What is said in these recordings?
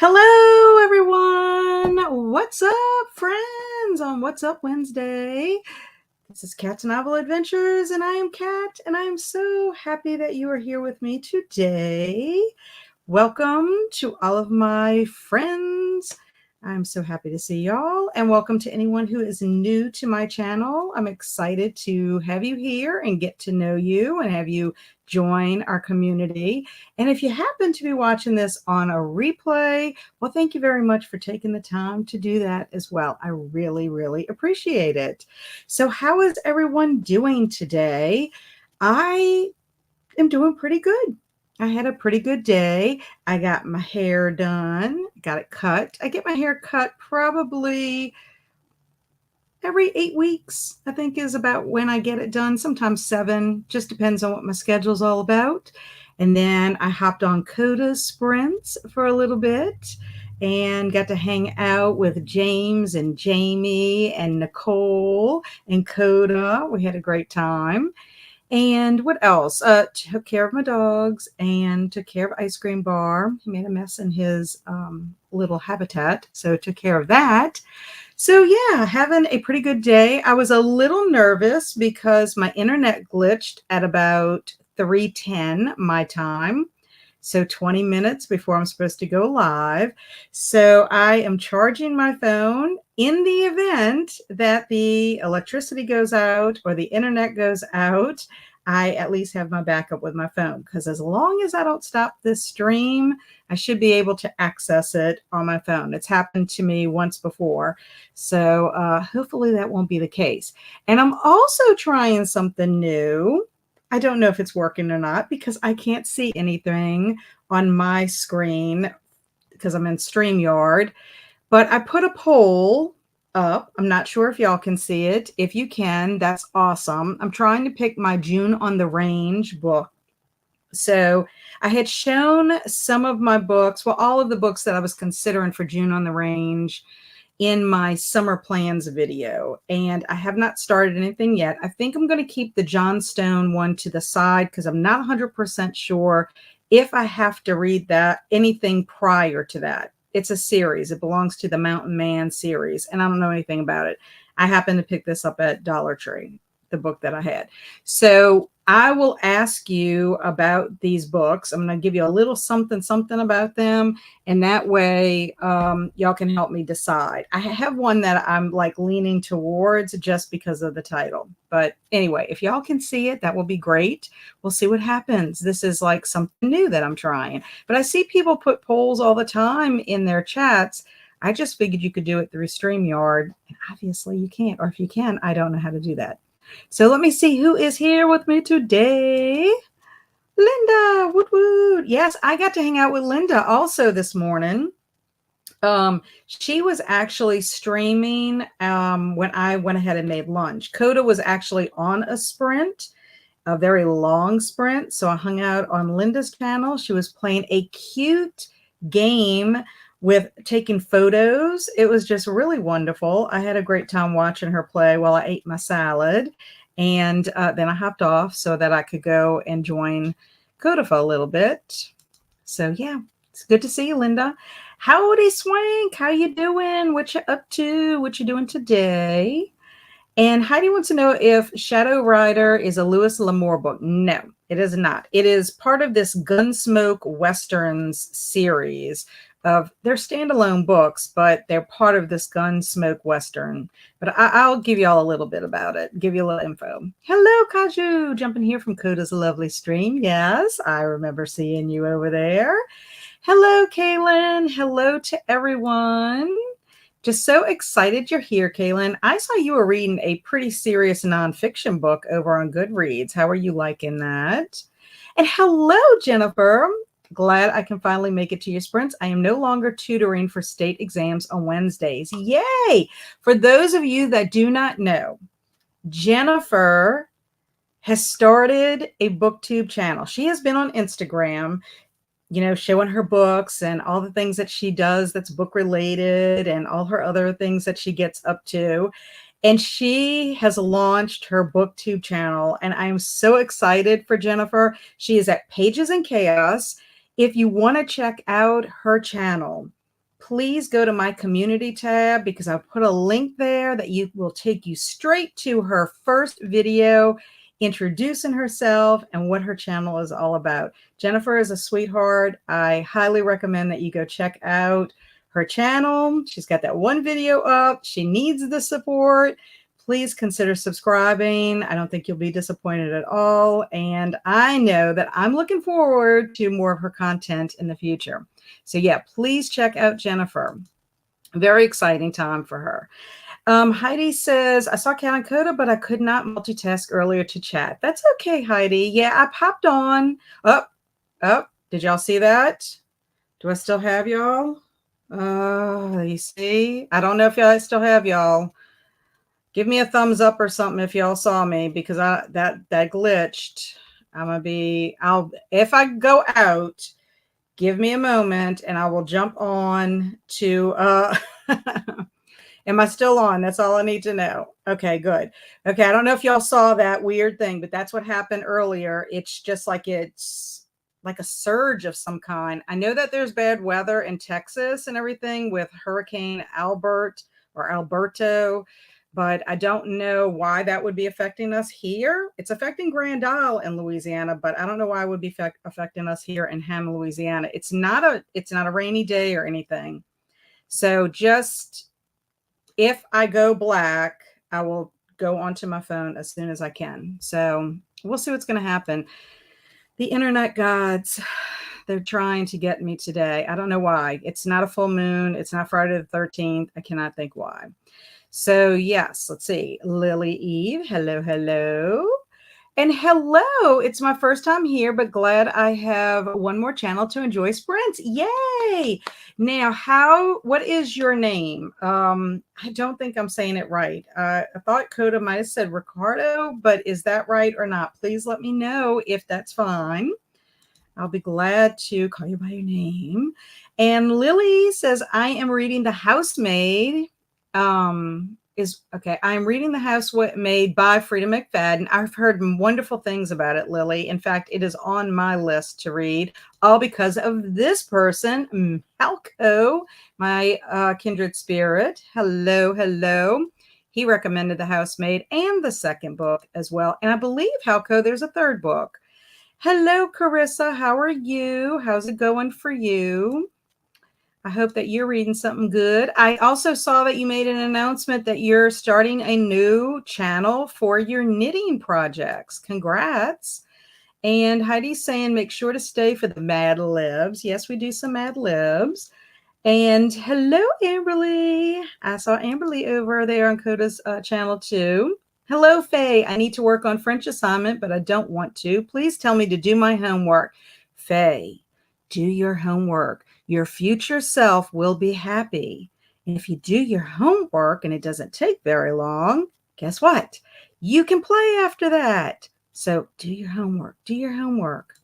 Hello, everyone. What's up, friends, on What's Up Wednesday? This is Kat's Novel Adventures, and I am Kat, and I am so happy that you are here with me today. Welcome to all of my friends. I'm so happy to see y'all, and welcome to anyone who is new to my channel. I'm excited to have you here and get to know you and have you join our community. And if you happen to be watching this on a replay, well, thank you very much for taking the time to do that as well. I really, really appreciate it. So, how is everyone doing today? I am doing pretty good. I had a pretty good day. I got my hair done, got it cut. I get my hair cut probably every 8 weeks, I think is about when I get it done. Sometimes 7, just depends on what my schedule's all about. And then I hopped on Coda Sprints for a little bit and got to hang out with James and Jamie and Nicole and Coda. We had a great time. And what else? Took care of my dogs and took care of Ice Cream Bar. He made a mess in his little habitat, so took care of that. So yeah, having a pretty good day. I was a little nervous because my internet glitched at about 3:10 my time. So 20 minutes before I'm supposed to go live. So I am charging my phone in the event that the electricity goes out or the internet goes out. I at least have my backup with my phone, because as long as I don't stop this stream, I should be able to access it on my phone. It's happened to me once before. So hopefully that won't be the case. And I'm also trying something new. I don't know if it's working or not because I can't see anything on my screen because I'm in StreamYard. But I put a poll up. I'm not sure if y'all can see it. If you can, that's awesome. I'm trying to pick my June on the Range book. So I had shown some of my books, well, all of the books that I was considering for June on the Range in my summer plans video, and I have not started anything yet. I think I'm going to keep the John Stone one to the side because I'm not 100% sure if I have to read that anything prior to that. It's a series. It belongs to the Mountain Man series, and I don't know anything about it. I happened to pick this up at Dollar Tree, the book that I had. So I will ask you about these books. I'm going to give you a little something about them, and that way y'all can help me decide. I have one that I'm like leaning towards just because of the title. But anyway, if y'all can see it, that will be great. We'll see what happens. This is like something new that I'm trying. But I see people put polls all the time in their chats. I just figured you could do it through StreamYard. And obviously you can't. Or if you can, I don't know how to do that. So let me see who is here with me today. Linda, woot woot. Yes, I got to hang out with Linda also this morning. She was actually streaming when I went ahead and made lunch. Coda was actually on a sprint, a very long sprint. So I hung out on Linda's channel. She was playing a cute game with taking photos. It was just really wonderful. I had a great time watching her play while I ate my salad. And then I hopped off so that I could go and join Coda for a little bit. So yeah, it's good to see you, Linda. Howdy, Swank. How you doing? What you up to? What you doing today? And Heidi wants to know if Shadow Rider is a Louis L'Amour book. No, it is not. It is part of this Gunsmoke Westerns series of their standalone books, but they're part of this Gunsmoke Western. But I'll give you all a little bit about it, give you a little info. Hello, Kaju, jumping here from Coda's lovely stream. Yes, I remember seeing you over there. Hello, Kaylin. Hello to everyone. Just so excited you're here, Kaylin. I saw you were reading a pretty serious nonfiction book over on Goodreads. How are you liking that? And hello, Jennifer. Glad I can finally make it to your sprints. I am no longer tutoring for state exams on Wednesdays. Yay! For those of you that do not know, Jennifer has started a booktube channel. She has been on Instagram, you know, showing her books and all the things that she does that's book related and all her other things that she gets up to. And she has launched her booktube channel, and I'm so excited for Jennifer. She is at Pages in Chaos. If you want to check out her channel, please go to my community tab because I'll put a link there that will take you straight to her first video introducing herself and what her channel is all about. Jennifer is a sweetheart. I highly recommend that you go check out her channel. She's got that one video up. She needs the support. Please consider subscribing. I don't think you'll be disappointed at all. And I know that I'm looking forward to more of her content in the future. So yeah, please check out Jennifer. Very exciting time for her. Heidi says, I saw Cat and Coda, but I could not multitask earlier to chat. That's okay, Heidi. Yeah, I popped on. Oh, did y'all see that? Do I still have y'all? You see? I don't know if I still have y'all. Give me a thumbs up or something if y'all saw me, because that glitched. If I go out, give me a moment and I will jump on to am I still on? That's all I need to know. Okay, good. Okay, I don't know if y'all saw that weird thing, but that's what happened earlier. It's just like it's like a surge of some kind. I know that there's bad weather in Texas and everything with Hurricane Albert or Alberto, but I don't know why that would be affecting us here. It's affecting Grand Isle in Louisiana, but I don't know why it would be affecting us here in Hammond, Louisiana. It's not a rainy day or anything. So just if I go black, I will go onto my phone as soon as I can. So we'll see what's going to happen. The internet gods, they're trying to get me today. I don't know why. It's not a full moon. It's not Friday the 13th. I cannot think why. So yes, let's see. Lily Eve, hello, hello. And hello, it's my first time here, but glad I have one more channel to enjoy sprints. Yay! Now, what is your name? I don't think I'm saying it right. I thought Coda might have said Ricardo, but is that right or not? Please let me know if that's fine. I'll be glad to call you by your name. And Lily says, I am reading The Housemaid. I'm reading The Housemaid by Frida McFadden. I've heard wonderful things about it, Lily. In fact, it is on my list to read, all because of this person, Halco, my kindred spirit. Hello, hello. He recommended The Housemaid and the second book as well. And I believe, Halco, there's a third book. Hello, Carissa. How are you? How's it going for you? I hope that you're reading something good. I also saw that you made an announcement that you're starting a new channel for your knitting projects. Congrats. And Heidi's saying, make sure to stay for the Mad Libs. Yes, we do some Mad Libs. And hello, Amberly. I saw Amberly over there on Coda's channel too. Hello, Faye. I need to work on French assignment, but I don't want to. Please tell me to do my homework. Faye, do your homework. Your future self will be happy. And if you do your homework and it doesn't take very long, guess what? You can play after that. So do your homework. Do your homework.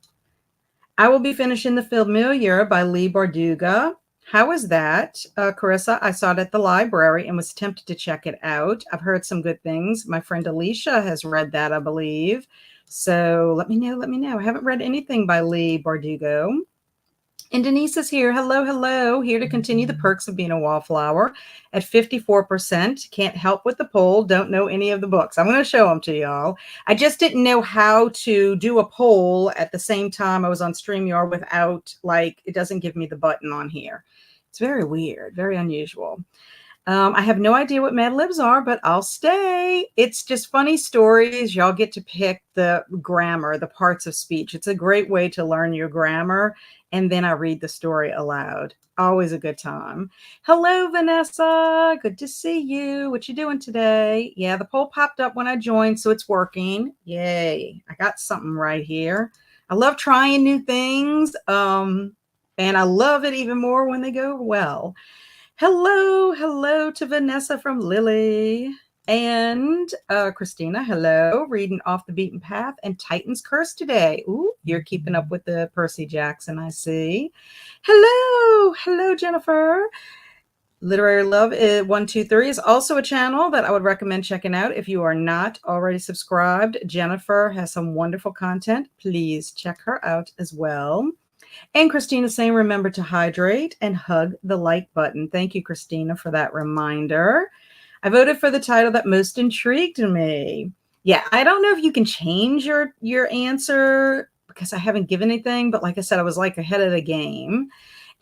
I will be finishing The Familiar by Lee Barduga. How is that, Carissa? I saw it at the library and was tempted to check it out. I've heard some good things. My friend Alicia has read that, I believe. So let me know. Let me know. I haven't read anything by Lee Bardugo. And Denise is here. Hello, hello. Here to continue the perks of being a wallflower at 54%. Can't help with the poll. Don't know any of the books. I'm going to show them to y'all. I just didn't know how to do a poll at the same time I was on StreamYard without, it doesn't give me the button on here. It's very weird, very unusual. I have no idea what Mad Libs are, but I'll stay. It's just funny stories. Y'all get to pick the grammar, the parts of speech. It's a great way to learn your grammar. And then I read the story aloud. Always a good time. Hello, Vanessa. Good to see you. What you doing today? Yeah, the poll popped up when I joined, so it's working. Yay. I got something right here. I love trying new things. And I love it even more when they go well. Hello to Vanessa from Lily. And Christina, hello. Reading Off the Beaten Path and Titan's Curse today. Ooh, you're keeping up with the Percy Jackson, I see. Hello, Jennifer. Literary Love 123 is also a channel that I would recommend checking out if you are not already subscribed. Jennifer has some wonderful content. Please check her out as well. And Christina saying, remember to hydrate and hug the like button. Thank you, Christina, for that reminder. I voted for the title that most intrigued me. Yeah, I don't know if you can change your answer because I haven't given anything, but like I said, I was like ahead of the game.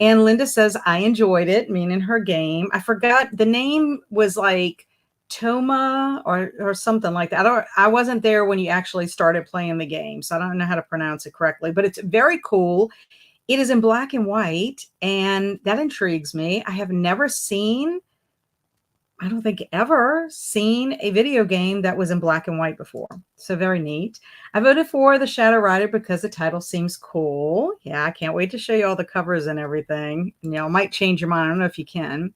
And Linda says, I enjoyed it, meaning her game. I forgot the name was like Toma or something like that. I wasn't there when you actually started playing the game, so I don't know how to pronounce it correctly, but it's very cool. It is in black and white, and that intrigues me. I have never seen, I don't think ever seen a video game that was in black and white before. So very neat. I voted for the Shadow Rider because the title seems cool. Yeah, I can't wait to show you all the covers and everything. You know, it might change your mind. I don't know if you can.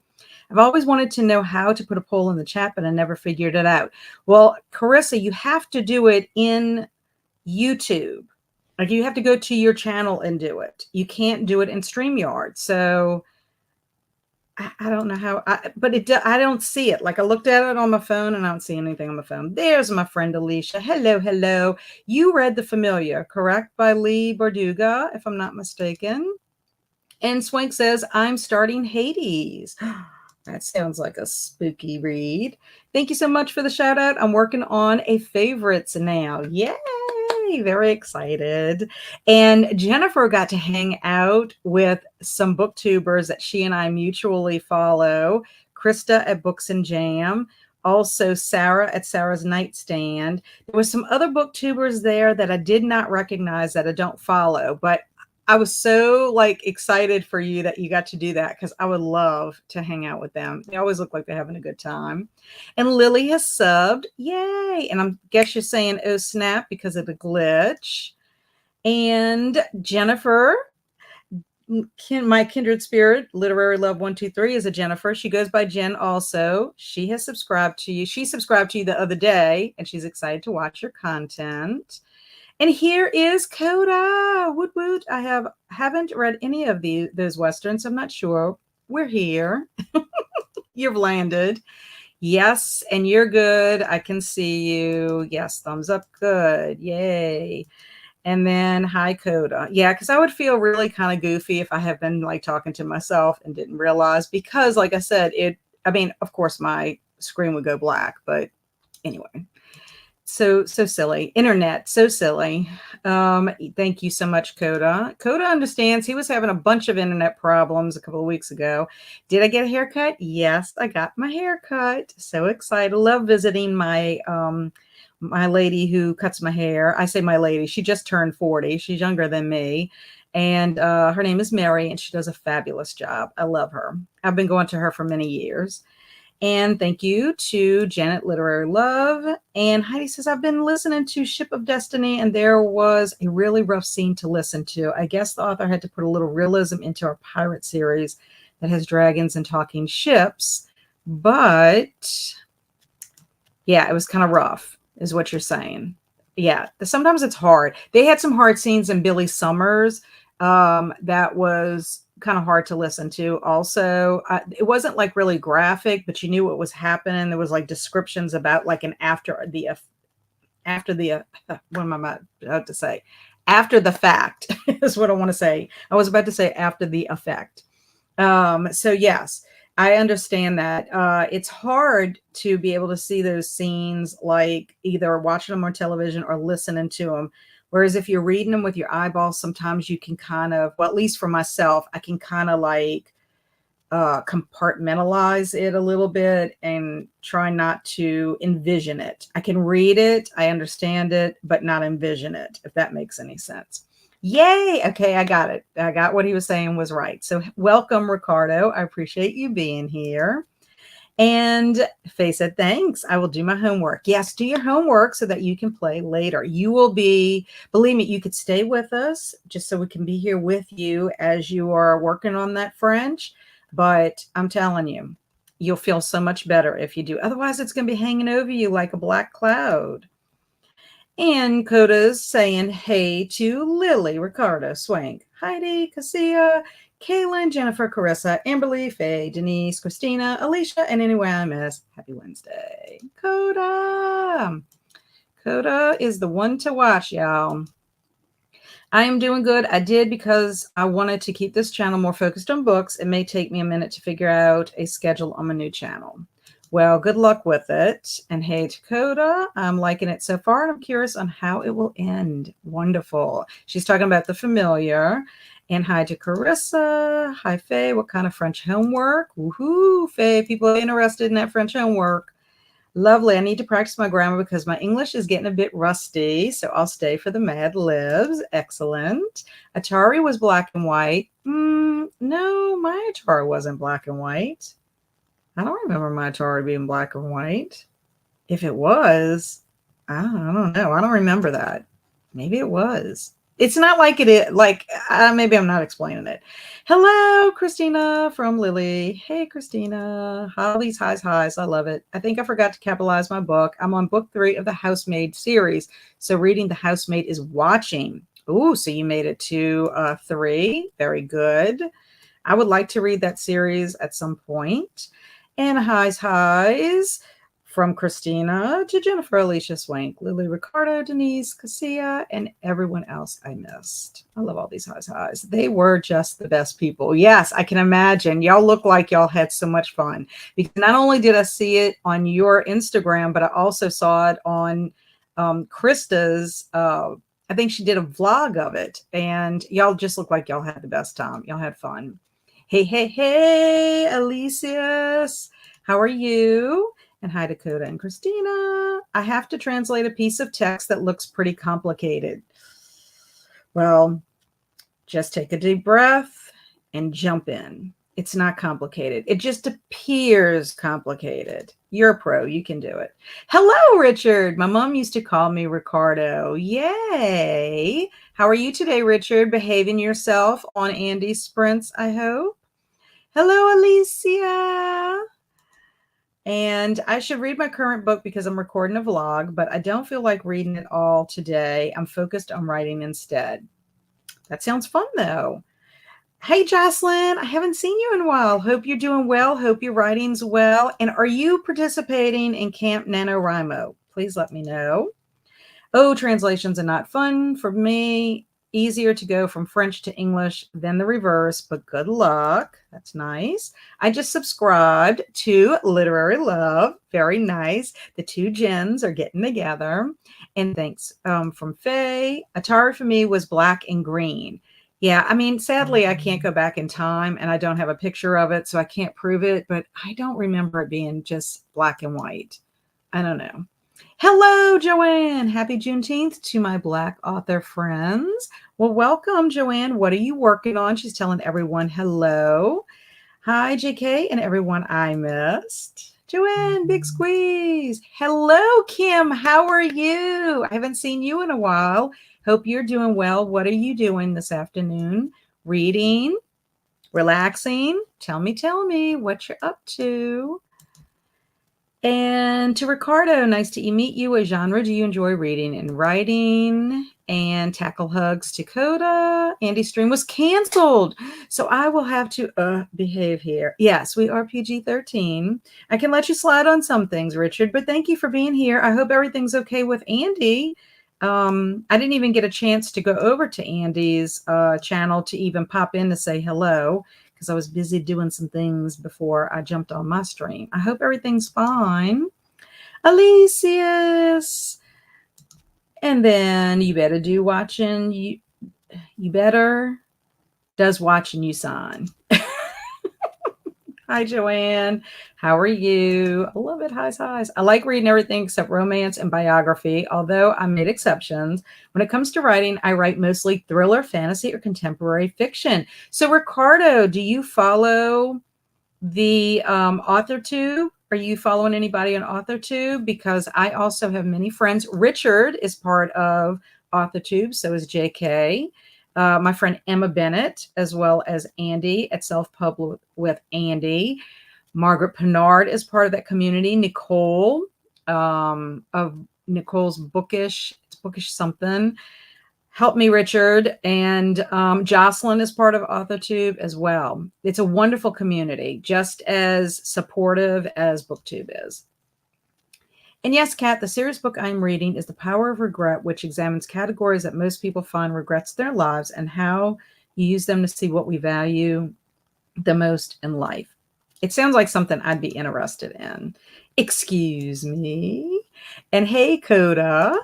I've always wanted to know how to put a poll in the chat, but I never figured it out. Well, Carissa, you have to do it in YouTube. Like you have to go to your channel and do it. You can't do it in StreamYard. So I don't know how, but I don't see it. Like I looked at it on my phone and I don't see anything on my phone. There's my friend Alicia. Hello, hello. You read The Familiar, correct? By Lee Barduga, if I'm not mistaken. And Swank says, I'm starting Hades. That sounds like a spooky read. Thank you so much for the shout out. I'm working on a favorites now. Yay! Very excited. And Jennifer got to hang out with some booktubers that she and I mutually follow. Krista at Books and Jam. Also Sarah at Sarah's Nightstand. There was some other booktubers there that I did not recognize that I don't follow, but I was so like excited for you that you got to do that because I would love to hang out with them. They always look like they're having a good time. And Lily has subbed. Yay. And I guess you're saying, oh, snap, because of the glitch. And Jennifer, my kindred spirit, Literary Love 123, is a Jennifer. She goes by Jen also. She has subscribed to you. She subscribed to you the other day, and she's excited to watch your content. And here is Coda. Woot woot. I haven't read any of those Westerns. I'm not sure. We're here. You've landed. Yes, and you're good. I can see you. Yes, thumbs up. Good. Yay. And then hi, Coda. Yeah, because I would feel really kind of goofy if I have been like talking to myself and didn't realize, because like I said, of course my screen would go black, but anyway. So silly. Internet, so silly. Thank you so much, Coda. Coda understands. He was having a bunch of internet problems a couple of weeks ago. Did I get a haircut? Yes, I got my haircut. So excited. Love visiting my my lady who cuts my hair. I say my lady. She just turned 40. She's younger than me. And her name is Mary, and she does a fabulous job. I love her. I've been going to her for many years. And thank you to Janet Literary Love. And Heidi says, I've been listening to Ship of Destiny, and there was a really rough scene to listen to. I guess the author had to put a little realism into our pirate series that has dragons and talking ships. But yeah, it was kind of rough, is what you're saying. Yeah, sometimes it's hard. They had some hard scenes in Billy Summers that was kind of hard to listen to. Also, it wasn't like really graphic, but you knew what was happening. There was like descriptions about like an after the what am I about to say? After the fact is what I want to say. I was about to say after the effect. So yes, I understand that. It's hard to be able to see those scenes, like either watching them on television or listening to them. Whereas if you're reading them with your eyeballs, sometimes you can kind of, well, at least for myself, I can kind of like compartmentalize it a little bit and try not to envision it. I can read it, I understand it, but not envision it, if that makes any sense. Yay. Okay, I got it. I got what he was saying was right. So welcome, Ricardo. I appreciate you being here. And Faye said, thanks. I will do my homework. Yes, do your homework so that you can play later. You will be, believe me, you could stay with us just so we can be here with you as you are working on that French. But I'm telling you, you'll feel so much better if you do. Otherwise, it's going to be hanging over you like a black cloud. And Coda's saying hey to Lily, Ricardo, Swank, Heidi, Cassia, Kaylin, Jennifer, Carissa, Amberly, Faye, Denise, Christina, Alicia, and anyway I miss. Happy Wednesday. Coda. Coda is the one to watch, y'all. I am doing good. I did because I wanted to keep this channel more focused on books. It may take me a minute to figure out a schedule on my new channel. Well, good luck with it. And hey, Dakota, I'm liking it so far, and I'm curious on how it will end. Wonderful. She's talking about The Familiar. And hi to Carissa. Hi, Faye. What kind of French homework? Woohoo, Faye. People are interested in that French homework. Lovely. I need to practice my grammar because my English is getting a bit rusty, so I'll stay for the Mad Libs. Excellent. Atari was black and white. No, my Atari wasn't black and white. I don't remember my Atari being black and white. If it was, I don't know. I don't remember that. Maybe it was. It's not like it is, maybe I'm not explaining it. Hello, Christina from Lily. Hey, Christina. All these highs. I love it. I think I forgot to capitalize my book. I'm on book 3 of the Housemaid series. So reading The Housemaid is watching. Ooh, so you made it to 3. Very good. I would like to read that series at some point. And highs. From Christina to Jennifer, Alicia Swank, Lily Ricardo, Denise, Cassia, and everyone else I missed. I love all these highs. They were just the best people. Yes, I can imagine. Y'all look like y'all had so much fun. Because not only did I see it on your Instagram, but I also saw it on Krista's, I think she did a vlog of it. And y'all just look like y'all had the best time. Y'all had fun. Hey, Alicius. How are you? And hi, Dakota and Christina. I have to translate a piece of text that looks pretty complicated. Well, just take a deep breath and jump in. It's not complicated. It just appears complicated. You're a pro. You can do it. Hello, Richard. My mom used to call me Ricardo. Yay. How are you today, Richard? Behaving yourself on Andy's sprints, I hope. Hello, Alicia. And I should read my current book because I'm recording a vlog, but I don't feel like reading it all today. I'm focused on writing instead. That sounds fun, though. Hey, Jocelyn, I haven't seen you in a while. Hope you're doing well. Hope your writing's well. And are you participating in Camp NaNoWriMo? Please let me know. Oh, translations are not fun for me. Easier to go from French to English than the reverse, but good luck. That's nice. I just subscribed to Literary Love. Very nice. The two Jens are getting together. And thanks from Faye. Atari for me was black and green. Yeah, I mean, sadly, I can't go back in time and I don't have a picture of it, so I can't prove it, but I don't remember it being just black and white. I don't know. Hello, Joanne. Happy Juneteenth to my Black author friends. Well, welcome, Joanne. What are you working on? She's telling everyone hello. Hi, JK, and everyone I missed. Joanne, big squeeze. Hello, Kim. How are you? I haven't seen you in a while. Hope you're doing well. What are you doing this afternoon? Reading? Relaxing? Tell me what you're up to. And to Ricardo, nice to meet you. What genre do you enjoy reading and writing? And Tackle Hugs to Coda. Andy's stream was canceled, so I will have to behave here. Yes, we are PG-13. I can let you slide on some things, Richard, but thank you for being here. I hope everything's okay with Andy. I didn't even get a chance to go over to Andy's channel to even pop in to say hello, because I was busy doing some things before I jumped on my stream. I hope everything's fine. Alicius. And then you better do watching. You better does watching you sign. Hi, Joanne. How are you? I love it. Highs. I like reading everything except romance and biography, although I made exceptions. When it comes to writing, I write mostly thriller, fantasy, or contemporary fiction. So, Ricardo, do you follow the AuthorTube? Are you following anybody on AuthorTube? Because I also have many friends. Richard is part of AuthorTube, so is JK. My friend Emma Bennett, as well as Andy at Self-Pub with Andy. Margaret Pinard is part of that community. Nicole of Nicole's Bookish, it's Bookish something. Help me, Richard. And Jocelyn is part of AuthorTube as well. It's a wonderful community, just as supportive as BookTube is. And yes, Kat, the serious book I'm reading is The Power of Regret, which examines categories that most people find regrets in their lives and how you use them to see what we value the most in life. It sounds like something I'd be interested in. Excuse me. And hey, Coda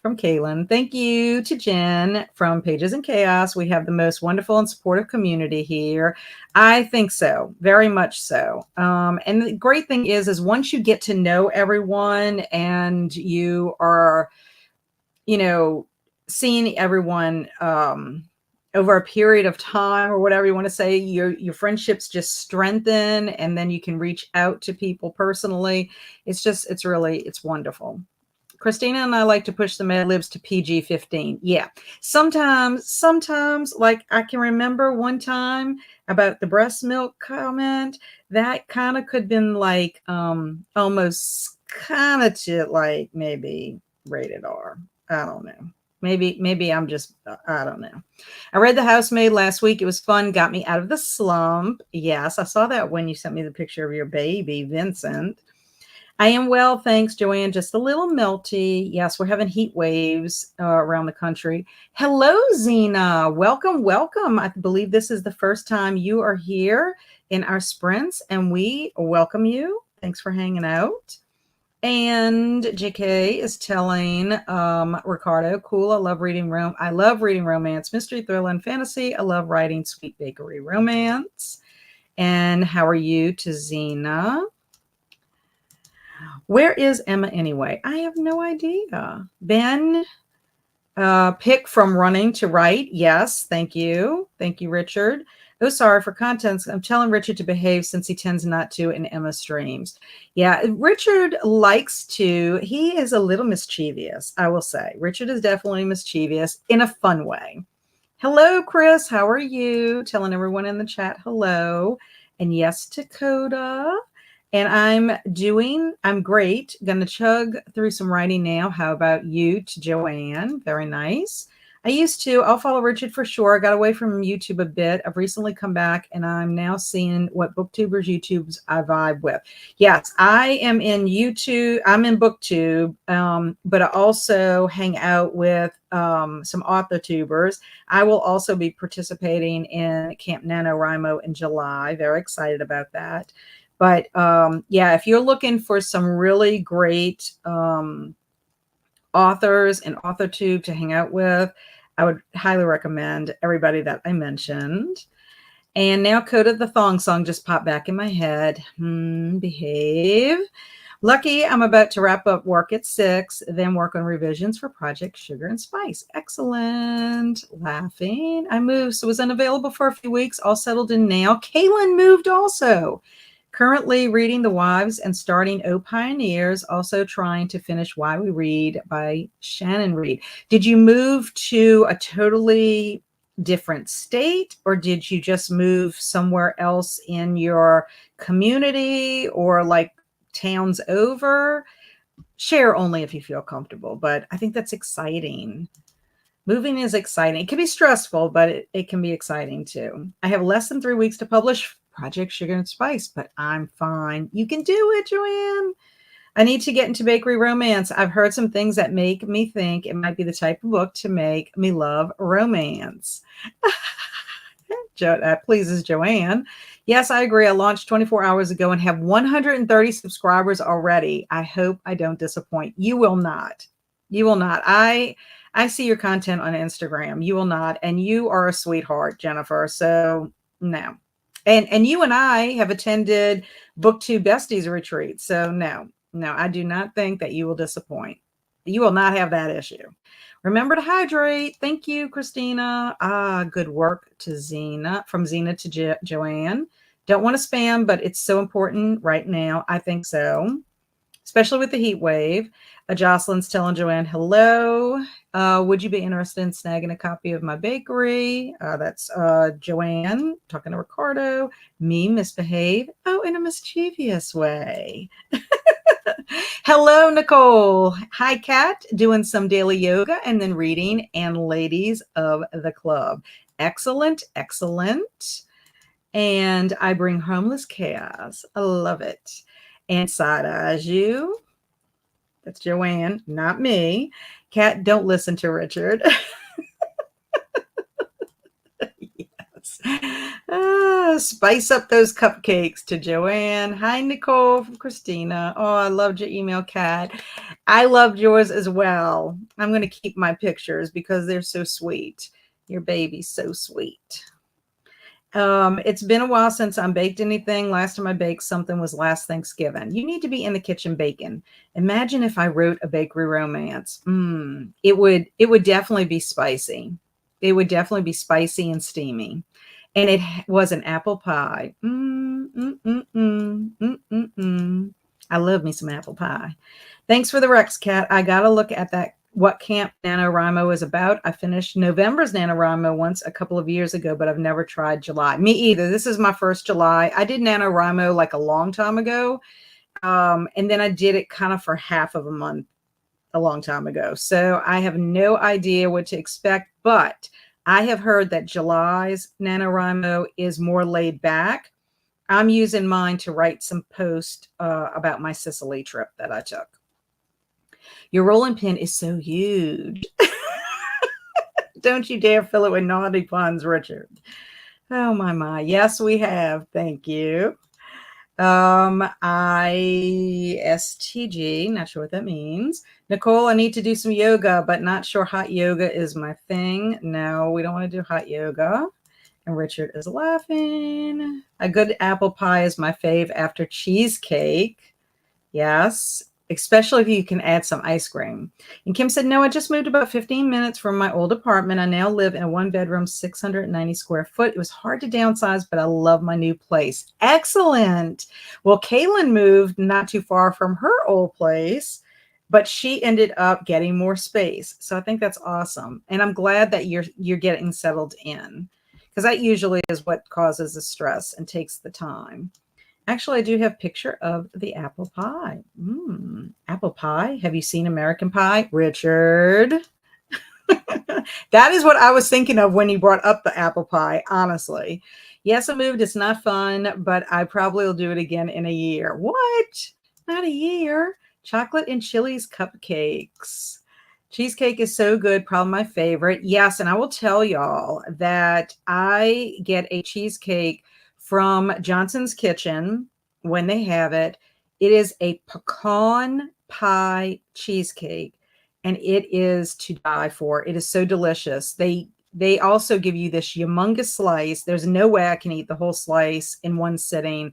from Kaylin. Thank you to Jen from Pages and Chaos. We have the most wonderful and supportive community here. I think so, very much so. And the great thing is once you get to know everyone and you are, seeing everyone over a period of time or whatever you want to say, your friendships just strengthen, and then you can reach out to people personally. It's wonderful. Christina and I like to push the Mad Libs to PG-15. Yeah. Sometimes, like I can remember one time about the breast milk comment, that kind of could have been like almost kind of to like maybe rated R. I don't know. Maybe I'm just, I don't know. I read The Housemaid last week. It was fun. Got me out of the slump. Yes, I saw that when you sent me the picture of your baby, Vincent. I am well, thanks, Joanne. Just a little melty. Yes, we're having heat waves around the country. Hello, Zena. Welcome, welcome. I believe this is the first time you are here in our sprints, and we welcome you. Thanks for hanging out. And JK is telling Ricardo, cool. I love reading romance, mystery, thriller, and fantasy. I love writing sweet bakery romance. And how are you to Zena? Where is Emma anyway? I have no idea. Ben, pick from running to write. Yes, thank you. Thank you, Richard. Oh, sorry for contents. I'm telling Richard to behave since he tends not to in Emma streams. Yeah, Richard likes to. He is a little mischievous, I will say. Richard is definitely mischievous in a fun way. Hello, Chris. How are you? Telling everyone in the chat hello. And yes, Dakota. And I'm great. Going to chug through some writing now. How about you to Joanne? Very nice. I'll follow Richard for sure. I got away from YouTube a bit. I've recently come back and I'm now seeing what booktubers YouTubes I vibe with. Yes, I am in YouTube. I'm in booktube, but I also hang out with some author tubers. I will also be participating in Camp NaNoWriMo in July. Very excited about that. But yeah, if you're looking for some really great authors and AuthorTube to hang out with, I would highly recommend everybody that I mentioned. And now Coda the Thong Song just popped back in my head. Behave. Lucky I'm about to wrap up work at 6, then work on revisions for Project Sugar and Spice. Excellent. Laughing. I moved, so was unavailable for a few weeks, all settled in now. Kaylin moved also. Currently reading The Wives and starting O Pioneers, also trying to finish Why We Read by Shannon Reed. Did you move to a totally different state, or did you just move somewhere else in your community or like towns over? Share only if you feel comfortable, but I think that's exciting. Moving is exciting. It can be stressful, but it can be exciting too. I have less than 3 weeks to publish Project Sugar and Spice, but I'm fine. You can do it, Joanne. I need to get into bakery romance. I've heard some things that make me think it might be the type of book to make me love romance. That pleases Joanne. Yes, I agree. I launched 24 hours ago and have 130 subscribers already. I hope I don't disappoint. You will not. You will not. I see your content on Instagram. You will not. And you are a sweetheart, Jennifer. So no. And you and I have attended BookTube Besties retreat. So no, I do not think that you will disappoint. You will not have that issue. Remember to hydrate. Thank you, Christina. Good work to Zena, from Zena to Joanne. Don't want to spam, but it's so important right now. I think so, especially with the heat wave. Jocelyn's telling Joanne, hello. Would you be interested in snagging a copy of my bakery? That's Joanne talking to Ricardo. Me, misbehave. Oh, in a mischievous way. Hello, Nicole. Hi, Kat. Doing some daily yoga and then reading, and ladies of the club. Excellent, excellent. And I bring homeless chaos. I love it. And side eyes you. That's Joanne, not me. Kat, don't listen to Richard. Yes. Spice up those cupcakes to Joanne. Hi, Nicole from Christina. Oh, I loved your email, Kat. I loved yours as well. I'm going to keep my pictures because they're so sweet. Your baby's so sweet. It's been a while since I baked anything. Last time I baked something was last Thanksgiving. You need to be in the kitchen baking. Imagine if I wrote a bakery romance. It would definitely be spicy. It would definitely be spicy and steamy. And it was an apple pie. I love me some apple pie. Thanks for the Rex, Cat. I got to look at that. What Camp NaNoWriMo is about. I finished November's NaNoWriMo once a couple of years ago, but I've never tried July. Me either. This is my first July. I did NaNoWriMo like a long time ago. And then I did it kind of for half of a month a long time ago. So I have no idea what to expect, but I have heard that July's NaNoWriMo is more laid back. I'm using mine to write some post about my Sicily trip that I took. Your rolling pin is so huge. Don't you dare fill it with naughty puns, Richard. Oh, my. Yes, we have. Thank you. ISTG, not sure what that means. Nicole, I need to do some yoga, but not sure hot yoga is my thing. No, we don't want to do hot yoga. And Richard is laughing. A good apple pie is my fave after cheesecake. Yes, especially if you can add some ice cream. And Kim said, no, I just moved about 15 minutes from my old apartment. I now live in a one-bedroom, 690 square foot. It was hard to downsize, but I love my new place. Excellent. Well, Kaylin moved not too far from her old place, but she ended up getting more space. So I think that's awesome. And I'm glad that you're getting settled in, because that usually is what causes the stress and takes the time. Actually, I do have a picture of the apple pie. Apple pie. Have you seen American Pie? Richard. That is what I was thinking of when you brought up the apple pie, honestly. Yes, I moved. It's not fun, but I probably will do it again in a year. What? Not a year. Chocolate and Chili's cupcakes. Cheesecake is so good. Probably my favorite. Yes, and I will tell y'all that I get a cheesecake from Johnson's Kitchen when they have it. It is a pecan pie cheesecake, and it is to die for. It is so delicious. They also give you this humongous slice. There's no way I can eat the whole slice in one sitting.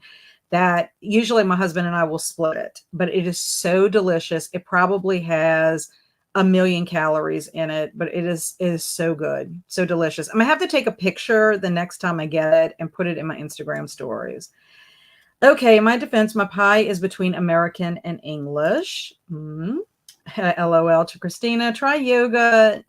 That usually my husband and I will split it, but it is so delicious. It probably has 1,000,000 calories in it, but it is so good, so delicious. I'm gonna have to take a picture the next time I get it and put it in my Instagram stories. Okay, in my defense, my pie is between American and English. LOL to Christina. Try yoga,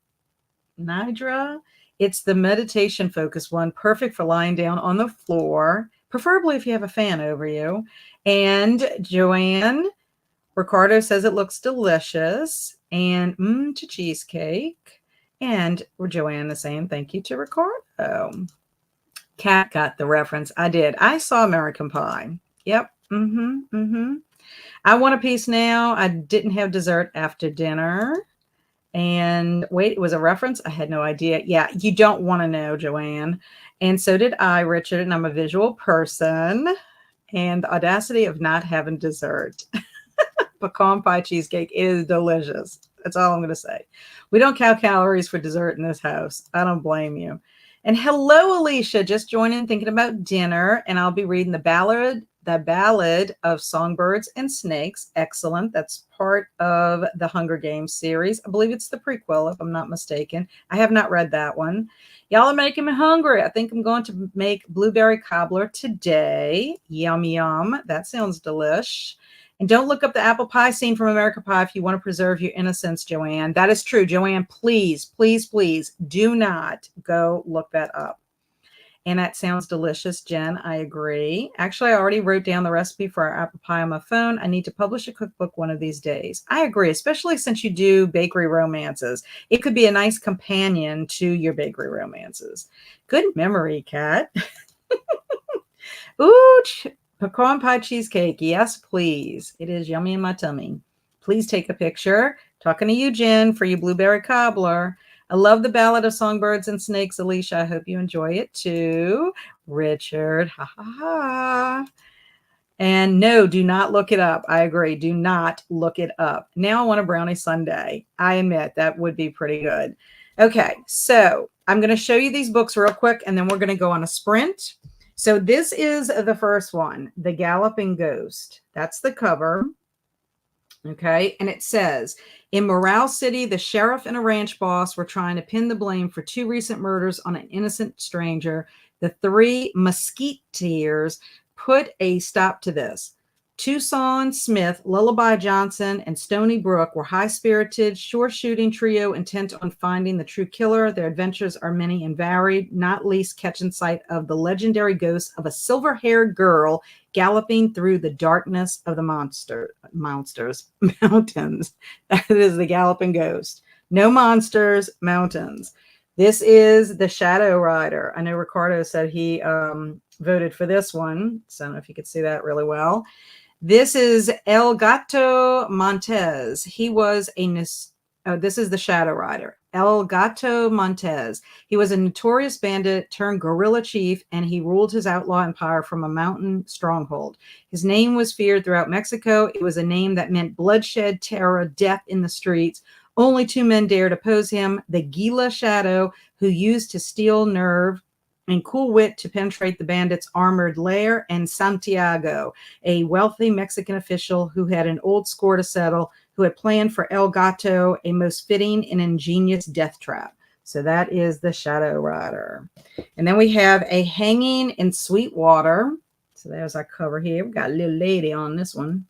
Nidra. It's the meditation focused one, perfect for lying down on the floor, preferably if you have a fan over you. And Joanne, Ricardo says it looks delicious. And to cheesecake. And Joanne is saying thank you to Ricardo. Kat got the reference. I did. I saw American Pie. Yep. I want a piece now. I didn't have dessert after dinner. And wait, it was a reference? I had no idea. Yeah, you don't want to know, Joanne. And so did I, Richard, and I'm a visual person. And the audacity of not having dessert. Pecan pie cheesecake is delicious. That's all I'm going to say. We don't count calories for dessert in this house. I don't blame you. And hello, Alicia, just joining, thinking about dinner. And I'll be reading the Ballad of Songbirds and Snakes. Excellent. That's part of the Hunger Games series. I believe it's the prequel, if I'm not mistaken. I have not read that one. Y'all are making me hungry. I think I'm going to make blueberry cobbler today. Yum, yum. That sounds delish. And don't look up the apple pie scene from American Pie if you want to preserve your innocence, Joanne. That is true. Joanne, please, please, please do not go look that up. And that sounds delicious, Jen. I agree. Actually, I already wrote down the recipe for our apple pie on my phone. I need to publish a cookbook one of these days. I agree, especially since you do bakery romances. It could be a nice companion to your bakery romances. Good memory, Kat. Ooh, pecan pie cheesecake. Yes, please. It is yummy in my tummy. Please take a picture. Talking to you, Jen, for you blueberry cobbler. I love the Ballad of Songbirds and Snakes, Alicia. I hope you enjoy it too. Richard, ha ha ha. And no, do not look it up. I agree. Do not look it up. Now I want a brownie sundae. I admit that would be pretty good. Okay, so I'm going to show you these books real quick, and then we're going to go on a sprint. So this is the first one, The Galloping Ghost. That's the cover. Okay, and it says, in Morale City, the sheriff and a ranch boss were trying to pin the blame for 2 recent murders on an innocent stranger. The 3 musketeers put a stop to this. Tucson Smith, Lullaby Johnson, and Stony Brook were high-spirited, sure-shooting trio intent on finding the true killer. Their adventures are many and varied, not least catching sight of the legendary ghost of a silver-haired girl galloping through the darkness of the mountains. That is the Galloping Ghost. No monsters, mountains. This is The Shadow Rider. I know Ricardo said he voted for this one. So I don't know if you could see that really well. This is El Gato Montez. He was this is The Shadow Rider. El Gato Montez. He was a notorious bandit turned guerrilla chief, and he ruled his outlaw empire from a mountain stronghold. His name was feared throughout Mexico. It was a name that meant bloodshed, terror, death in the streets. Only 2 men dared oppose him, the Gila Shadow, who used his steel nerve and cool wit to penetrate the bandits' armored lair, and Santiago, a wealthy Mexican official who had an old score to settle, who had planned for El Gato a most fitting and ingenious death trap. So that is The Shadow Rider. And then we have A Hanging in Sweetwater. So there's our cover here. We've got a little lady on this one.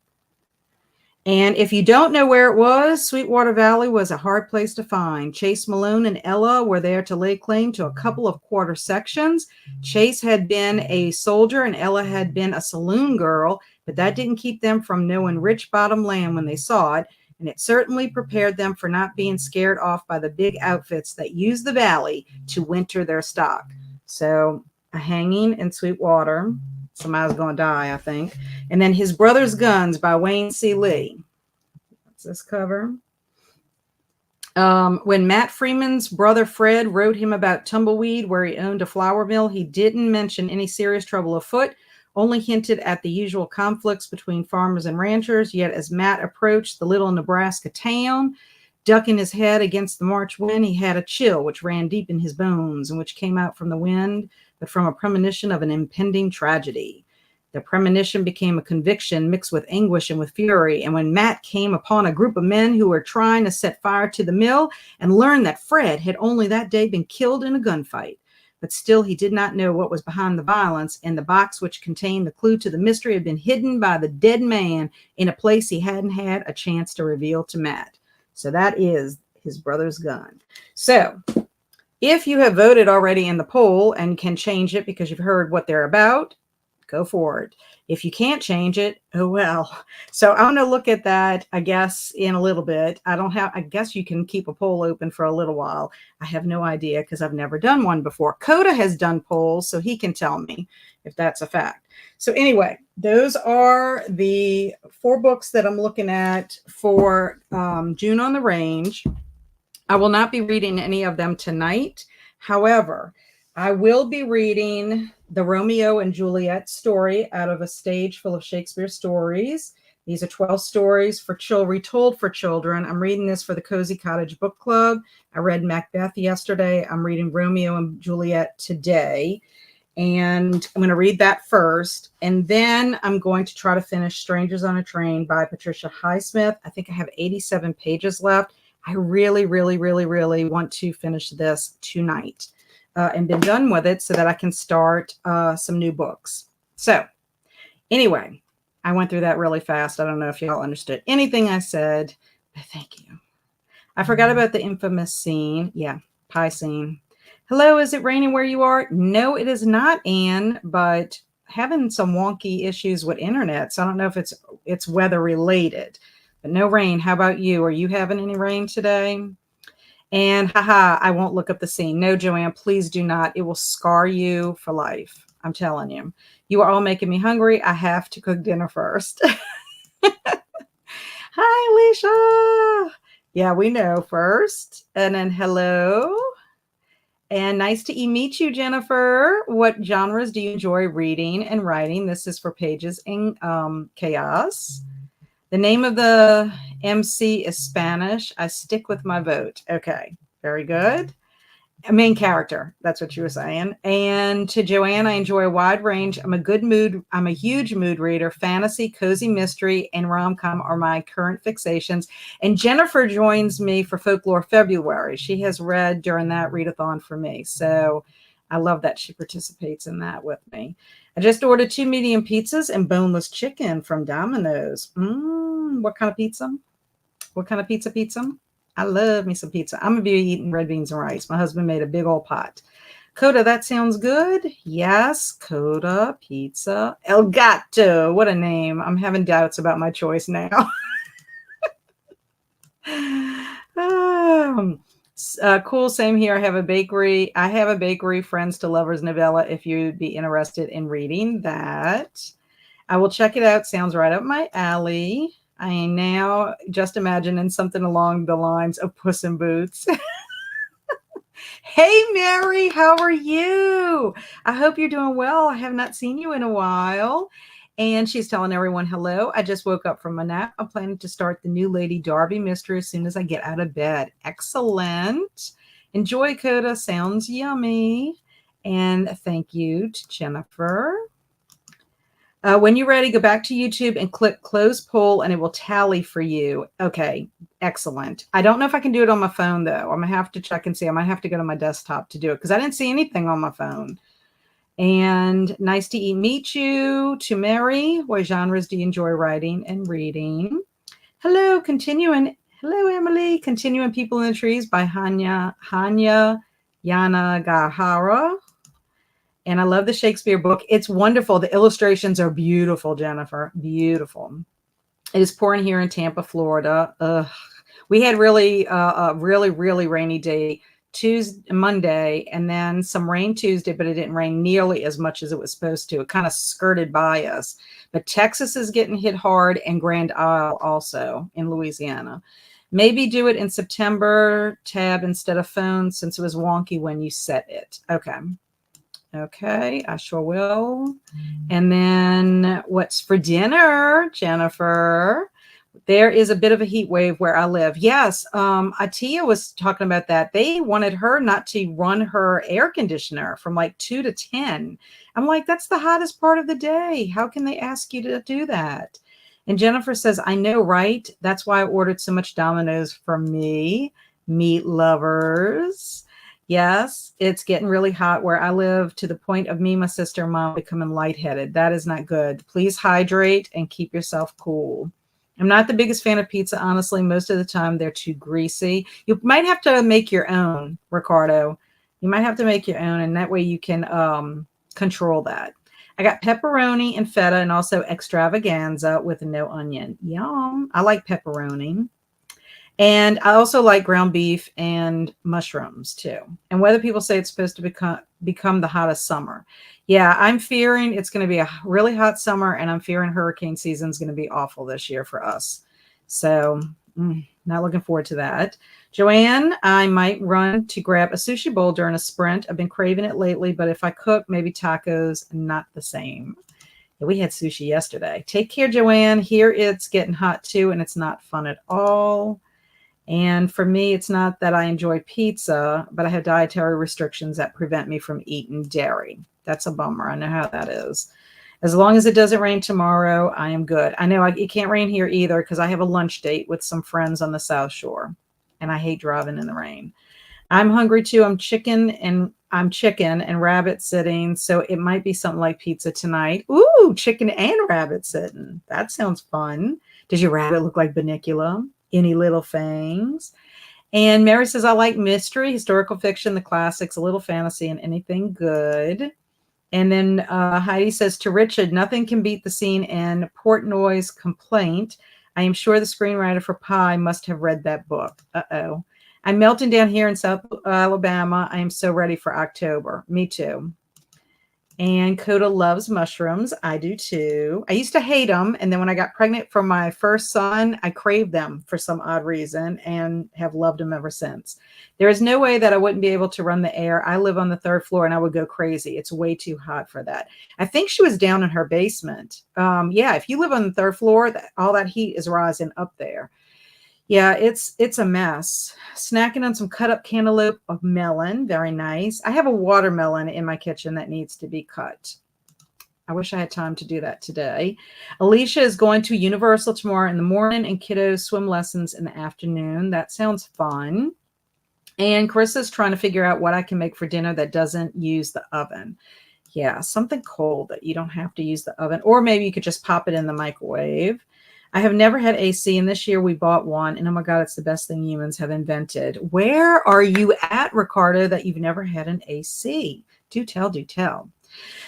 And if you don't know where it was, Sweetwater Valley was a hard place to find. Chase Malone and Ella were there to lay claim to a couple of quarter sections. Chase had been a soldier and Ella had been a saloon girl, but that didn't keep them from knowing rich bottom land when they saw it. And it certainly prepared them for not being scared off by the big outfits that use the valley to winter their stock. So A Hanging in Sweetwater. Somebody's going to die, I think. And then His Brother's Guns by Wayne C. Lee. That's this cover. When Matt Freeman's brother Fred wrote him about Tumbleweed, where he owned a flour mill, he didn't mention any serious trouble afoot, only hinted at the usual conflicts between farmers and ranchers. Yet as Matt approached the little Nebraska town, ducking his head against the March wind, he had a chill which ran deep in his bones and which came out from the wind, but from a premonition of an impending tragedy. The premonition became a conviction mixed with anguish and with fury. And when Matt came upon a group of men who were trying to set fire to the mill and learned that Fred had only that day been killed in a gunfight, but still he did not know what was behind the violence, and the box which contained the clue to the mystery had been hidden by the dead man in a place he hadn't had a chance to reveal to Matt. So that is His Brother's Gun. So if you have voted already in the poll and can change it because you've heard what they're about, go for it. If you can't change it, oh well. So I'm going to look at that, I guess, in a little bit. I guess you can keep a poll open for a little while. I have no idea because I've never done one before. Coda has done polls, so he can tell me if that's a fact. So anyway, those are the 4 books that I'm looking at for June on the Range. I will not be reading any of them tonight. However, I will be reading the Romeo and Juliet story out of a stage full of Shakespeare stories. These are 12 stories for children, retold for children. I'm reading this for the Cozy Cottage Book Club. I read Macbeth yesterday. I'm reading Romeo and Juliet today. And I'm going to read that first. And then I'm going to try to finish Strangers on a Train by Patricia Highsmith. I think I have 87 pages left. I really, really, really, really want to finish this tonight. And been done with it so that I can start some new books. So anyway, I went through that really fast. I don't know if y'all understood anything I said, but thank you. I forgot about the infamous scene. Yeah, pie scene. Hello, is it raining where you are? No, it is not, Anne, but having some wonky issues with internet. So I don't know if it's weather related, but no rain. How about you? Are you having any rain today? And haha, I won't look up the scene. No, Joanne, please do not. It will scar you for life. I'm telling you. You are all making me hungry. I have to cook dinner first. Hi, Alicia. Yeah, we know first. And then hello. And nice to meet you, Jennifer. What genres do you enjoy reading and writing? This is for Pages in Chaos. The name of the MC is Spanish. I stick with my vote. Okay, very good. A main character. That's what you were saying. And to Joanne, I enjoy a wide range. I'm a huge mood reader. Fantasy, cozy mystery, and rom-com are my current fixations. And Jennifer joins me for Folklore February. She has read during that readathon for me. So I love that she participates in that with me. I just ordered 2 medium pizzas and boneless chicken from Domino's. What kind of pizza? What kind of pizza? I love me some pizza. I'm going to be eating red beans and rice. My husband made a big old pot. Coda, that sounds good. Yes, Coda, pizza. El Gato. What a name. I'm having doubts about my choice now. Cool. Same here. I have a bakery. Friends to Lovers novella. If you'd be interested in reading that, I will check it out. Sounds right up my alley. I am now just imagining something along the lines of Puss in Boots. Hey, Mary, how are you? I hope you're doing well. I have not seen you in a while. And she's telling everyone hello. I just woke up from a nap. I'm planning to start the new Lady Darby mystery as soon as I get out of bed. Excellent. Enjoy, Coda. Sounds yummy. And thank you to Jennifer. When you're ready, go back to YouTube and click close poll and it will tally for you. Okay, excellent. I don't know if I can do it on my phone though. I'm gonna have to check and see. I might have to go to my desktop to do it because I didn't see anything on my phone. And nice to meet you. To Mary, what genres do you enjoy writing and reading? Hello, continuing. Hello, Emily. Continuing People in the Trees by Hanya Yanagihara. And I love the Shakespeare book. It's wonderful. The illustrations are beautiful, Jennifer. Beautiful. It is pouring here in Tampa, Florida. We had really a really rainy day Monday, and then some rain Tuesday, but it didn't rain nearly as much as it was supposed to. It kind of skirted by us. But Texas is getting hit hard, and Grand Isle also in Louisiana. Maybe do it in September, tab instead of phone, since it was wonky when you set it. Okay, I sure will. And then what's for dinner, Jennifer? There is a bit of a heat wave where I live. Yes, Atia was talking about that. They wanted her not to run her air conditioner from like 2 to 10. I'm like, that's the hottest part of the day. How can they ask you to do that? And Jennifer says, I know, right? That's why I ordered so much Domino's for me, meat lovers. Yes, it's getting really hot where I live to the point of me, my sister, and mom becoming lightheaded. That is not good. Please hydrate and keep yourself cool. I'm not the biggest fan of pizza, honestly. Most of the time, they're too greasy. You might have to make your own, Ricardo. You might have to make your own, and that way you can control that. I got pepperoni and feta and also extravaganza with no onion. Yum. I like pepperoni. And I also like ground beef and mushrooms too. And whether people say it's supposed to become the hottest summer. Yeah, I'm fearing it's going to be a really hot summer, and I'm fearing hurricane season is going to be awful this year for us. So not looking forward to that. Joanne, I might run to grab a sushi bowl during a sprint. I've been craving it lately, but if I cook, maybe tacos, not the same. Yeah, we had sushi yesterday. Take care, Joanne. Here it's getting hot too, and it's not fun at all. And for me, it's not that I enjoy pizza, but I have dietary restrictions that prevent me from eating dairy. That's a bummer. I know how that is. As long as it doesn't rain tomorrow, I am good. I know it can't rain here either because I have a lunch date with some friends on the South Shore, and I hate driving in the rain. I'm hungry too. I'm chicken and rabbit sitting, so it might be something like pizza tonight. Ooh, chicken and rabbit sitting. That sounds fun. Does your rabbit look like Bunnicula? Any little things? And Mary says, I like mystery, historical fiction, the classics, a little fantasy, and anything good. And then Heidi says to Richard, nothing can beat the scene in Portnoy's Complaint. I am sure the screenwriter for Pi must have read that book. Uh-oh. I'm melting down here in South Alabama. I am so ready for October. Me too. And Coda loves mushrooms. I do too. I used to hate them. And then when I got pregnant for my first son, I craved them for some odd reason and have loved them ever since. There is no way that I wouldn't be able to run the air. I live on the third floor and I would go crazy. It's way too hot for that. I think she was down in her basement. Yeah, if you live on the third floor, all that heat is rising up there. Yeah, it's a mess. Snacking on some cut up cantaloupe of melon, very nice. I have a watermelon in my kitchen that needs to be cut. I wish I had time to do that today. Alicia is going to Universal tomorrow in the morning and kiddos swim lessons in the afternoon. That sounds fun. And Carissa's trying to figure out what I can make for dinner that doesn't use the oven. Yeah, something cold that you don't have to use the oven, or maybe you could just pop it in the microwave. I have never had AC, and this year we bought one, and oh my God, it's the best thing humans have invented. Where are you at, Ricardo, that you've never had an AC? Do tell, do tell.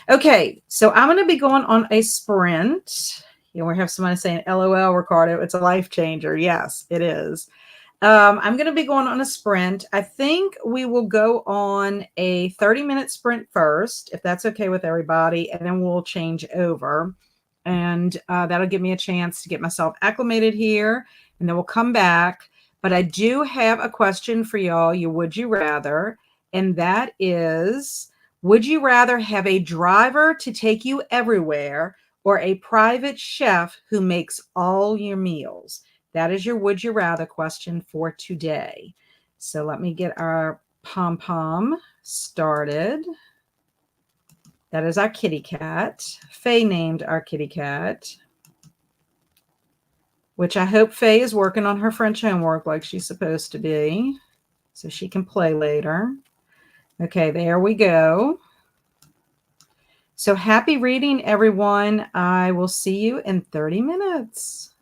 Okay, so I'm going to be going on a sprint. You know, we have somebody saying, LOL, Ricardo, it's a life changer. Yes, it is. I'm going to be going on a sprint. I think we will go on a 30-minute sprint first, if that's okay with everybody, and then we'll change over. And that'll give me a chance to get myself acclimated here, and then we'll come back. But I do have a question for y'all, you would you rather, and that is, would you rather have a driver to take you everywhere or a private chef who makes all your meals? That is your would you rather question for today. So let me get our pom-pom started. That is our kitty cat. Faye named our kitty cat, which I hope Faye is working on her French homework like she's supposed to be so she can play later. Okay, there we go. So happy reading, everyone. I will see you in 30 minutes.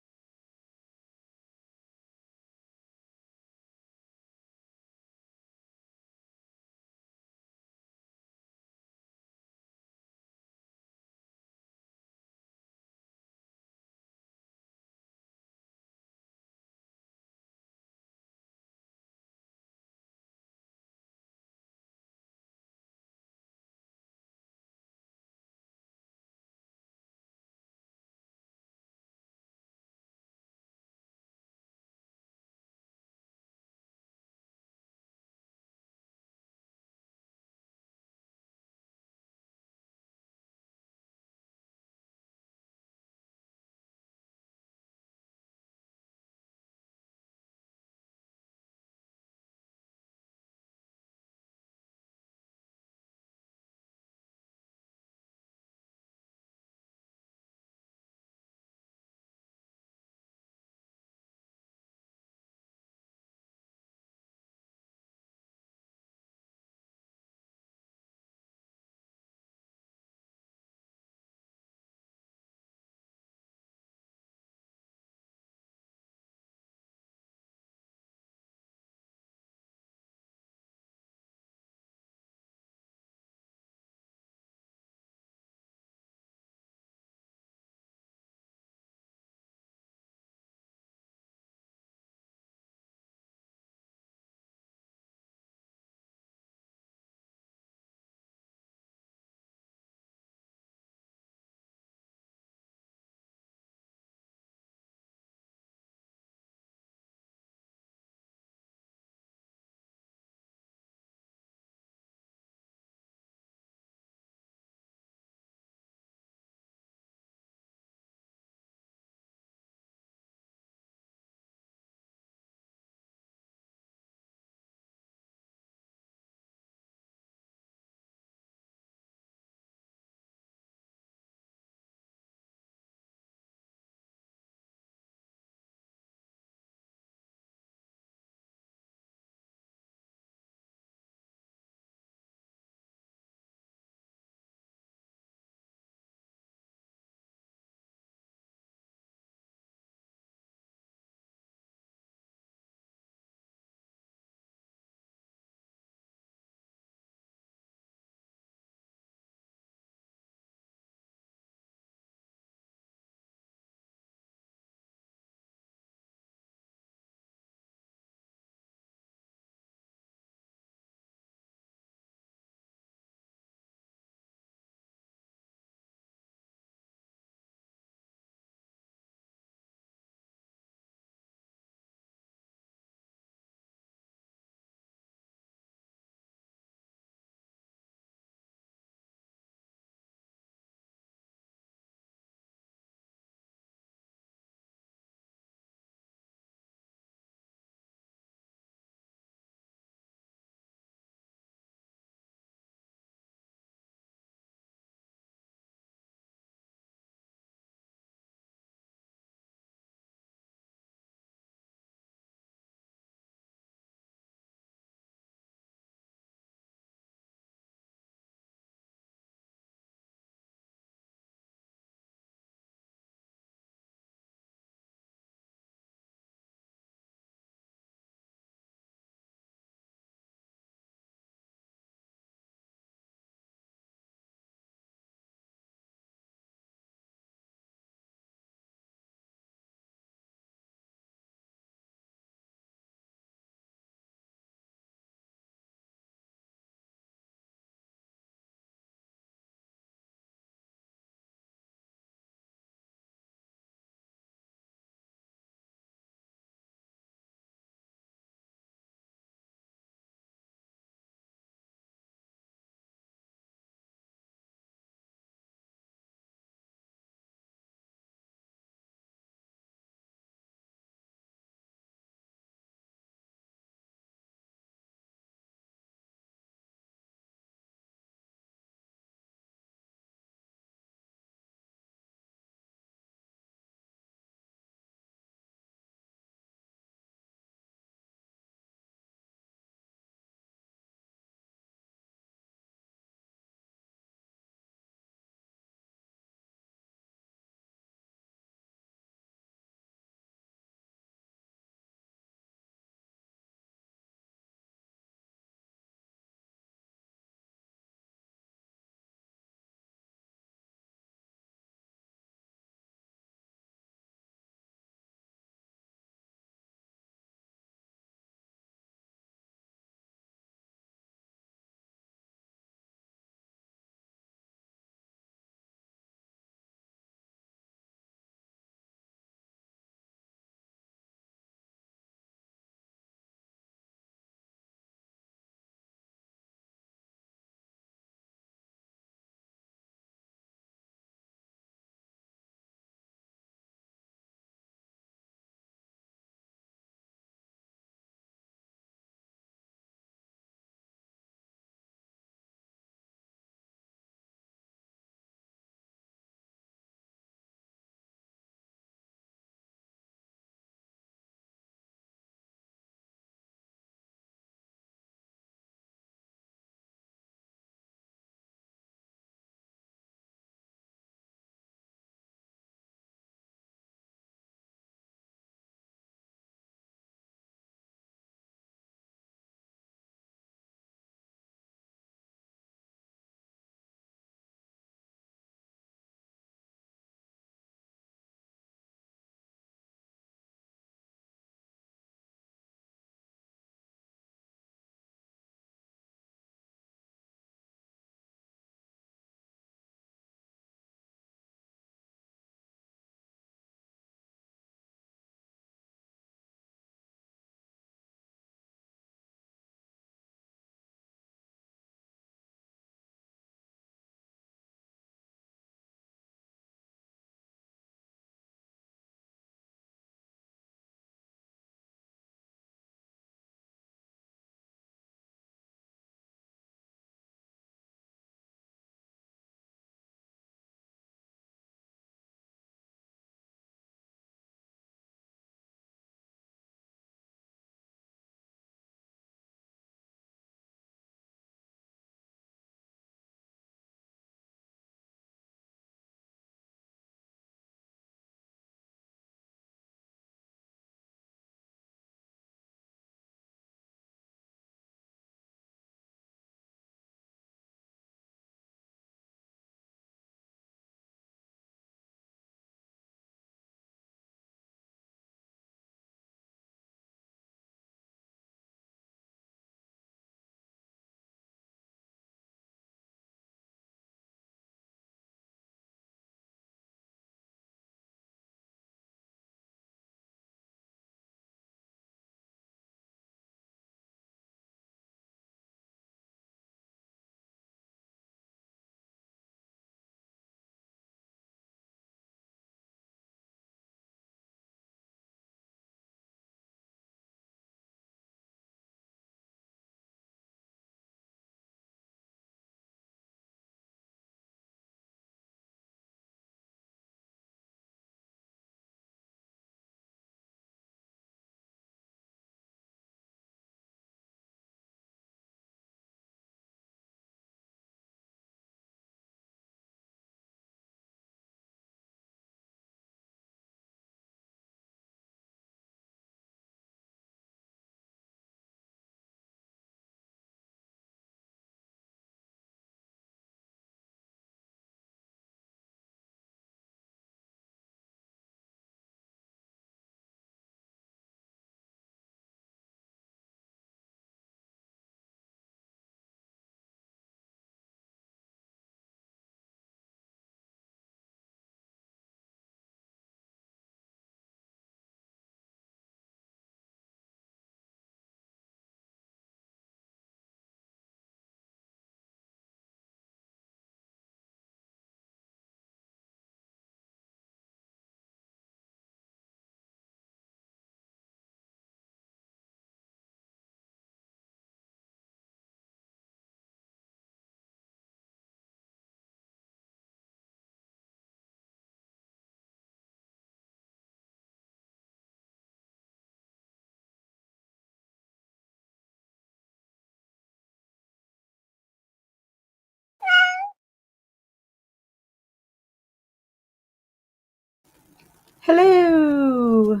Hello.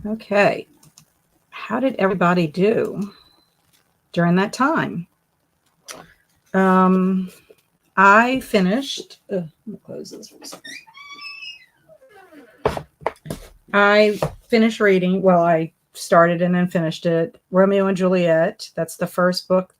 Okay. How did everybody do during that time? I finished. Let me close this for a second. I finished reading. Well, I started and then finished it. Romeo and Juliet. That's the first story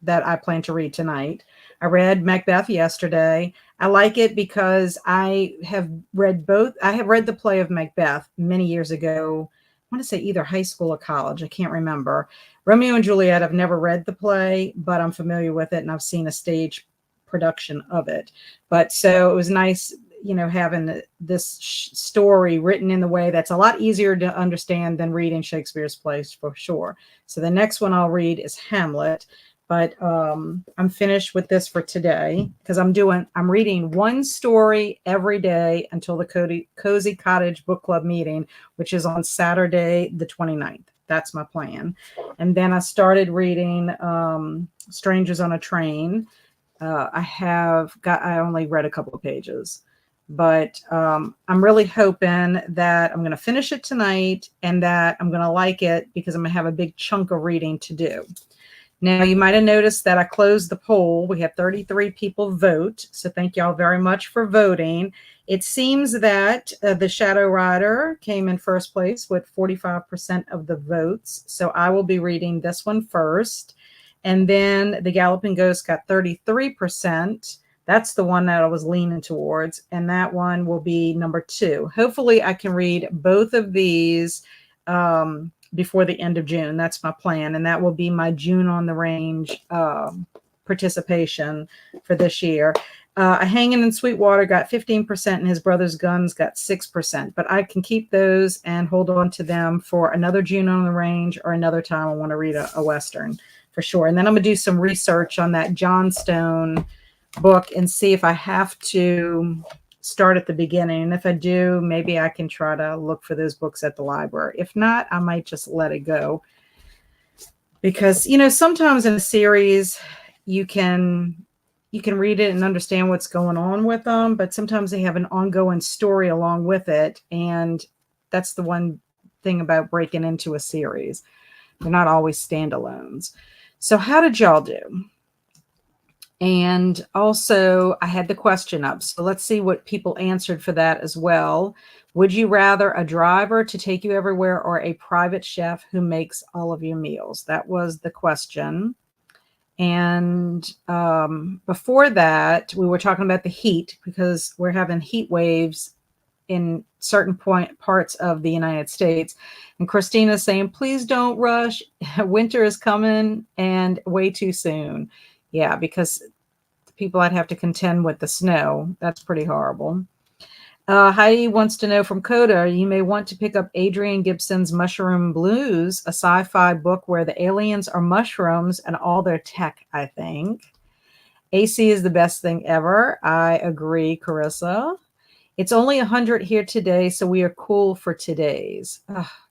that I plan to read tonight. I read Macbeth yesterday. I like it because I have read both. I have read the play of Macbeth many years ago. I want to say either high school or college. I can't remember. Romeo and Juliet, I've never read the play, but I'm familiar with it and I've seen a stage production of it. But so it was nice, having this story written in the way that's a lot easier to understand than reading Shakespeare's plays for sure. So the next one I'll read is Hamlet. But I'm finished with this for today because I'm reading one story every day until the Cozy Cottage Book Club meeting, which is on Saturday, the 29th. That's my plan. And then I started reading Strangers on a Train. I only read a couple of pages, but I'm really hoping that I'm going to finish it tonight and that I'm going to like it because I'm going to have a big chunk of reading to do. Now, you might have noticed that I closed the poll. We had 33 people vote. So thank y'all very much for voting. It seems that the Shadow Rider came in first place with 45% of the votes. So I will be reading this one first. And then the Galloping Ghost got 33%. That's the one that I was leaning towards. And that one will be number 2. Hopefully I can read both of these before the end of June. That's my plan. And that will be my June on the Range participation for this year. Hanging in Sweetwater got 15% and His Brother's Guns got 6%. But I can keep those and hold on to them for another June on the Range or another time I want to read a Western for sure. And then I'm going to do some research on that Johnstone book and see if I have to start at the beginning. And if I do, maybe I can try to look for those books at the library. If not, I might just let it go. Because, sometimes in a series, you can read it and understand what's going on with them, but sometimes they have an ongoing story along with it. And that's the one thing about breaking into a series. They're not always standalones. So how did y'all do? And also, I had the question up. So let's see what people answered for that as well. Would you rather a driver to take you everywhere or a private chef who makes all of your meals? That was the question. And before that, we were talking about the heat because we're having heat waves in certain parts of the United States. And Christina's saying, please don't rush. Winter is coming and way too soon. Yeah, because the people I'd have to contend with the snow. That's pretty horrible. Heidi wants to know from Coda, you may want to pick up Adrian Gibson's Mushroom Blues, a sci-fi book where the aliens are mushrooms and all their tech, I think. AC is the best thing ever. I agree, Carissa. It's only 100 here today, so we are cool for today's.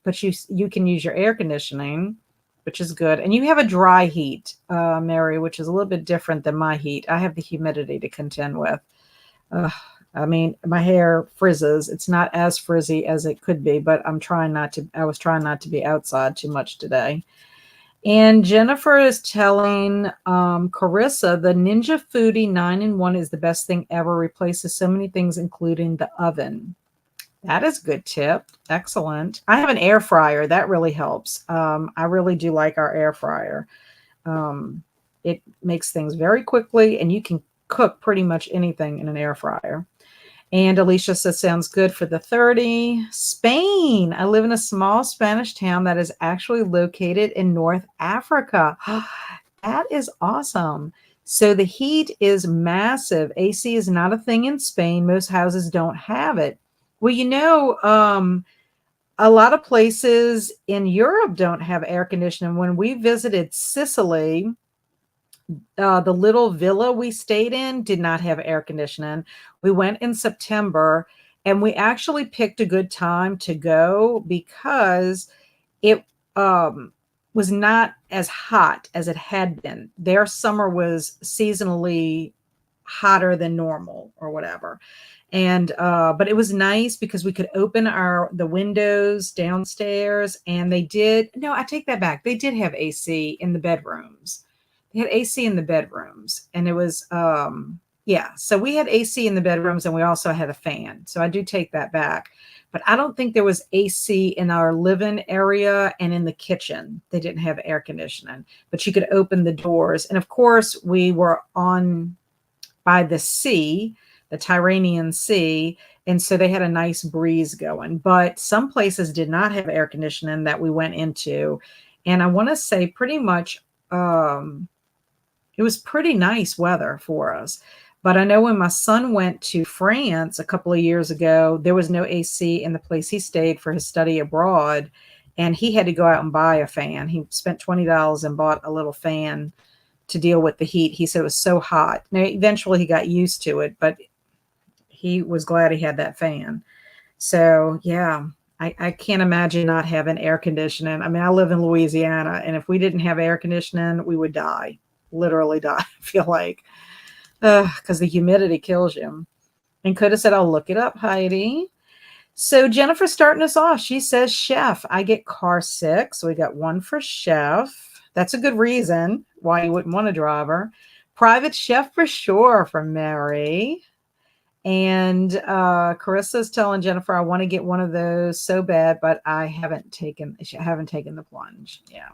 But you can use your air conditioning, which is good. And you have a dry heat, Mary, which is a little bit different than my heat. I have the humidity to contend with. I mean, my hair frizzes. It's not as frizzy as it could be, but I was trying not to be outside too much today. And Jennifer is telling Carissa, the Ninja Foodie 9-in-1 is the best thing ever. Replaces so many things, including the oven. That is a good tip. Excellent. I have an air fryer. That really helps. I really do like our air fryer. It makes things very quickly, and you can cook pretty much anything in an air fryer. And Alicia says, sounds good for the 30. Spain. I live in a small Spanish town that is actually located in North Africa. That is awesome. So the heat is massive. AC is not a thing in Spain. Most houses don't have it. Well, a lot of places in Europe don't have air conditioning. When we visited Sicily, the little villa we stayed in did not have air conditioning. We went in September and we actually picked a good time to go because we was not as hot as it had been. Their summer was seasonally hotter than normal or whatever. And but it was nice because we could open the windows downstairs, and they did. No, I take that back. They did have AC in the bedrooms. They had AC in the bedrooms, and it was yeah. So we had AC in the bedrooms, and we also had a fan. So I do take that back. But I don't think there was AC in our living area and in the kitchen. They didn't have air conditioning, but you could open the doors. And of course, we were on by the sea, the Tyrrhenian Sea. And so they had a nice breeze going. But some places did not have air conditioning that we went into. And I want to say pretty much it was pretty nice weather for us. But I know when my son went to France a couple of years ago, there was no AC in the place he stayed for his study abroad. And he had to go out and buy a fan. He spent $20 and bought a little fan to deal with the heat. He said it was so hot. Now, eventually he got used to it, but he was glad he had that fan. So, yeah, I can't imagine not having air conditioning. I mean, I live in Louisiana, and if we didn't have air conditioning, we would die, literally die, I feel like. Because the humidity kills you. And Coda said, I'll look it up, Heidi. So Jennifer's starting us off. She says, chef, I get car sick. So we got one for chef. That's a good reason why you wouldn't want a driver. Private chef for sure from Mary. And Carissa's telling Jennifer, I want to get one of those so bad, but I haven't taken the plunge. Yeah.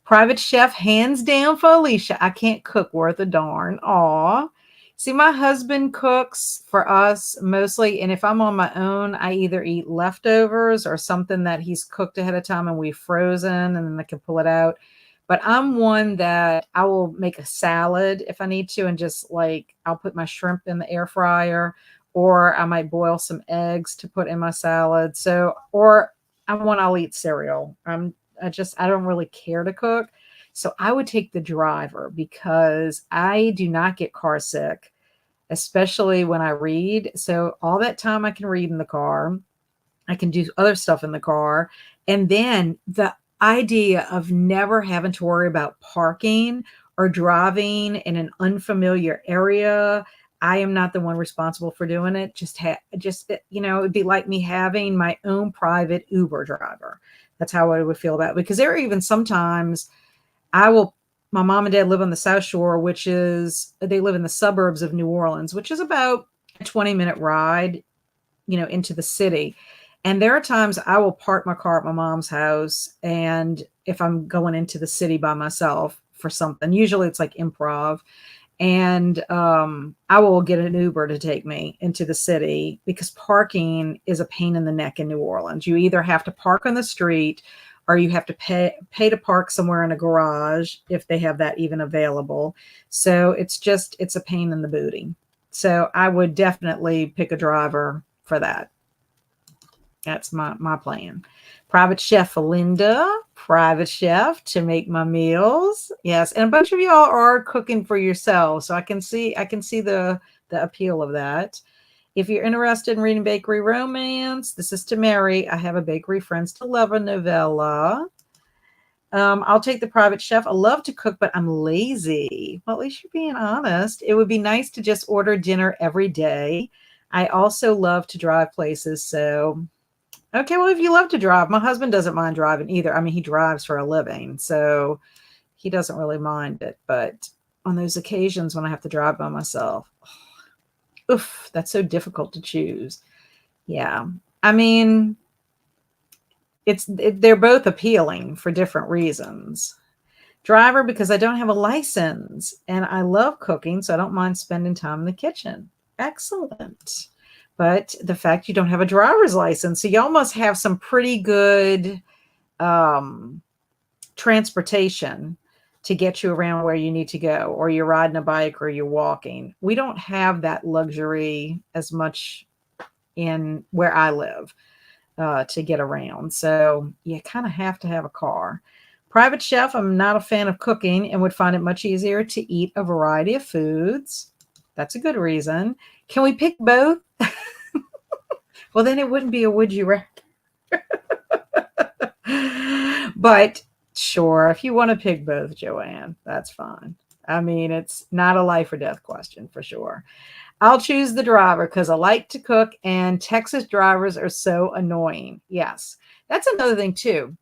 Private chef, hands down for Alicia. I can't cook worth a darn. Aw. See, my husband cooks for us mostly. And if I'm on my own, I either eat leftovers or something that he's cooked ahead of time and we've frozen, and then I can pull it out. But I'm one that I will make a salad if I need to. And just like, I'll put my shrimp in the air fryer, or I might boil some eggs to put in my salad. So, or I'll eat cereal. I don't really care to cook. So I would take the driver because I do not get car sick, especially when I read. So all that time I can read in the car, I can do other stuff in the car. And then the idea of never having to worry about parking or driving in an unfamiliar area. I am not the one responsible for doing it. It'd be like me having my own private Uber driver. That's how I would feel about it. Because there are even sometimes my mom and dad live on the South Shore, they live in the suburbs of New Orleans, which is about a 20-minute ride, into the city. And there are times I will park my car at my mom's house. And if I'm going into the city by myself for something, usually it's like improv. And I will get an Uber to take me into the city because parking is a pain in the neck in New Orleans. You either have to park on the street or you have to pay to park somewhere in a garage if they have that even available. So it's a pain in the booty. So I would definitely pick a driver for that. That's my plan. Private chef Linda, private chef to make my meals. Yes, and a bunch of y'all are cooking for yourselves, so I can see the appeal of that. If you're interested in reading bakery romance, this is to Mary. I have a Bakery Friends to Lover novella. I'll take the private chef. I love to cook, but I'm lazy. Well, at least you're being honest. It would be nice to just order dinner every day. I also love to drive places, so... Okay, well, if you love to drive, my husband doesn't mind driving either. I mean, he drives for a living, so he doesn't really mind it. But on those occasions when I have to drive by myself, oof, that's so difficult to choose. Yeah. I mean, they're both appealing for different reasons. Driver, because I don't have a license and I love cooking, so I don't mind spending time in the kitchen. Excellent. But the fact you don't have a driver's license, so y'all must have some pretty good transportation to get you around where you need to go, or you're riding a bike or you're walking. We don't have that luxury as much in where I live to get around. So you kind of have to have a car. Private chef, I'm not a fan of cooking and would find it much easier to eat a variety of foods. That's a good reason. Can we pick both? Well, then it wouldn't be a would you rather. But Sure, if you want to pick both, Joanne, that's fine. I mean, it's not a life or death question for sure. I'll choose the driver because I like to cook and Texas drivers are so annoying. Yes. That's another thing too.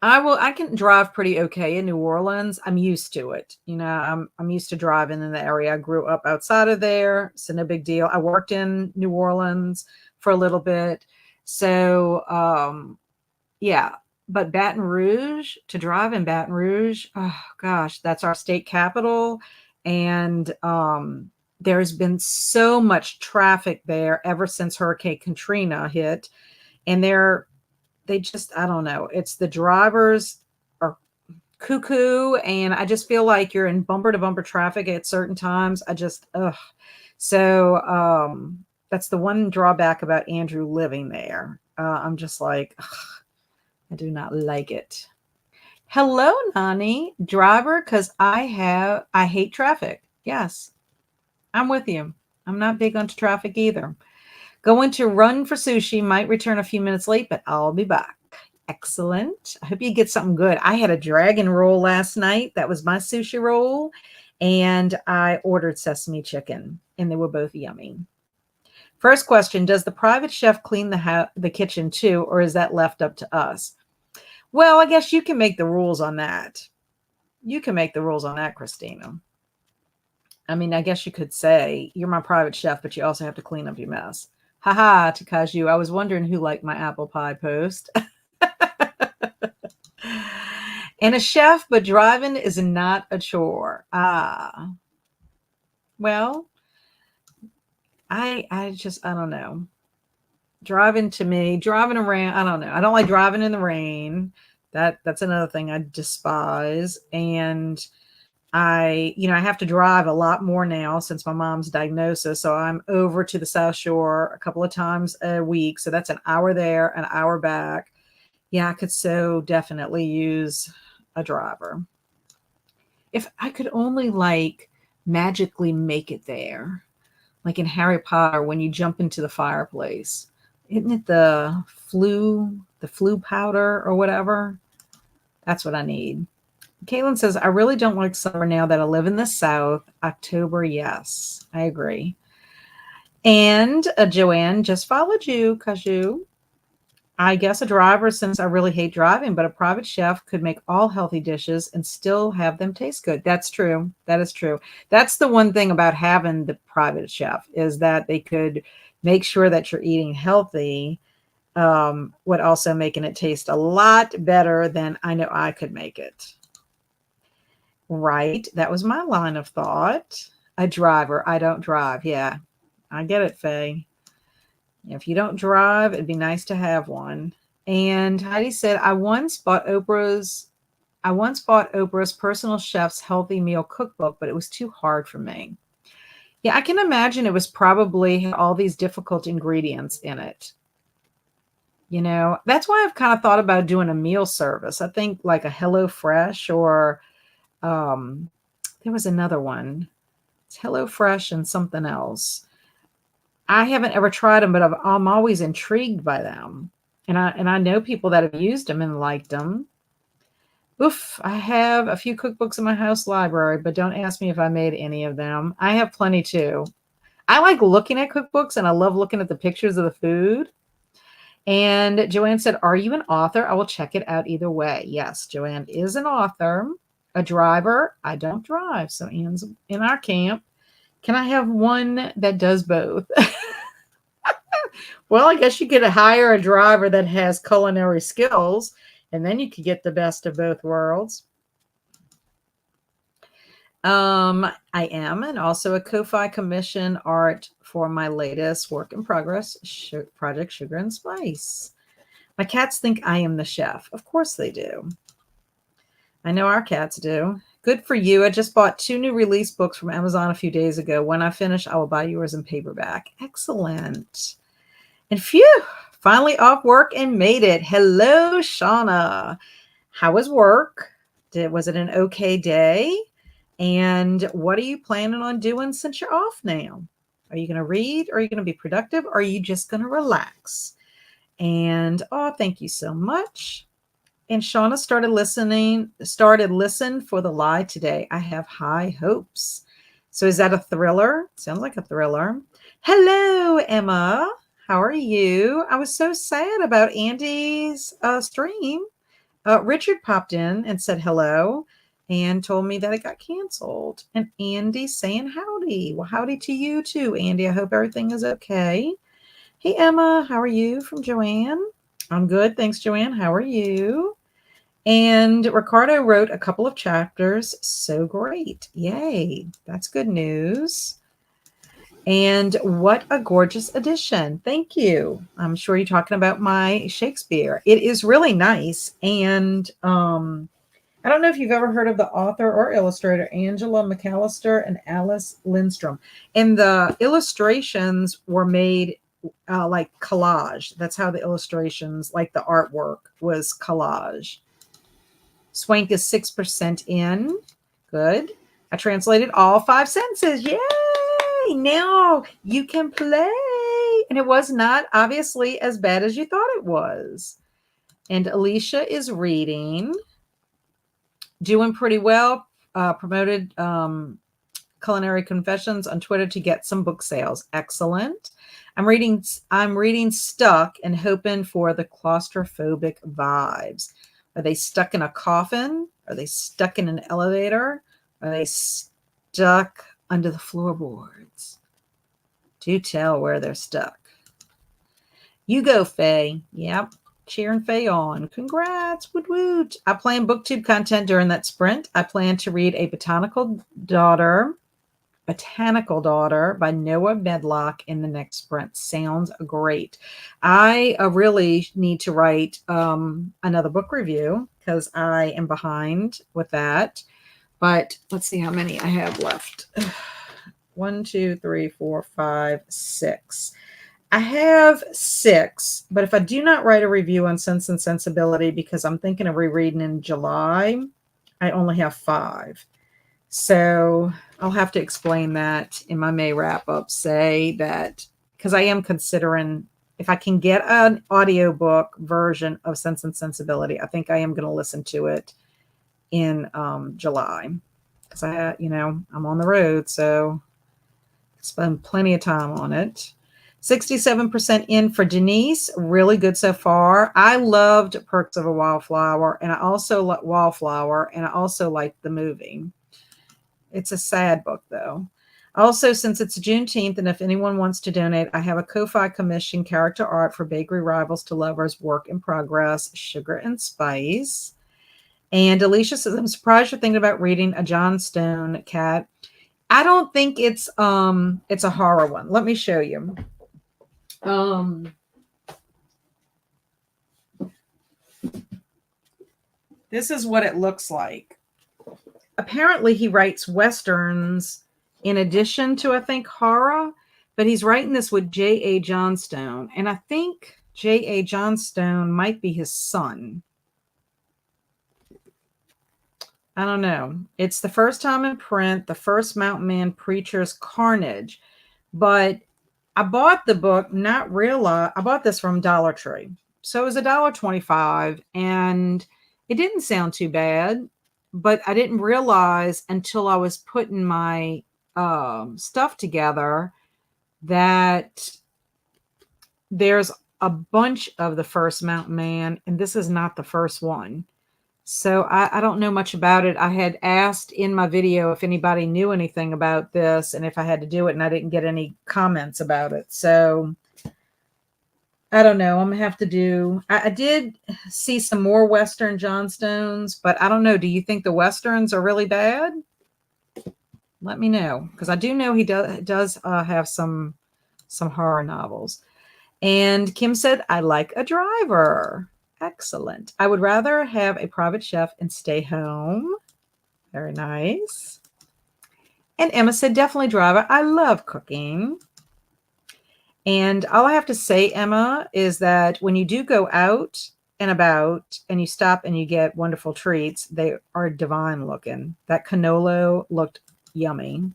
I can drive pretty okay in New Orleans. I'm used to it. I'm used to driving in the area. I grew up outside of there, so no big deal. I worked in New Orleans for a little bit. So yeah, but Baton Rouge, to drive in Baton Rouge, oh gosh, that's our state capital. And there's been so much traffic there ever since Hurricane Katrina hit. And they just, I don't know, it's the drivers are cuckoo. And I just feel like you're in bumper to bumper traffic at certain times. Ugh. So that's the one drawback about Andrew living there. I'm just like, ugh, I do not like it. Hello, Nani. Driver, because I hate traffic. Yes, I'm with you. I'm not big onto traffic either. Going to run for sushi, might return a few minutes late, but I'll be back. Excellent. I hope you get something good. I had a dragon roll last night. That was my sushi roll. And I ordered sesame chicken, and they were both yummy. First question, does the private chef clean the kitchen too, or is that left up to us? Well, I guess you can make the rules on that. You can make the rules on that, Christina. I mean, I guess you could say, you're my private chef, but you also have to clean up your mess. Haha, Takaju, I was wondering who liked my apple pie post. And a chef, but driving is not a chore. Ah. Well, I don't know. Driving around, I don't know. I don't like driving in the rain. That's another thing I despise. And I have to drive a lot more now since my mom's diagnosis. So I'm over to the South Shore a couple of times a week. So that's an hour there, an hour back. Yeah, I could so definitely use a driver. If I could only magically make it there, like in Harry Potter when you jump into the fireplace. Isn't it the flu powder or whatever? That's what I need. Caitlin says, I really don't like summer now that I live in the South. October, yes, I agree. And Joanne just followed you, Kaju. I guess a driver, since I really hate driving, but a private chef could make all healthy dishes and still have them taste good. That's true. That is true. That's the one thing about having the private chef is that they could make sure that you're eating healthy, while also making it taste a lot better than I know I could make it. Right. That was my line of thought. A driver. I don't drive. Yeah, I get it, Faye. If you don't drive, it'd be nice to have one. And Heidi said, I once bought Oprah's personal chef's healthy meal cookbook, but it was too hard for me. Yeah, I can imagine it was probably had all these difficult ingredients in it. That's why I've kind of thought about doing a meal service. I think like a HelloFresh or there was another one. It's HelloFresh and something else. I haven't ever tried them, but I'm always intrigued by them. And I know people that have used them and liked them. Oof, I have a few cookbooks in my house library, but don't ask me if I made any of them. I have plenty too. I like looking at cookbooks and I love looking at the pictures of the food. And Joanne said, are you an author? I will check it out either way. Yes, Joanne is an author. A driver. I don't drive. So Anne's in our camp. Can I have one that does both? Well, I guess you could hire a driver that has culinary skills, and then you could get the best of both worlds. I am, and also a Ko-Fi commission art for my latest work in progress project, Sugar and Spice. My cats think I am the chef. Of course they do. I know our cats do. Good for you. I just bought 2 new release books from Amazon a few days ago. When I finish, I will buy yours in paperback. Excellent. And phew, finally off work and made it. Hello, Shauna. How was work? Was it an okay day? And what are you planning on doing since you're off now? Are you going to read? Or are you going to be productive? Or are you just going to relax? And, oh, thank you so much. And Shauna started Listen for the Lie today. I have high hopes. So is that a thriller? Sounds like a thriller. Hello, Emma. How are you? I was so sad about Andy's stream. Richard popped in and said hello and told me that it got canceled. And Andy's saying howdy. Well, howdy to you too, Andy. I hope everything is okay. Hey, Emma. How are you? From Joanne. I'm good. Thanks, Joanne. How are you? And Ricardo wrote a couple of chapters. So great. Yay. That's good news. And what a gorgeous edition. Thank you. I'm sure you're talking about my Shakespeare. It is really nice. And I don't know if you've ever heard of the author or illustrator, Angela McAllister and Alice Lindstrom. And the illustrations were made like collage. That's how the illustrations, like the artwork, was collage. Swank is 6% in. Good. I translated all 5 sentences. Yay! Now you can play. And it was not obviously as bad as you thought it was. And Alicia is reading. Doing pretty well. Promoted Culinary Confessions on Twitter to get some book sales. Excellent. I'm reading Stuck and hoping for the claustrophobic vibes. Are they stuck in a coffin? Are they stuck in an elevator? Are they stuck under the floorboards? Do tell where they're stuck. You go, Faye. Yep. Cheering Faye on. Congrats. Woot woot. I plan booktube content during that sprint. I plan to read A Botanical Daughter by Noah Medlock in the next sprint. Sounds great. I really need to write another book review because I am behind with that. But let's see how many I have left. 1, 2, 3, 4, 5, 6. I have 6, but if I do not write a review on Sense and Sensibility because I'm thinking of rereading in July, I only have 5. So I'll have to explain that in my May wrap-up, say that, because I am considering if I can get an audiobook version of Sense and Sensibility, I think I am going to listen to it in July. Because I'm on the road, so spend plenty of time on it. 67% in for Denise. Really good so far. I loved Perks of a Wildflower, and I also liked the movie. It's a sad book, though. Also, since it's Juneteenth, and if anyone wants to donate, I have a Ko-Fi commission character art for Bakery Rivals to Lovers, work in progress, Sugar and Spice. And Alicia says, I'm surprised you're thinking about reading a John Stone, Cat. I don't think it's a horror one. Let me show you. This is what it looks like. Apparently he writes Westerns in addition to, I think, horror, but he's writing this with J.A. Johnstone. And I think J.A. Johnstone might be his son. I don't know. It's the first time in print, the first Mountain Man Preacher's Carnage. But I bought the book, I bought this from Dollar Tree. So it was $1.25, and it didn't sound too bad, but I didn't realize until I was putting my stuff together that there's a bunch of the first Mountain Man, and this is not the first one. So I don't know much about it. I had asked in my video if anybody knew anything about this and if I had to do it, and I didn't get any comments about it. So I don't know. I'm going to have to do... I did see some more Western Johnstones, but I don't know. Do you think the Westerns are really bad? Let me know, because I do know he does have some horror novels. And Kim said, I like a driver. Excellent. I would rather have a private chef and stay home. Very nice. And Emma said, definitely driver. I love cooking. And all I have to say, Emma, is that when you do go out and about and you stop and you get wonderful treats, they are divine looking. That cannolo looked yummy.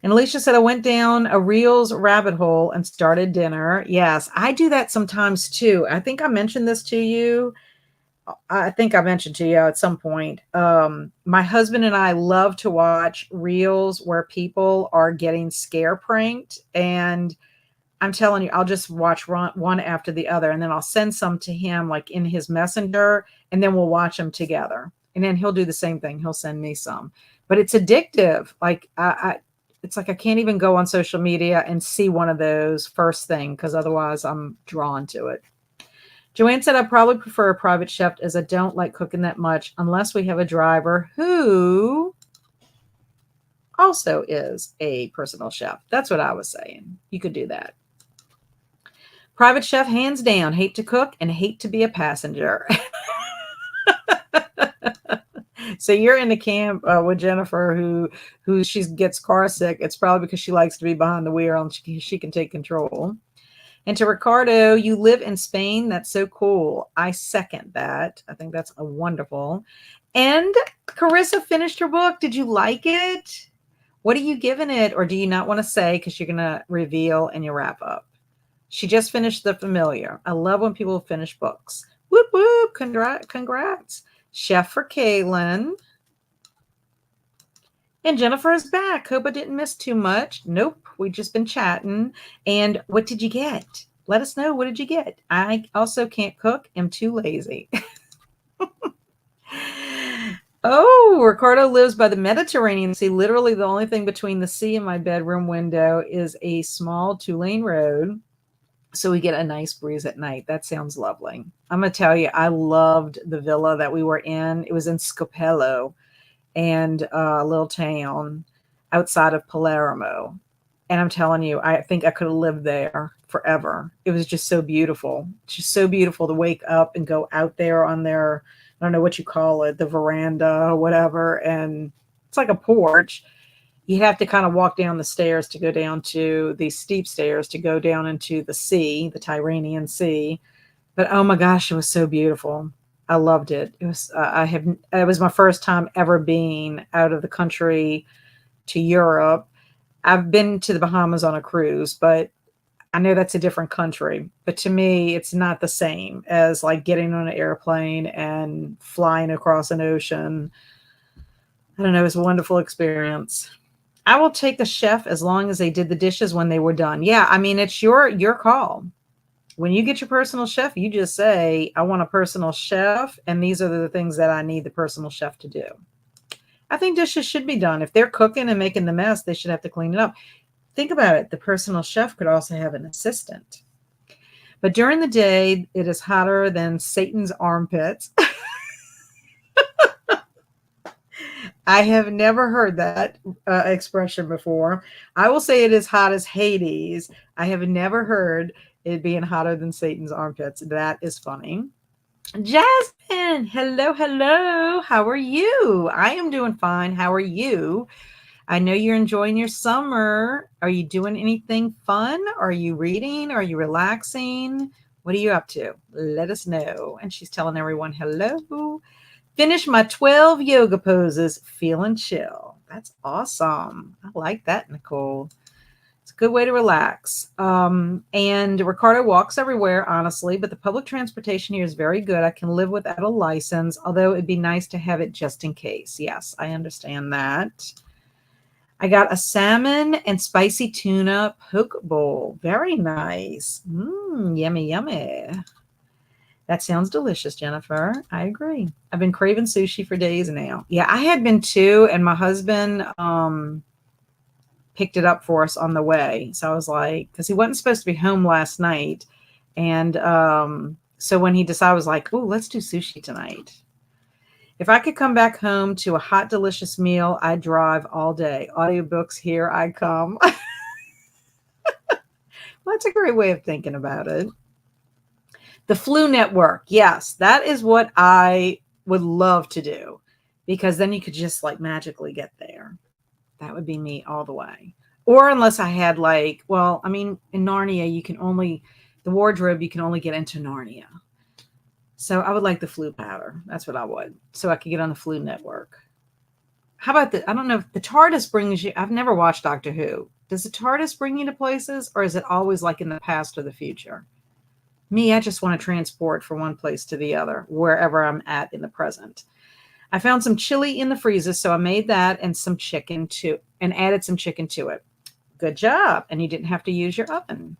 And Alicia said, I went down a Reels rabbit hole and started dinner. Yes, I do that sometimes too. I think I mentioned this to you. I think I mentioned to you at some point, my husband and I love to watch reels where people are getting scare pranked. And I'm telling you, I'll just watch one after the other. And then I'll send some to him like in his messenger. And then we'll watch them together. And then he'll do the same thing. He'll send me some. But it's addictive. Like it's like I can't even go on social media and see one of those first thing because otherwise I'm drawn to it. Joanne said, I probably prefer a private chef as I don't like cooking that much unless we have a driver who also is a personal chef. That's what I was saying. You could do that. Private chef, hands down, hate to cook and hate to be a passenger. So you're in the camp with Jennifer who she gets car sick. It's probably because she likes to be behind the wheel and she can take control. And to Ricardo, you live in Spain. That's so cool. I second that. I think that's a wonderful. And Carissa finished her book. Did you like it? What are you giving it? Or do you not want to say because you're going to reveal and you wrap up? She just finished The Familiar. I love when people finish books. Whoop, whoop. Congrats. Chef for Kaylin. And Jennifer is back. Hope I didn't miss too much. Nope. We've just been chatting. And what did you get? Let us know. What did you get? I also can't cook. I'm too lazy. Oh, Ricardo lives by the Mediterranean Sea. Literally the only thing between the sea and my bedroom window is a small 2-lane road. So we get a nice breeze at night. That sounds lovely. I'm going to tell you, I loved the villa that we were in. It was in Scopello and a little town outside of Palermo. And I'm telling you, I think I could have lived there forever. It was just so beautiful. It's just so beautiful to wake up and go out there on their, I don't know what you call it, the veranda or whatever. And it's like a porch. You have to kind of walk down the stairs to go down to these steep stairs to go down into the sea, the Tyrrhenian Sea. But oh my gosh, it was so beautiful. I loved it. It was it was my first time ever being out of the country to Europe. I've been to the Bahamas on a cruise, but I know that's a different country. But to me, it's not the same as like getting on an airplane and flying across an ocean. I don't know. It was a wonderful experience. I will take the chef as long as they did the dishes when they were done. Yeah, I mean, it's your call. When you get your personal chef, you just say, I want a personal chef, and these are the things that I need the personal chef to do. I think dishes should be done. If they're cooking and making the mess, they should have to clean it up. Think about it. The personal chef could also have an assistant. But during the day, it is hotter than Satan's armpits. I have never heard that expression before. I will say it is hot as Hades. I have never heard it being hotter than Satan's armpits. That is funny. Jasmine, hello, hello. How are you? I am doing fine. How are you? I know you're enjoying your summer. Are you doing anything fun? Are you reading? Are you relaxing? What are you up to? Let us know. And she's telling everyone hello. Finish my 12 yoga poses, feeling chill. That's awesome. I like that, Nicole. It's a good way to relax. And Ricardo walks everywhere, honestly, but the public transportation here is very good. I can live without a license, although it'd be nice to have it just in case. Yes, I understand that. I got a salmon and spicy tuna poke bowl. Very nice. Yummy, yummy. That sounds delicious, Jennifer. I agree. I've been craving sushi for days now. Yeah, I had been too, and my husband picked it up for us on the way. So I was like, because he wasn't supposed to be home last night. And so when he decided, I was like, oh, let's do sushi tonight. If I could come back home to a hot, delicious meal, I'd drive all day. Audiobooks, here I come. Well, that's a great way of thinking about it. The Flu Network. Yes, that is what I would love to do because then you could just like magically get there. That would be me all the way. Or unless I had like, well, I mean, in Narnia, the wardrobe, you can only get into Narnia. So I would like the flu powder. That's what I would. So I could get on the Flu Network. How about I don't know if the TARDIS brings you, I've never watched Doctor Who. Does the TARDIS bring you to places or is it always like in the past or the future? Me, I just want to transport from one place to the other, wherever I'm at in the present. I found some chili in the freezer, so I made that and some chicken too, and added some chicken to it. Good job. And you didn't have to use your oven.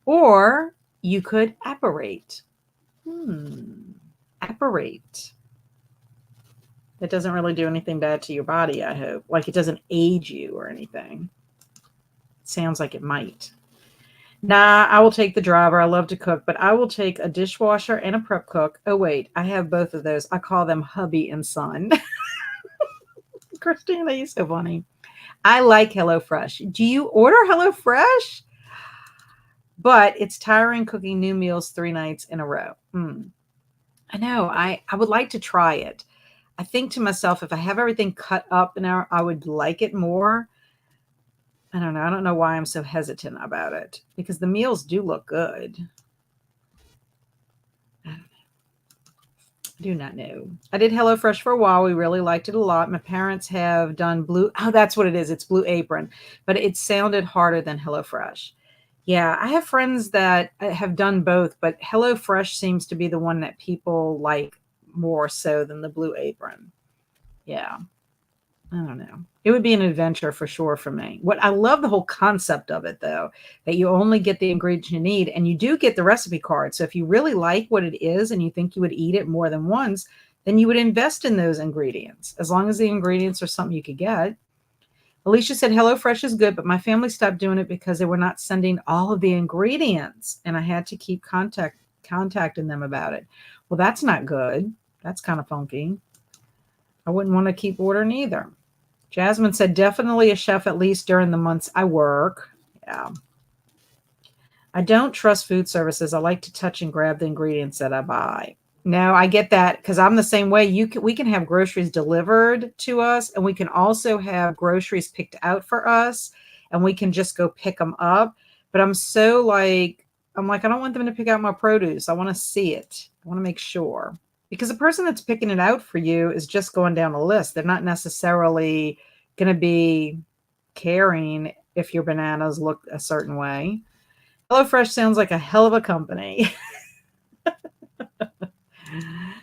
Or you could apparate. Apparate. That doesn't really do anything bad to your body, I hope. Like it doesn't age you or anything. It sounds like it might. Nah, I will take the driver. I love to cook, but I will take a dishwasher and a prep cook. Oh, wait, I have both of those. I call them hubby and son. Christina, you're so funny. I like HelloFresh. Do you order HelloFresh? But it's tiring cooking new meals 3 nights in a row. I know. I would like to try it. I think to myself, if I have everything cut up now, I would like it more. I don't know. I don't know why I'm so hesitant about it because the meals do look good. I don't know. I do not know. I did HelloFresh for a while. We really liked it a lot. My parents have done Blue. Oh, that's what it is. It's Blue Apron, but it sounded harder than HelloFresh. Yeah, I have friends that have done both, but HelloFresh seems to be the one that people like more so than the Blue Apron. Yeah. I don't know. It would be an adventure for sure for me. What I love the whole concept of it though, that you only get the ingredients you need and you do get the recipe card. So if you really like what it is and you think you would eat it more than once, then you would invest in those ingredients as long as the ingredients are something you could get. Alicia said HelloFresh is good, but my family stopped doing it because they were not sending all of the ingredients and I had to keep contacting them about it. Well, that's not good. That's kind of funky. I wouldn't want to keep ordering either. Jasmine said, definitely a chef at least during the months I work. Yeah. I don't trust food services. I like to touch and grab the ingredients that I buy. No, I get that because I'm the same way. We can have groceries delivered to us and we can also have groceries picked out for us and we can just go pick them up. But I'm like, I don't want them to pick out my produce. I want to see it. I want to make sure. Because the person that's picking it out for you is just going down a list. They're not necessarily going to be caring if your bananas look a certain way. HelloFresh sounds like a hell of a company.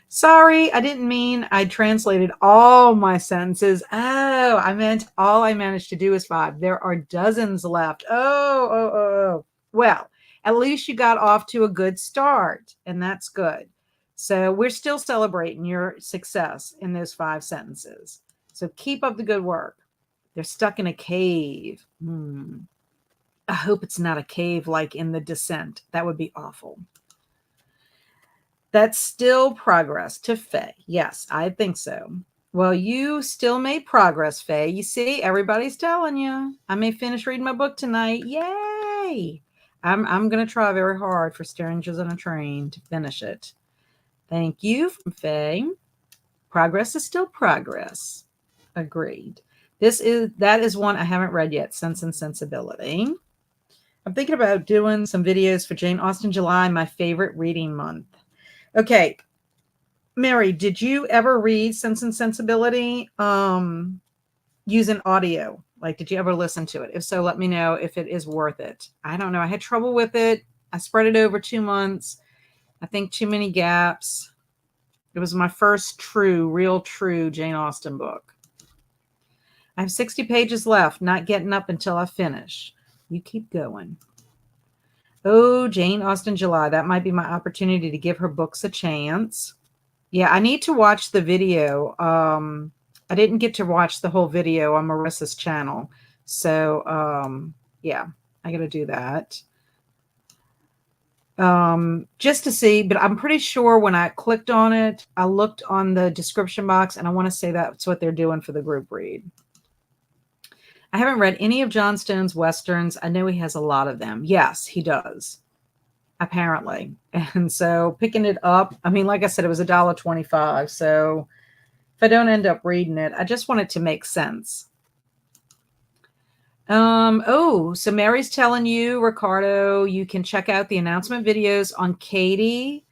Sorry, I didn't mean I translated all my sentences. Oh, I meant all I managed to do is 5. There are dozens left. Oh. Well, at least you got off to a good start, and that's good. So we're still celebrating your success in those 5 sentences. So keep up the good work. They're stuck in a cave. I hope it's not a cave like in The Descent. That would be awful. That's still progress to Faye. Yes, I think so. Well, you still made progress, Faye. You see, everybody's telling you. I may finish reading my book tonight. Yay! I'm going to try very hard for Strangers on a Train to finish it. Thank you from Faye. Progress is still progress. Agreed. That is one I haven't read yet, Sense and Sensibility. I'm thinking about doing some videos for Jane Austen July, my favorite reading month. Okay. Mary, did you ever read Sense and Sensibility using audio? Like, did you ever listen to it? If so, let me know if it is worth it. I don't know. I had trouble with it. I spread it over 2 months. I think too many gaps. It was my first real true Jane Austen book. I have 60 pages left, not getting up until I finish. You keep going. Oh, Jane Austen July. That might be my opportunity to give her books a chance. Yeah, I need to watch the video. I didn't get to watch the whole video on Marissa's channel. So, yeah, I got to do that. Just to see, but I'm pretty sure when I clicked on it, I looked on the description box and I want to say that's what they're doing for the group read. I haven't read any of John Stone's Westerns. I know he has a lot of them. Yes, he does. Apparently. And so picking it up, I mean, like I said, it was $1.25. So if I don't end up reading it, I just want it to make sense. So Mary's telling you, Ricardo, you can check out the announcement videos on Katie,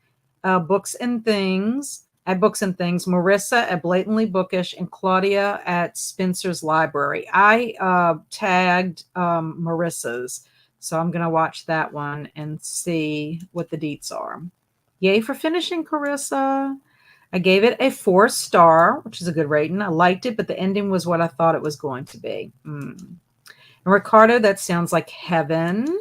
Books and Things, at Books and Things, Marissa at Blatantly Bookish, and Claudia at Spencer's Library. I tagged Marissa's. So I'm going to watch that one and see what the deets are. Yay for finishing, Carissa. I gave it a 4-star, which is a good rating. I liked it, but the ending was what I thought it was going to be. And Ricardo, that sounds like heaven.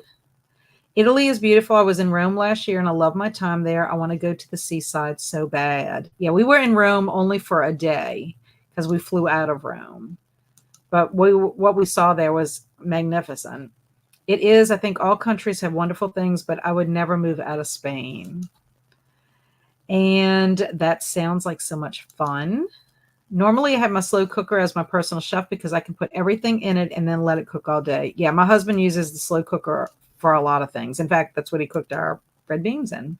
Italy is beautiful. I was in Rome last year and I love my time there. I want to go to the seaside so bad. Yeah, we were in Rome only for a day because we flew out of Rome. But what we saw there was magnificent. It is, I think all countries have wonderful things, but I would never move out of Spain. And that sounds like so much fun. Normally I have my slow cooker as my personal chef because I can put everything in it and then let it cook all day. Yeah, my husband uses the slow cooker for a lot of things. In fact, that's what he cooked our red beans in.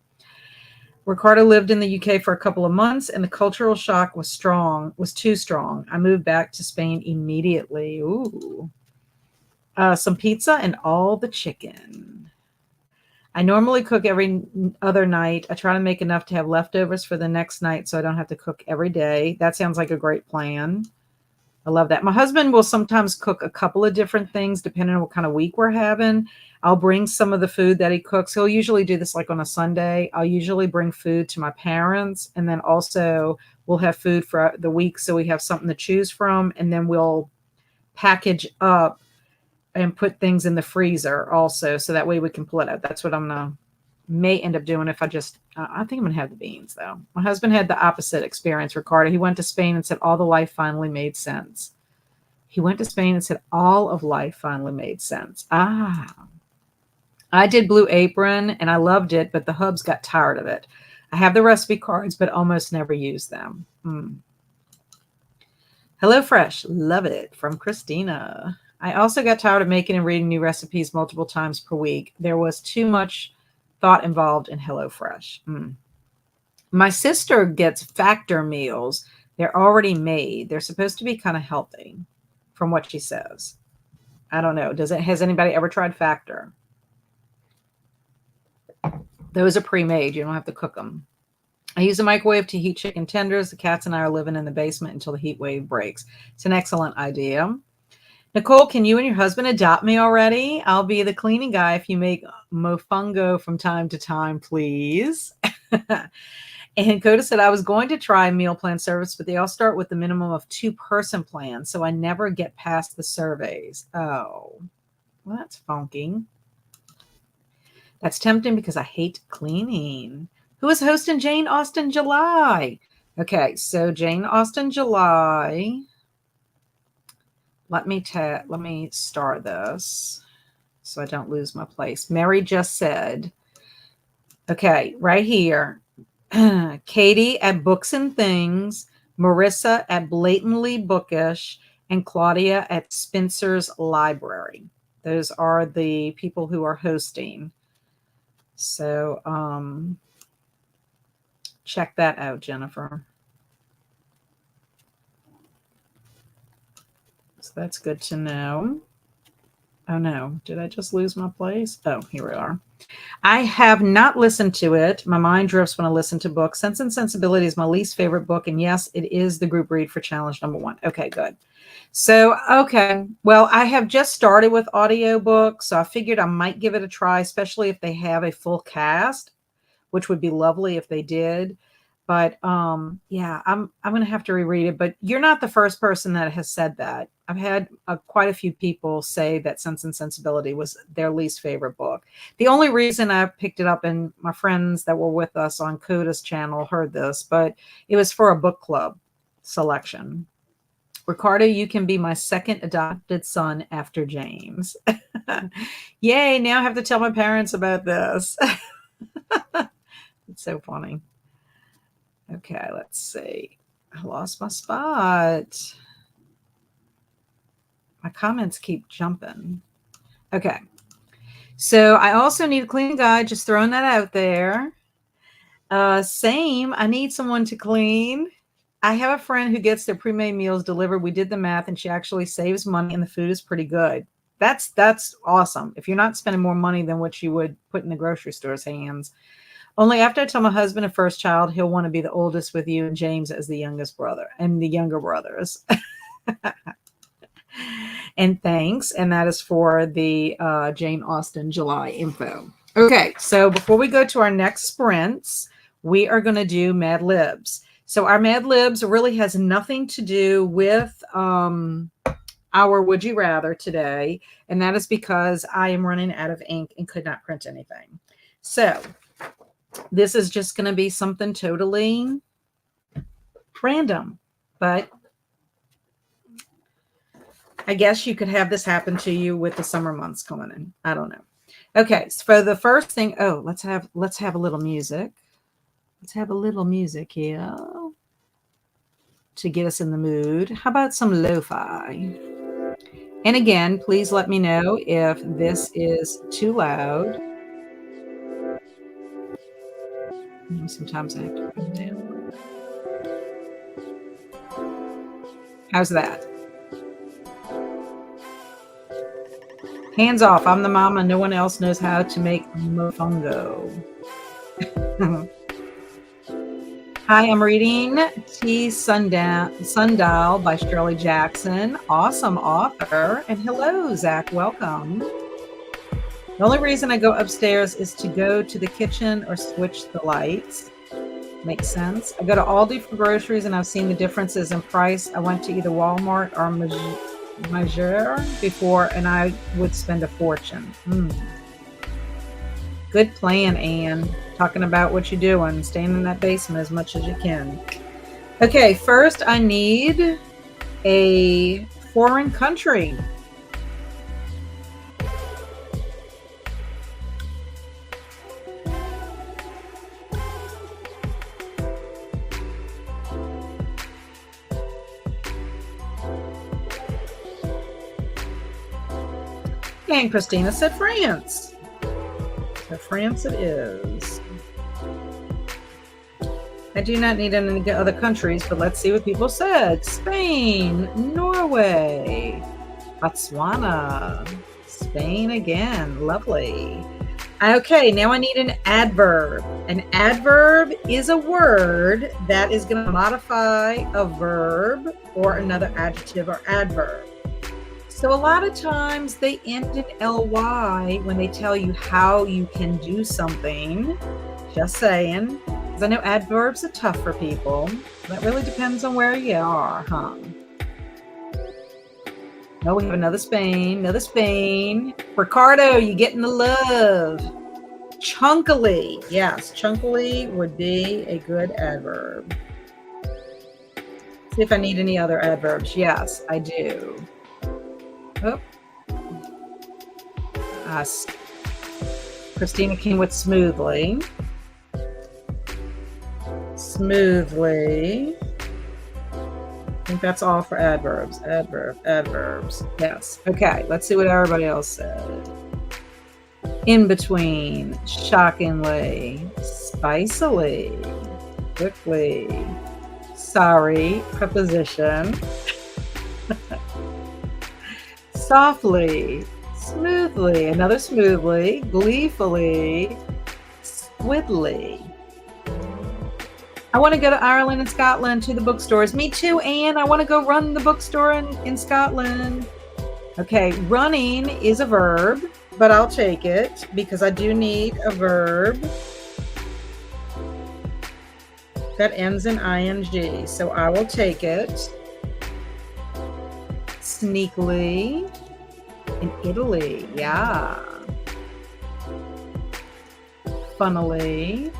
Ricardo lived in the UK for a couple of months and the cultural shock was too strong. I moved back to Spain immediately. Ooh. Some pizza and all the chicken. I normally cook every other night. I try to make enough to have leftovers for the next night so I don't have to cook every day. That sounds like a great plan. I love that. My husband will sometimes cook a couple of different things depending on what kind of week we're having. I'll bring some of the food that he cooks. He'll usually do this like on a Sunday. I'll usually bring food to my parents, and then also we'll have food for the week so we have something to choose from, and then we'll package up and put things in the freezer also so that way we can pull it out. That's what may end up doing if I think I'm going to have the beans though. My husband had the opposite experience, Ricardo. He went to Spain and said all the life finally made sense. He went to Spain and said all of life finally made sense. I did Blue Apron and I loved it, but the hubs got tired of it. I have the recipe cards, but almost never use them. HelloFresh, love it, from Christina. I also got tired of making and reading new recipes multiple times per week. There was too much thought involved in HelloFresh. My sister gets Factor meals. They're already made. They're supposed to be kind of healthy from what she says. I don't know. Has anybody ever tried Factor? Those are pre-made. You don't have to cook them. I use a microwave to heat chicken tenders. The cats and I are living in the basement until the heat wave breaks. It's an excellent idea. Nicole, can you and your husband adopt me already? I'll be the cleaning guy if you make mofongo from time to time, please. And Coda said, I was going to try meal plan service, but they all start with the minimum of 2-person plans, so I never get past the surveys. Oh, well, that's funky. That's tempting because I hate cleaning. Who is hosting Jane Austen July? Okay, so Jane Austen July. Let me start this so I don't lose my place. Mary just said, okay, right here. Katie at Books and Things, Marissa at Blatantly Bookish, and Claudia at Spencer's Library. Those are the people who are hosting. So check that out, Jennifer. So that's good to know. Oh no, did I just lose my place? Oh, here we are. I have not listened to it. My mind drifts when I listen to books. Sense and Sensibility is my least favorite book. And yes, it is the group read for challenge number 1. Okay, good. So, okay. Well, I have just started with audiobooks, so I figured I might give it a try, especially if they have a full cast, which would be lovely if they did. But yeah, I'm going to have to reread it. But you're not the first person that has said that. I've had quite a few people say that Sense and Sensibility was their least favorite book. The only reason I picked it up, and my friends that were with us on Coda's channel heard this, but it was for a book club selection. Ricardo, you can be my second adopted son after James. Yay, now I have to tell my parents about this. It's so funny. Okay, let's see. I lost my spot. My comments keep jumping. Okay. So I also need a cleaning guide. Just throwing that out there. Same. I need someone to clean. I have a friend who gets their pre-made meals delivered. We did the math and she actually saves money and the food is pretty good. That's awesome. If you're not spending more money than what you would put in the grocery store's hands. Only after I tell my husband a first child, he'll want to be the oldest with you and James as the youngest brother and the younger brothers. And thanks. And that is for the Jane Austen July info. Okay, so before we go to our next sprints, we are going to do Mad Libs. So our Mad Libs really has nothing to do with our Would You Rather today. And that is because I am running out of ink and could not print anything. So this is just going to be something totally random, but I guess you could have this happen to you with the summer months coming in. I don't know. Okay, so for the first thing, let's have a little music. Let's have a little music here to get us in the mood. How about some lo-fi? And again, please let me know if this is too loud. Sometimes I have to put it down. How's that? Hands off. I'm the mama. No one else knows how to make mofongo. Hi, I'm reading T. Sundial by Shirley Jackson. Awesome author. And hello, Zach. Welcome. The only reason I go upstairs is to go to the kitchen or switch the lights. Makes sense. I go to Aldi for groceries and I've seen the differences in price. I went to either Walmart or Major before and I would spend a fortune. Good plan, Anne. Talking about what you're doing. Staying in that basement as much as you can. Okay, first I need a foreign country. And Christina said France. So France it is. I do not need any other countries, but let's see what people said. Spain, Norway, Botswana, Spain again. Lovely. Okay, now I need an adverb. An adverb is a word that is going to modify a verb or another adjective or adverb. So a lot of times they end in ly when they tell you how you can do something. Just saying. Because I know adverbs are tough for people. That really depends on where you are, huh? Oh, we have another Spain. Ricardo, you getting the love. Chunkily. Yes, chunkily would be a good adverb. See if I need any other adverbs. Yes, I do. Oh. Christina came with smoothly. Smoothly. I think that's all for adverbs. Adverbs. Yes. Okay, let's see what everybody else said. In between, shockingly, spicily, quickly, sorry, preposition. Softly, smoothly, another smoothly, gleefully, squidly. I want to go to Ireland and Scotland to the bookstores. Me too, Anne. I want to go run the bookstore in Scotland. Okay, running is a verb, but I'll take it because I do need a verb that ends in ing. So I will take it. Sneakily. In Italy, yeah. Funnily.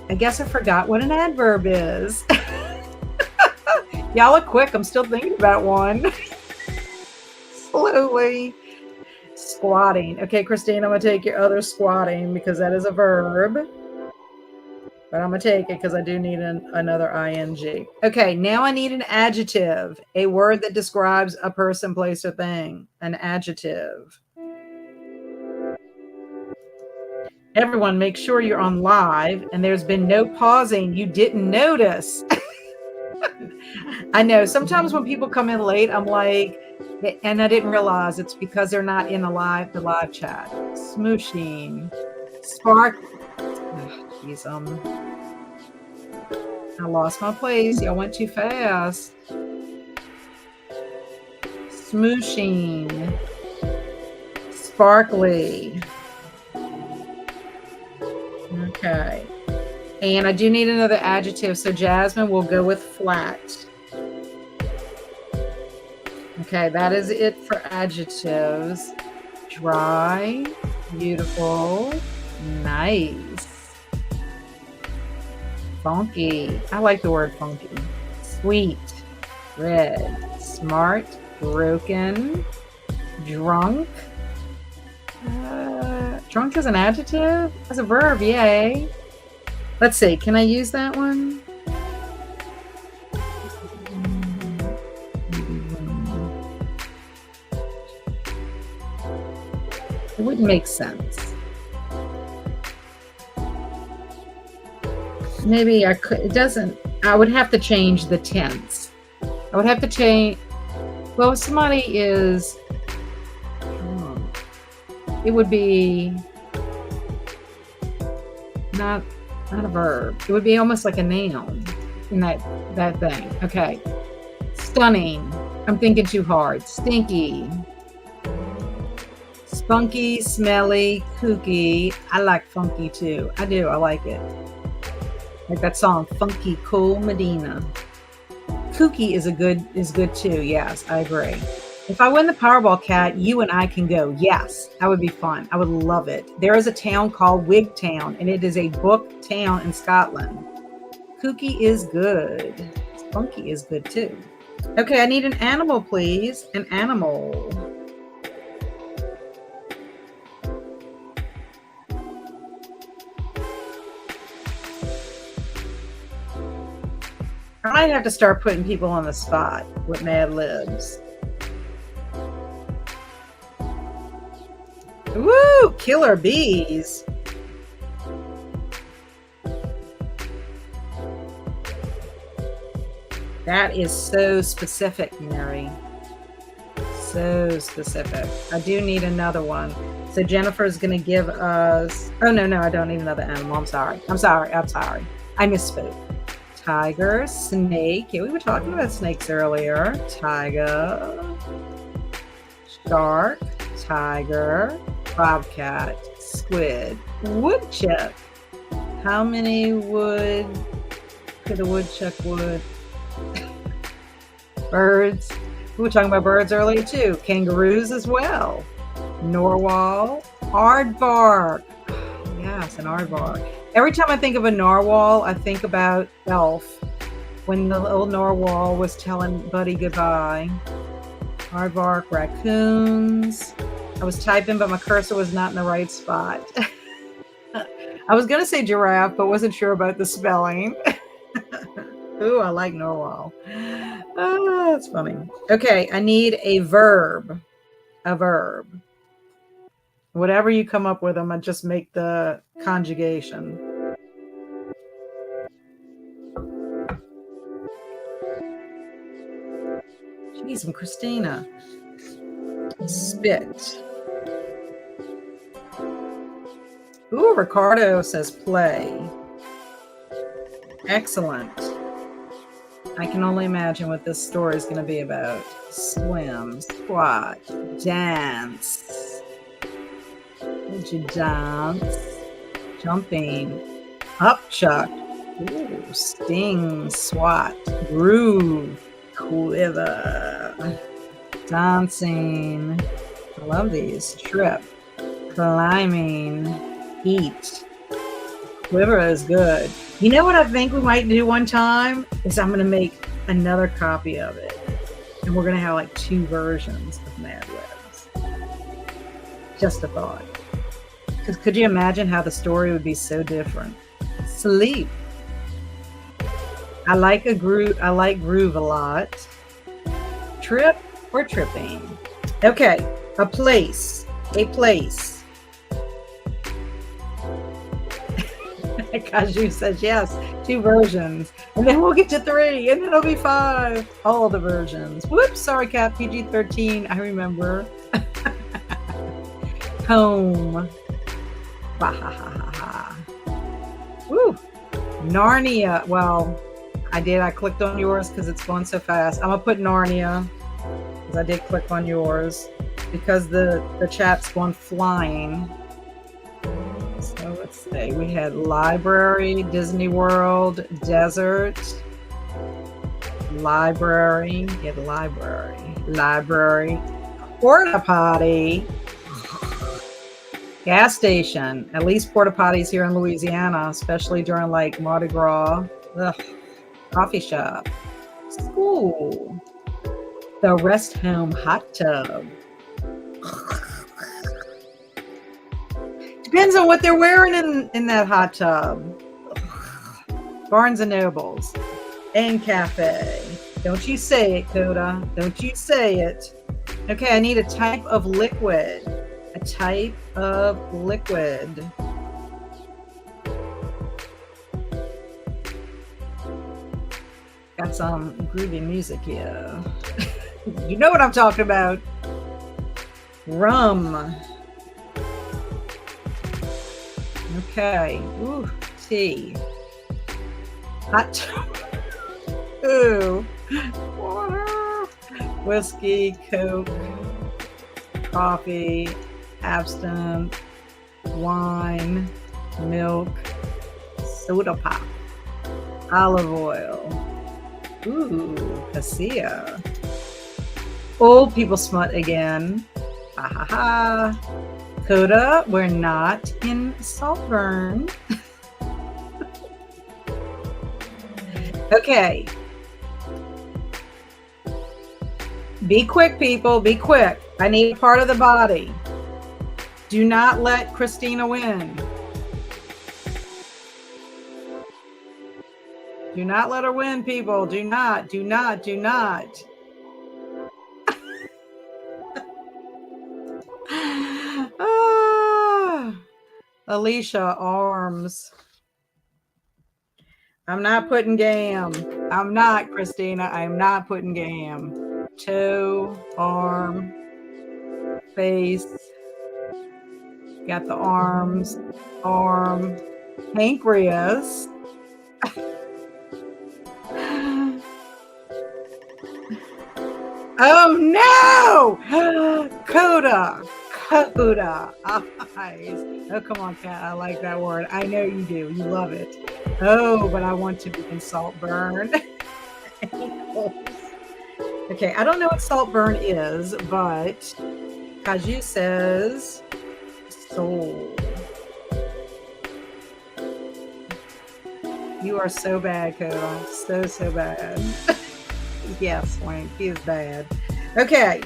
I guess I forgot what an adverb is. Y'all are quick. I'm still thinking about one. Slowly. Squatting. Okay, Christine, I'm going to take your other squatting because that is a verb. But I'm going to take it because I do need another ing. Okay, now I need an adjective. A word that describes a person, place, or thing. An adjective. Everyone, make sure you're on live and there's been no pausing. You didn't notice. I know. Sometimes when people come in late, I'm like, and I didn't realize it's because they're not in the live chat. Smooshing. Spark. Jeez, I lost my place. Y'all went too fast. smooshing, sparkly. Okay. And I do need another adjective, so Jasmine will go with flat. Okay, that is it for adjectives. Dry, beautiful, nice. Funky. I like the word funky. Sweet, red, smart, broken, drunk. Drunk is an adjective? As a verb, yay. Let's see, can I use that one? It wouldn't make sense. Maybe I could, it doesn't, I would have to change the tense. I would have to change, well, if somebody is, it would be not a verb. It would be almost like a noun in that thing. Okay. Stunning. I'm thinking too hard. Stinky. Spunky, smelly, kooky. I like funky too. I do. I like it. Like that song, Funky Cool Medina. Kooky is good too. Yes, I agree. If I win the Powerball, Cat, you and I can go. Yes, that would be fun. I would love it. There is a town called Wigtown, and it is a book town in Scotland. Kooky is good. Funky is good too. Okay, I need an animal, please. An animal. I might have to start putting people on the spot with Mad Libs. Woo! Killer bees. That is so specific, Mary. So specific. I do need another one. So Jennifer's going to give us... Oh, no, I don't need another animal. I'm sorry. I misspoke. Tiger, snake. Yeah, we were talking about snakes earlier. Tiger. Shark. Tiger. Bobcat. Squid. Woodchuck. How many wood could a woodchuck wood? Birds. We were talking about birds earlier too. Kangaroos as well. Narwhal. Aardvark. Yes, an aardvark. Every time I think of a narwhal, I think about Elf when the little narwhal was telling Buddy goodbye. Aardvark, raccoons. I was typing, but my cursor was not in the right spot. I was going to say giraffe, but wasn't sure about the spelling. Ooh, I like narwhal. Oh, that's funny. Okay, I need a verb. A verb. Whatever you come up with, I'm going to just make the conjugation. Jeez, I'm Christina. Spit. Ooh, Ricardo says play. Excellent. I can only imagine what this story is going to be about. Swim, squat, dance. Would you dance? Jumping. Upchuck. Ooh, sting, swat, groove, quiver. Dancing. I love these. Trip. Climbing. Eat. Quiver is good. You know what I think we might do one time? Is I'm going to make another copy of it. And we're going to have like 2 versions of Mad Libs. Just a thought. Because could you imagine how the story would be so different? Sleep. I like groove a lot. Trip or tripping. Okay. A place. A place. Kaju says yes, 2 versions. And then we'll get to 3, and then it'll be 5. All the versions. Whoops, sorry, Cat. PG-13. I remember. Home. Bahahaha. Woo. Narnia. Well, I clicked on yours because it's going so fast. I'm going to put Narnia. because I did click on yours because the chat's gone flying. So let's see. We had library, Disney World, desert, library, get library, porta potty, gas station. At least porta potties here in Louisiana, especially during like Mardi Gras. Ugh. Coffee shop, school, the rest home hot tub. Depends on what they're wearing in that hot tub. Barnes and Nobles and cafe. Don't you say it, Coda. Don't you say it. Okay, I need a type of liquid. A type of liquid. Got some groovy music here. You know what I'm talking about. Rum. Okay. Ooh, tea. Hot. Ooh. Water. Whiskey, Coke, coffee, absinthe, wine, milk, soda pop, olive oil. Ooh, cassia. Old people smut again. Ha ha ha. Coda, we're not in Saltburn. Okay. Be quick, people. Be quick. I need a part of the body. Do not let Christina win. Do not let her win, people. Do not, do not, do not. Alicia, arms. I'm not putting gam. I'm not, Christina. I'm not putting gam. Toe, arm, face. Got the arms, arm, pancreas. Oh no! Coda. Coda. Eyes. Oh, come on, Kat. I like that word. I know you do. You love it. Oh, but I want to be in Saltburn. Okay, I don't know what Saltburn is, but Kaju says soul. You are so bad, Coda. So bad. Yes, Wayne, he is bad. Okay,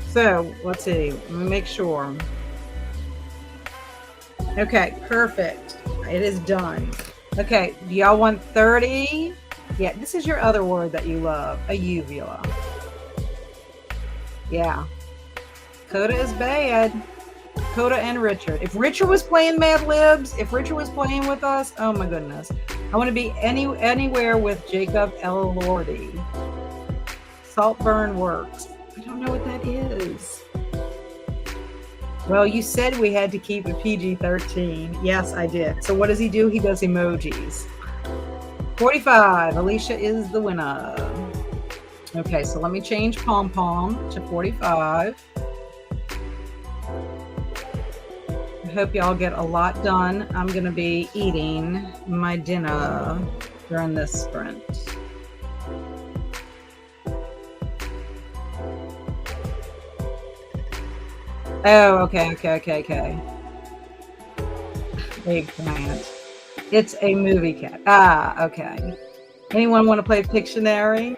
so let's see. Let me make sure. Okay, perfect. It is done. Okay, do y'all want 30? Yeah, this is your other word that you love, a uvula. Yeah. Coda is bad. Coda and Richard. If Richard was playing Mad Libs, if Richard was playing with us, oh my goodness. I want to be anywhere with Jacob Elordi. Saltburn works. I don't know what that is. Well, you said we had to keep it PG-13. Yes, I did. So what does he do? He does emojis. 45. Alicia is the winner. Okay, so let me change Pom Pom to 45. I hope y'all get a lot done. I'm going to be eating my dinner during this sprint. Oh, okay. Eggplant. It's a movie cat. Ah, okay. Anyone want to play Pictionary?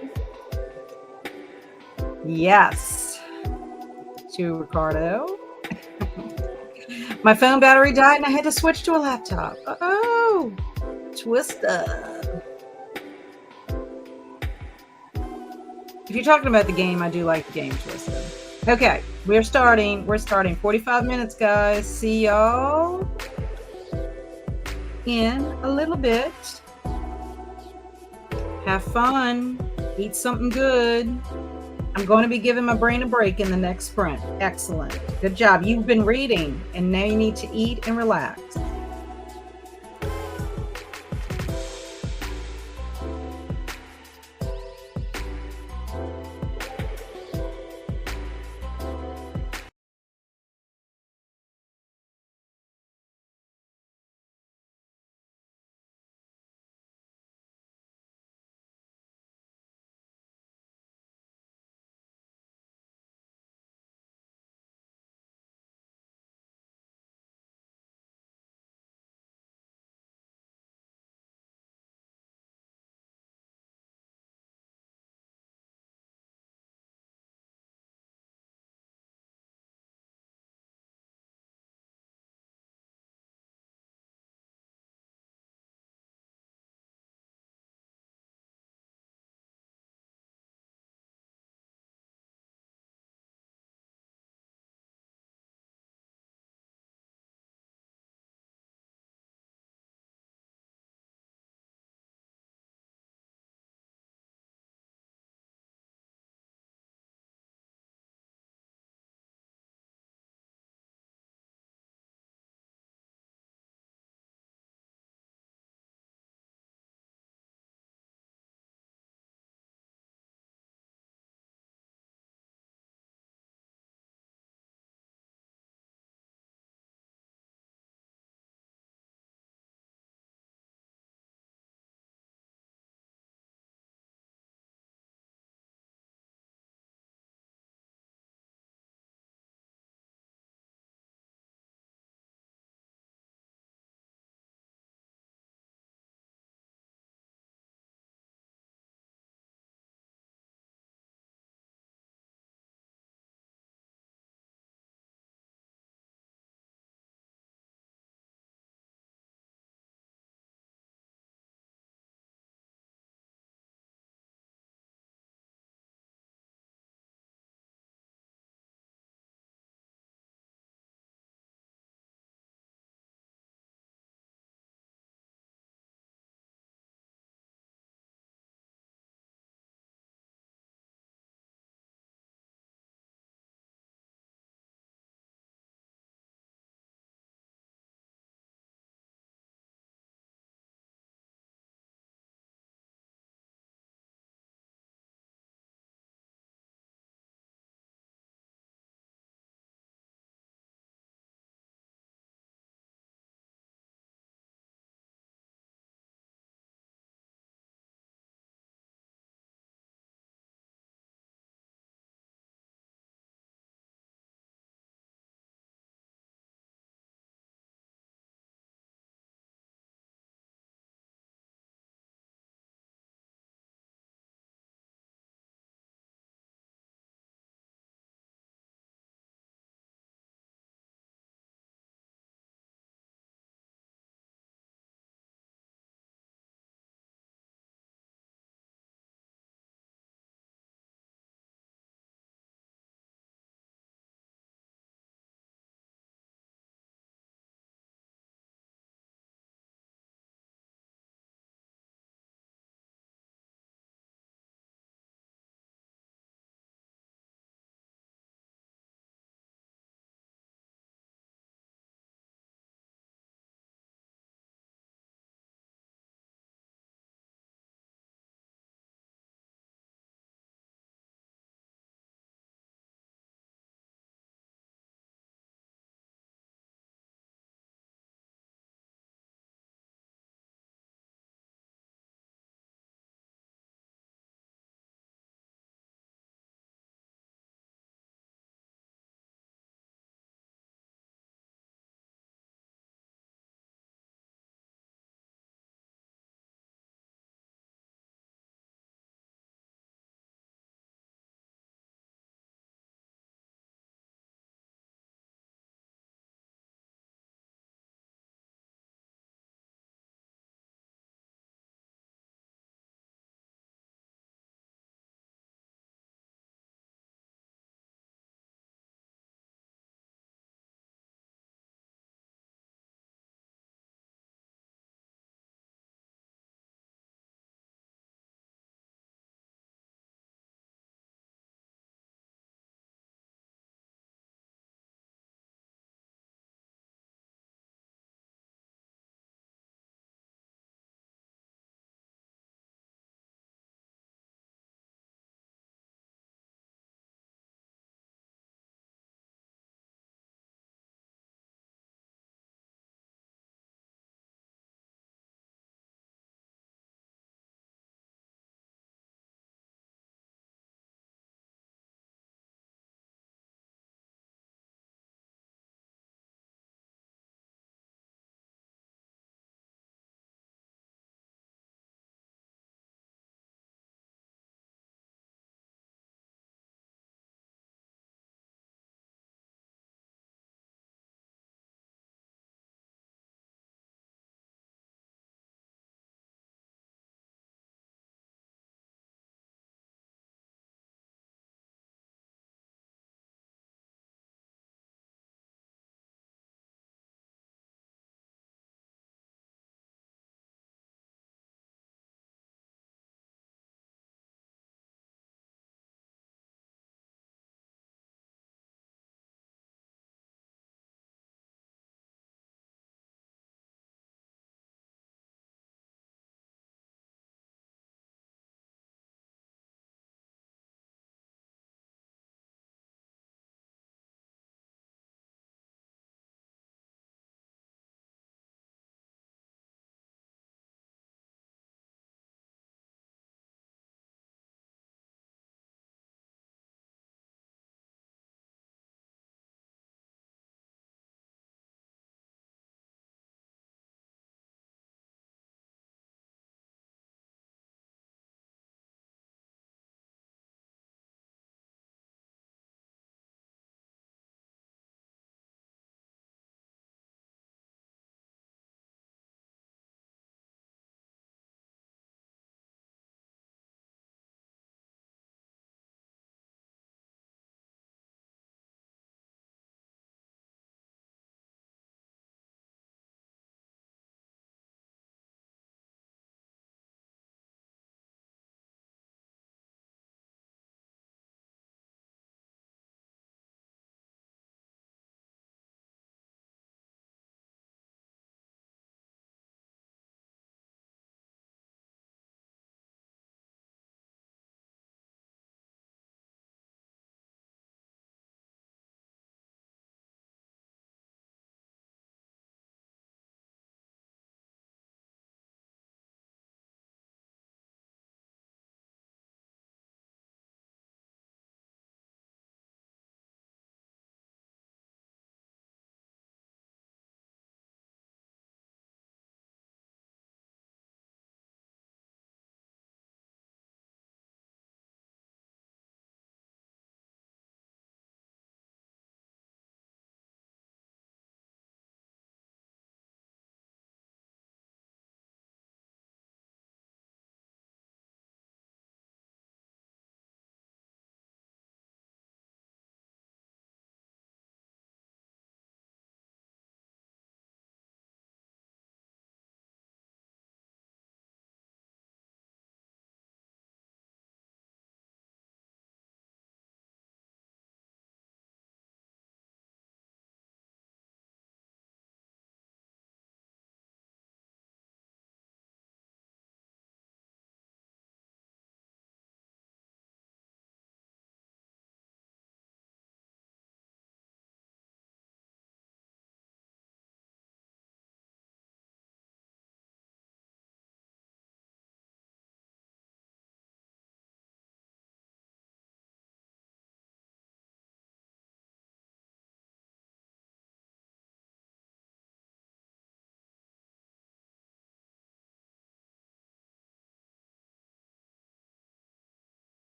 Yes. To Ricardo. My phone battery died and I had to switch to a laptop. Oh, Twister. If you're talking about the game, I do like the game Twister. Okay, we're starting 45 minutes, guys. See y'all in a little bit. Have fun. Eat something good. I'm going to be giving my brain a break in the next sprint. Excellent. Good job. You've been reading, and now you need to eat and relax.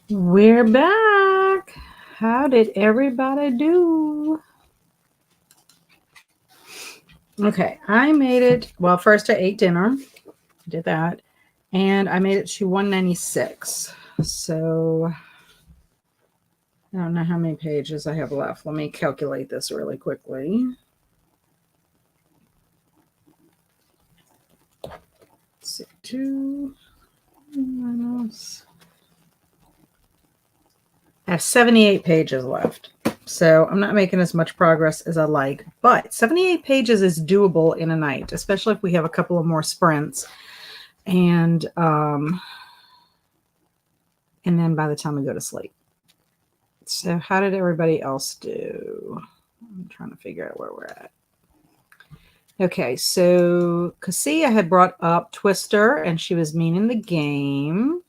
We're back. How did everybody do? Okay, I made it. Well, first I ate dinner. Did that. And I made it to 196. So I don't know how many pages I have left. Let me calculate this really quickly. Let's see, 2 minus. I have 78 pages left. So I'm not making as much progress as I like, but 78 pages is doable in a night, especially if we have a couple of more sprints. And then by the time we go to sleep. So how did everybody else do? I'm trying to figure out where we're at. Okay, so Cassia had brought up Twister, and she was meaning the game.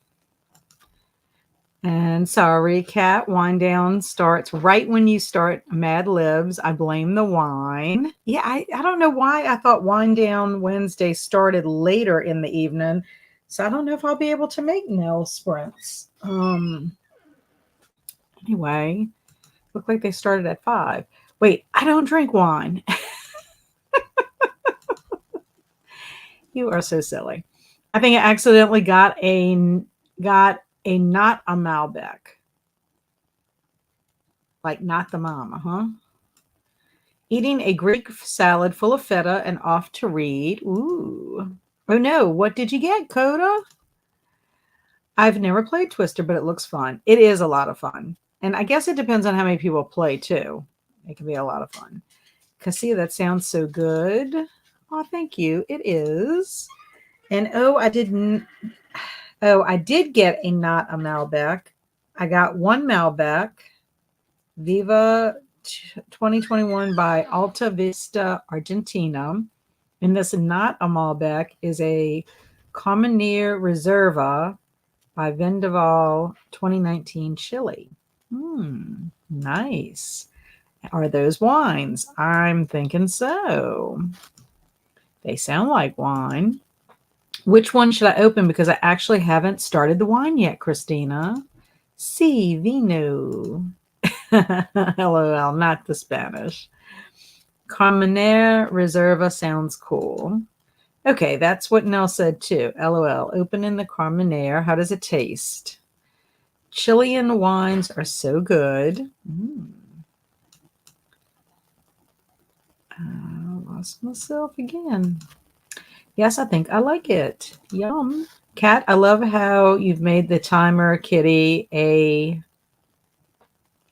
And sorry, Cat, Wine Down starts right when you start Mad Libs. I blame the wine. Yeah, I don't know why I thought Wine Down Wednesday started later in the evening. So I don't know if I'll be able to make nail sprints. Anyway, looked like they started at 5. Wait, I don't drink wine. You are so silly. I think I accidentally got a not a Malbec. Like not the mama, huh? Eating a Greek salad full of feta and off to read. Ooh. Oh no, what did you get, Coda? I've never played Twister, but it looks fun. It is a lot of fun. And I guess it depends on how many people play too. It can be a lot of fun. Cassia, that sounds so good. Oh, thank you. It is. And I did get a not a Malbec. I got one Malbec, Viva 2021 by Alta Vista, Argentina. And this not a Malbec is a Carmenere Reserva by Vendaval 2019 Chile. Nice. Are those wines? I'm thinking so. They sound like wine. Which one should I open? Because I actually haven't started the wine yet, Christina. Si, vino. LOL, not the Spanish. Carmenere Reserva sounds cool. Okay, that's what Nell said too. LOL, opening the Carmenere. How does it taste? Chilean wines are so good. I lost myself again. Yes, I think I like it. Yum. Kat, I love how you've made the timer kitty a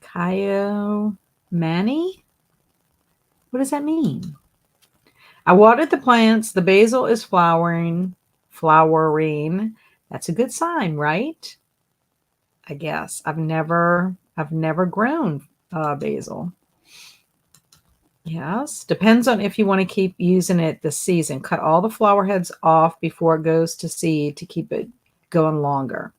Kaio Mani. What does that mean? I watered the plants. The basil is flowering. That's a good sign, right? I guess. I've never grown basil. Yes. Depends on if you want to keep using it this season. Cut all the flower heads off before it goes to seed to keep it going longer.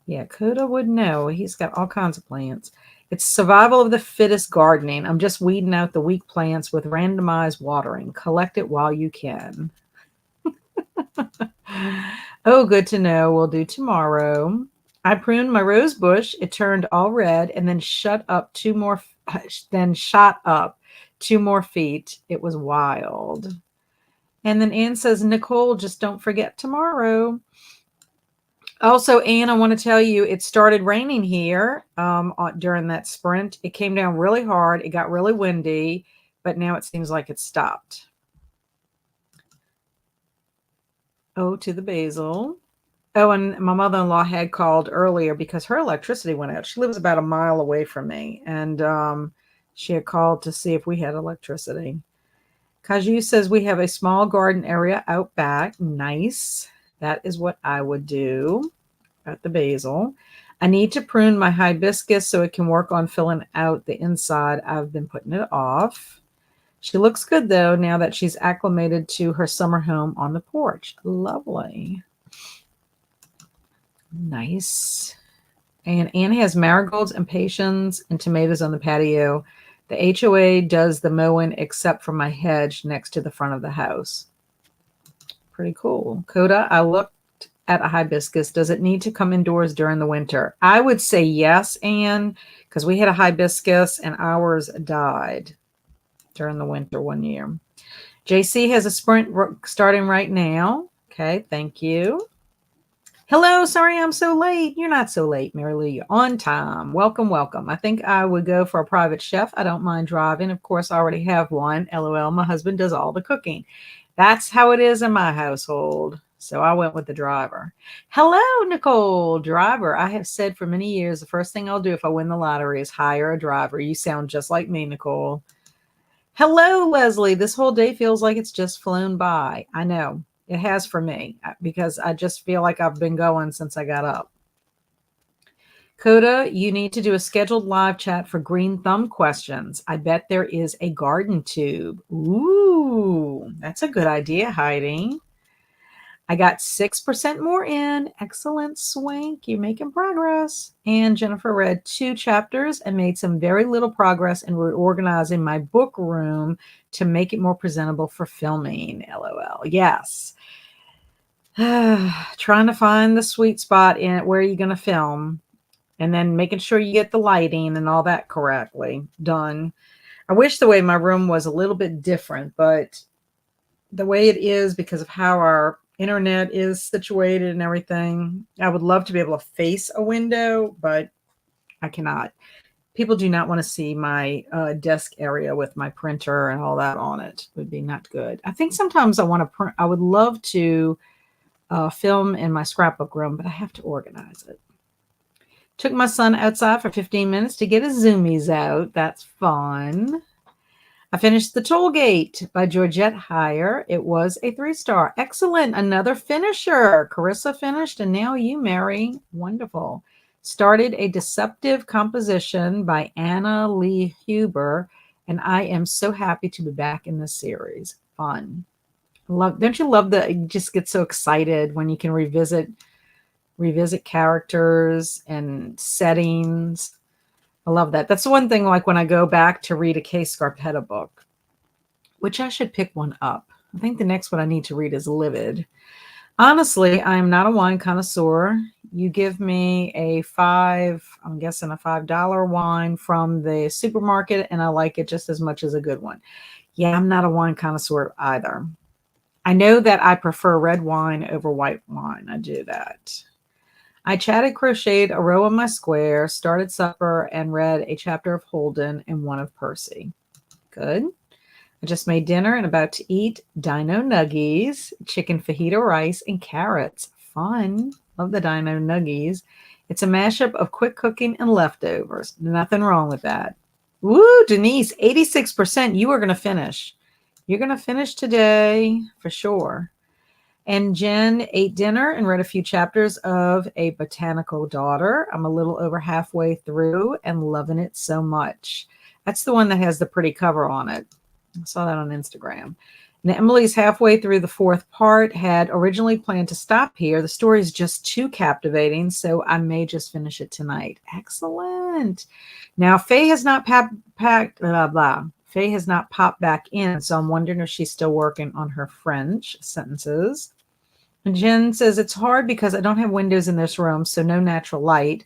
Yeah, Coda would know. He's got all kinds of plants. It's survival of the fittest gardening. I'm just weeding out the weak plants with randomized watering. Collect it while you can. Oh, good to know. We'll do tomorrow. I pruned my rose bush. It turned all red and then shot up 2 more feet. It was wild. And then Anne says, Nicole, just don't forget tomorrow. Also, Anne, I want to tell you, it started raining here during that sprint. It came down really hard. It got really windy, but now it seems like it stopped. Oh, to the basil. Oh, and my mother-in-law had called earlier because her electricity went out. She lives about a mile away from me, and she had called to see if we had electricity. Kaju says we have a small garden area out back. Nice. That is what I would do at the basil. I need to prune my hibiscus so it can work on filling out the inside. I've been putting it off. She looks good, though, now that she's acclimated to her summer home on the porch. Lovely. Nice. And Anne has marigolds and patiens and tomatoes on the patio. The HOA does the mowing except for my hedge next to the front of the house. Pretty cool. Coda, I looked at a hibiscus, does it need to come indoors during the winter? I would say yes, Anne, because we had a hibiscus and ours died during the winter one year. JC has a sprint starting right now. Okay, thank you. Hello, sorry I'm so late. You're not so late, Mary Lou. You're on time. Welcome, welcome. I think I would go for a private chef. I don't mind driving. Of course, I already have one. LOL, my husband does all the cooking. That's how it is in my household. So I went with the driver. Hello, Nicole, driver. I have said for many years, the first thing I'll do if I win the lottery is hire a driver. You sound just like me, Nicole. Hello, Leslie. This whole day feels like it's just flown by. I know. It has for me because I just feel like I've been going since I got up. Coda, you need to do a scheduled live chat for green thumb questions. I bet there is a garden tube. Ooh, that's a good idea, Heidi. I got 6% more in. Excellent, Swank. You're making progress. And Jennifer read 2 chapters and made some very little progress in reorganizing my book room to make it more presentable for filming. LOL. Yes. Trying to find the sweet spot in where you're going to film and then making sure you get the lighting and all that correctly done. I wish the way my room was a little bit different, but the way it is because of how our internet is situated and everything, I would love to be able to face a window, but I cannot. People do not want to see my desk area with my printer and all that on it. It would be not good. I think sometimes I want to print. I would love to film in my scrapbook room, but I have to organize it. Took my son outside for 15 minutes to get his zoomies out. That's fun. I finished The Toll Gate by Georgette Heyer. It was a 3-star. Excellent. Another finisher. Carissa finished, and now you, Mary. Wonderful. Started A Deceptive Composition by Anna Lee Huber, and I am so happy to be back in this series. Fun. Don't you love that? You just get so excited when you can revisit characters and settings. I love that. That's the one thing, like when I go back to read a Kay Scarpetta book, which I should pick one up. I think the next one I need to read is Livid. Honestly, I'm not a wine connoisseur. You give me I'm guessing a $5 wine from the supermarket, and I like it just as much as a good one. Yeah, I'm not a wine connoisseur either. I know that I prefer red wine over white wine. I do that. I chatted, crocheted a row of my square, started supper, and read a chapter of Holden and one of Percy. Good. I just made dinner and about to eat dino nuggies, chicken fajita rice, and carrots. Fun. Love the dino nuggies. It's a mashup of quick cooking and leftovers. Nothing wrong with that. Woo, Denise, 86%. You are going to finish. You're going to finish today for sure. And Jen ate dinner and read a few chapters of A Botanical Daughter. I'm a little over halfway through and loving it so much. That's the one that has the pretty cover on it. I saw that on Instagram. And Emily's halfway through the 4th part, had originally planned to stop here. The story is just too captivating, so I may just finish it tonight. Excellent. Now, Faye has not Faye has not popped back in, so I'm wondering if she's still working on her French sentences. And Jen says, it's hard because I don't have windows in this room, so no natural light.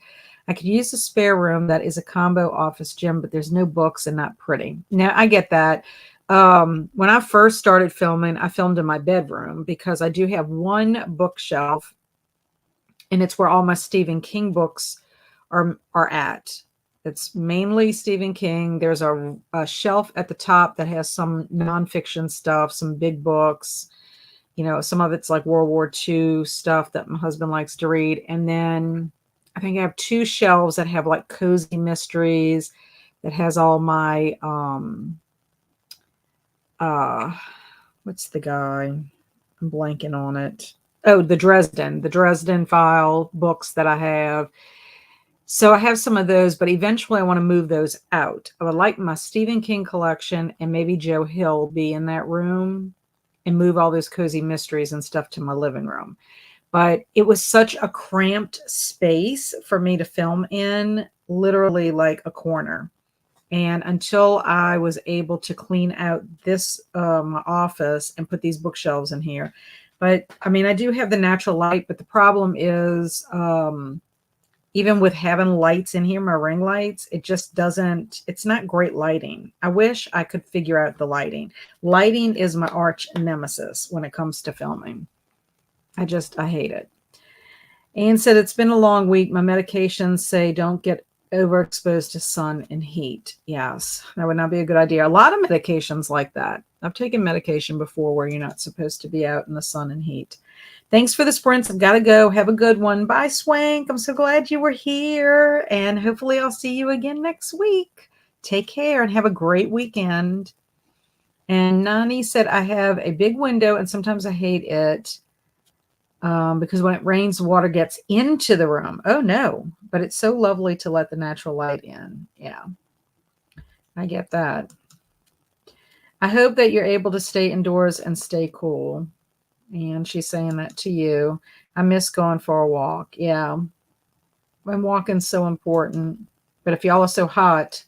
I could use a spare room that is a combo office gym, but there's no books and not pretty. Now, I get that. When I first started filming, I filmed in my bedroom because I do have one bookshelf, and it's where all my Stephen King books are at. It's mainly Stephen King. There's a shelf at the top that has some nonfiction stuff, some big books. You know, some of it's like World War II stuff that my husband likes to read. And then I think I have 2 shelves that have like cozy mysteries that has all my, what's the guy? I'm blanking on it. Oh, the Dresden File books that I have. So I have some of those, but eventually I want to move those out. I would like my Stephen King collection and maybe Joe Hill be in that room and move all those cozy mysteries and stuff to my living room. But it was such a cramped space for me to film in, literally like a corner. And until I was able to clean out this office and put these bookshelves in here, But I mean, I do have the natural light, but the problem is, even with having lights in here, my ring lights, it just doesn't, it's not great lighting. I wish I could figure out the lighting. Lighting is my arch nemesis when it comes to filming. I hate it. Anne said, it's been a long week. My medications say don't get overexposed to sun and heat. Yes, that would not be a good idea. A lot of medications like that. I've taken medication before where you're not supposed to be out in the sun and heat. Thanks for the sprints. I've got to go. Have a good one. Bye, Swank. I'm so glad you were here. And hopefully I'll see you again next week. Take care and have a great weekend. And Nani said, I have a big window and sometimes I hate it. Because when it rains, water gets into the room. Oh, no. But it's so lovely to let the natural light in. Yeah, I get that. I hope that you're able to stay indoors and stay cool. And she's saying that to you. I miss going for a walk. Yeah. And walking's so important. But if y'all are so hot,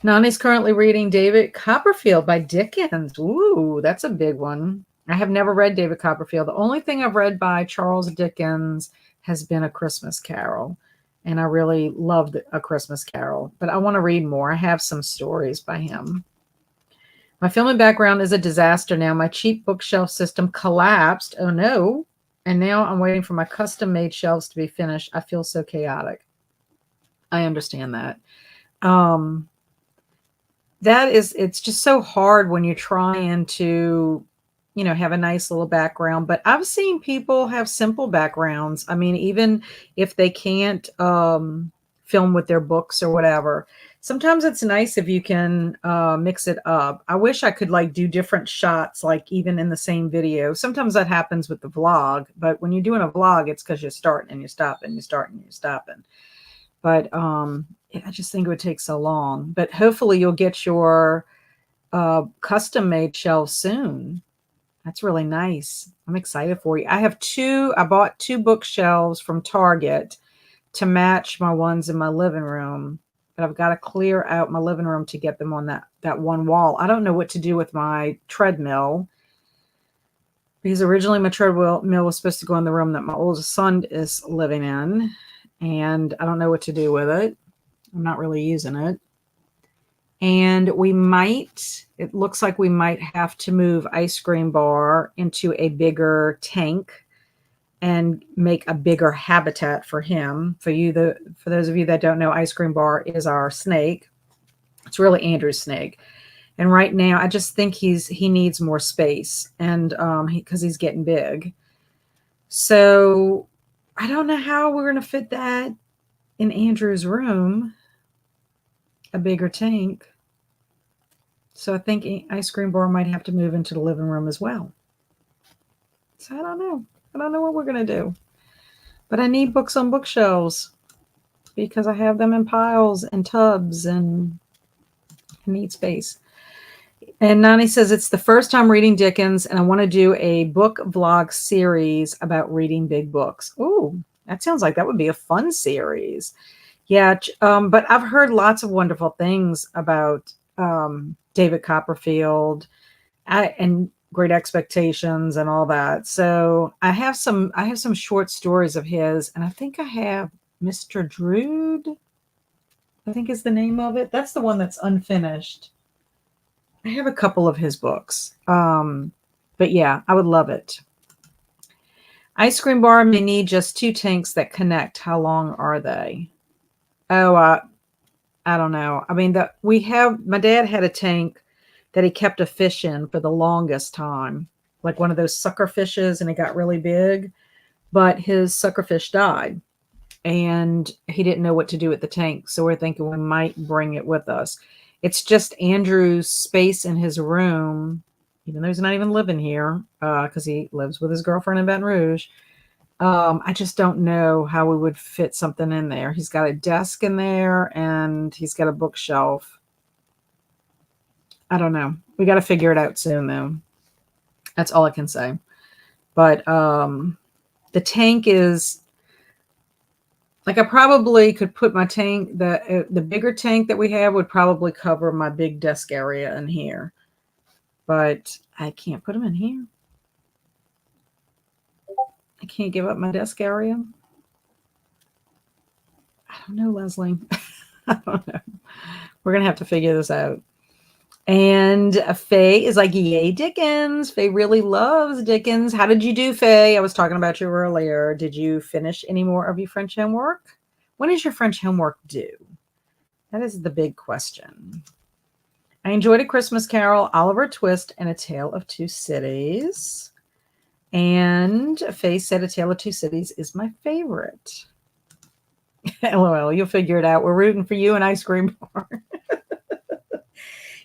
Nani's currently reading David Copperfield by Dickens. Ooh, that's a big one. I have never read David Copperfield. The only thing I've read by Charles Dickens has been A Christmas Carol. And I really loved A Christmas Carol. But I want to read more. I have some stories by him. My filming background is a disaster now. My cheap bookshelf system collapsed. Oh, no. And now I'm waiting for my custom-made shelves to be finished. I feel so chaotic. I understand that. It's just so hard when you're trying to, have a nice little background. But I've seen people have simple backgrounds. I mean, even if they can't film with their books or whatever, sometimes it's nice if you can mix it up. I wish I could do different shots, even in the same video. Sometimes that happens with the vlog, but when you're doing a vlog, it's because you're starting and you're stopping, you're starting and you're stopping. But I just think it would take so long. But hopefully you'll get your custom-made shelves soon. That's really nice. I'm excited for you. I bought 2 bookshelves from Target to match my ones in my living room. But I've got to clear out my living room to get them on that one wall. I don't know what to do with my treadmill. Because originally my treadmill was supposed to go in the room that my oldest son is living in. And I don't know what to do with it. I'm not really using it. And it looks like we might have to move Ice Cream Bar into a bigger tank and make a bigger habitat for him. For those of you that don't know, Ice Cream Bar is our snake. It's really Andrew's snake. And right now, I just think he needs more space, and because he's getting big. So I don't know how we're going to fit that in Andrew's room, a bigger tank. So I think Ice Cream Bar might have to move into the living room as well. So I don't know. I don't know what we're going to do. But I need books on bookshelves because I have them in piles and tubs and I need space. And Nani says, it's the first time reading Dickens and I want to do a book vlog series about reading big books. Ooh, that sounds like that would be a fun series. Yeah, but I've heard lots of wonderful things about David Copperfield and Great Expectations and all that. So I have some short stories of his, and I think I have Mr. Drood, I think is the name of it. That's the one that's unfinished. I have a couple of his books. But yeah, I would love it. Ice Cream Bar may need just 2 tanks that connect. How long are they? Oh, I don't know. I mean, my dad had a tank that he kept a fish in for the longest time, like one of those sucker fishes, and it got really big, but his sucker fish died and he didn't know what to do with the tank. So we're thinking we might bring it with us. It's just Andrew's space in his room, even though he's not even living here, because he lives with his girlfriend in Baton Rouge. I just don't know how we would fit something in there. He's got a desk in there and he's got a bookshelf. I don't know. We got to figure it out soon, though. That's all I can say. But the tank is I probably could put my tank, the bigger tank that we have would probably cover my big desk area in here. But I can't put them in here. I can't give up my desk area. I don't know, Leslie. I don't know. We're going to have to figure this out. And Faye is like, yay, Dickens. Faye really loves Dickens. How did you do, Faye? I was talking about you earlier. Did you finish any more of your French homework? When is your French homework due? That is the big question. I enjoyed A Christmas Carol, Oliver Twist, and A Tale of Two Cities. And Faye said A Tale of Two Cities is my favorite. LOL, you'll figure it out. We're rooting for you and Ice Cream Bar.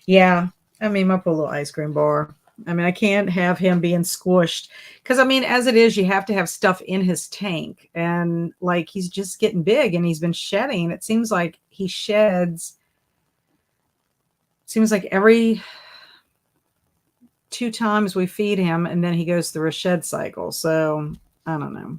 Yeah, I mean, my poor little ice cream bar. I mean, I can't have him being squished because, I mean, as it is, you have to have stuff in his tank. And like, he's just getting big and he's been shedding. It seems like he sheds, seems like every 2 times we feed him and then he goes through a shed cycle. So I don't know.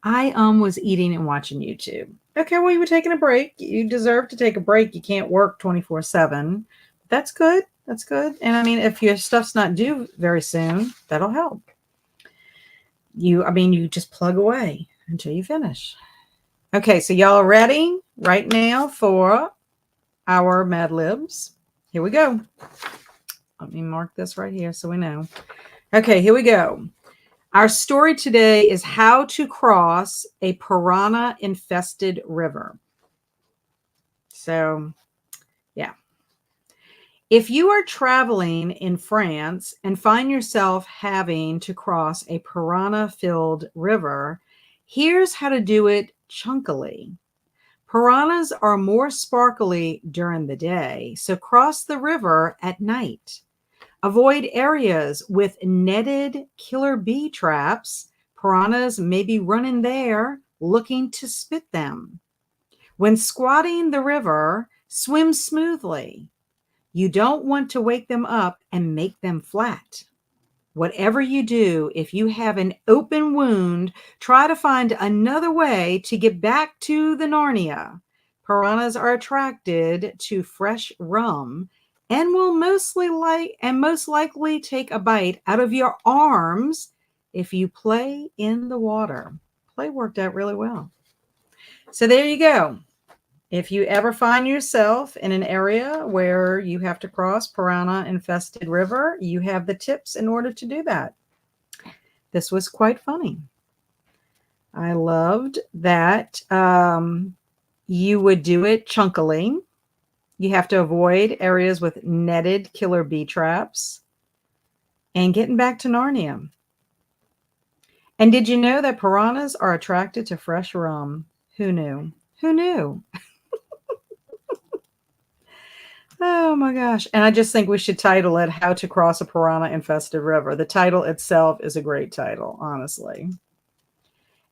I was eating and watching YouTube. Okay, well, you were taking a break. You deserve to take a break. You can't work 24/7. That's good. That's good. And I mean, if your stuff's not due very soon, that'll help. You just plug away until you finish. Okay, so y'all are ready right now for our Mad Libs. Here we go. Let me mark this right here so we know. Okay, here we go. Our story today is how to cross a piranha-infested river. So, yeah. If you are traveling in France and find yourself having to cross a piranha-filled river, here's how to do it chunkily. Piranhas are more sparkly during the day, so cross the river at night. Avoid areas with netted killer bee traps. Piranhas may be running there looking to spit them. When squatting the river, swim smoothly. You don't want to wake them up and make them flat. Whatever you do, if you have an open wound, try to find another way to get back to the Narnia. Piranhas are attracted to fresh rum and will most likely take a bite out of your arms if you play in the water. Play worked out really well. So there you go. If you ever find yourself in an area where you have to cross piranha-infested river, you have the tips in order to do that. This was quite funny. I loved that you would do it chunkily. You have to avoid areas with netted killer bee traps and getting back to Narnia. And did you know that piranhas are attracted to fresh rum? Who knew? Who knew? Oh my gosh. And I just think we should title it How to Cross a Piranha-Infested River. The title itself is a great title, honestly.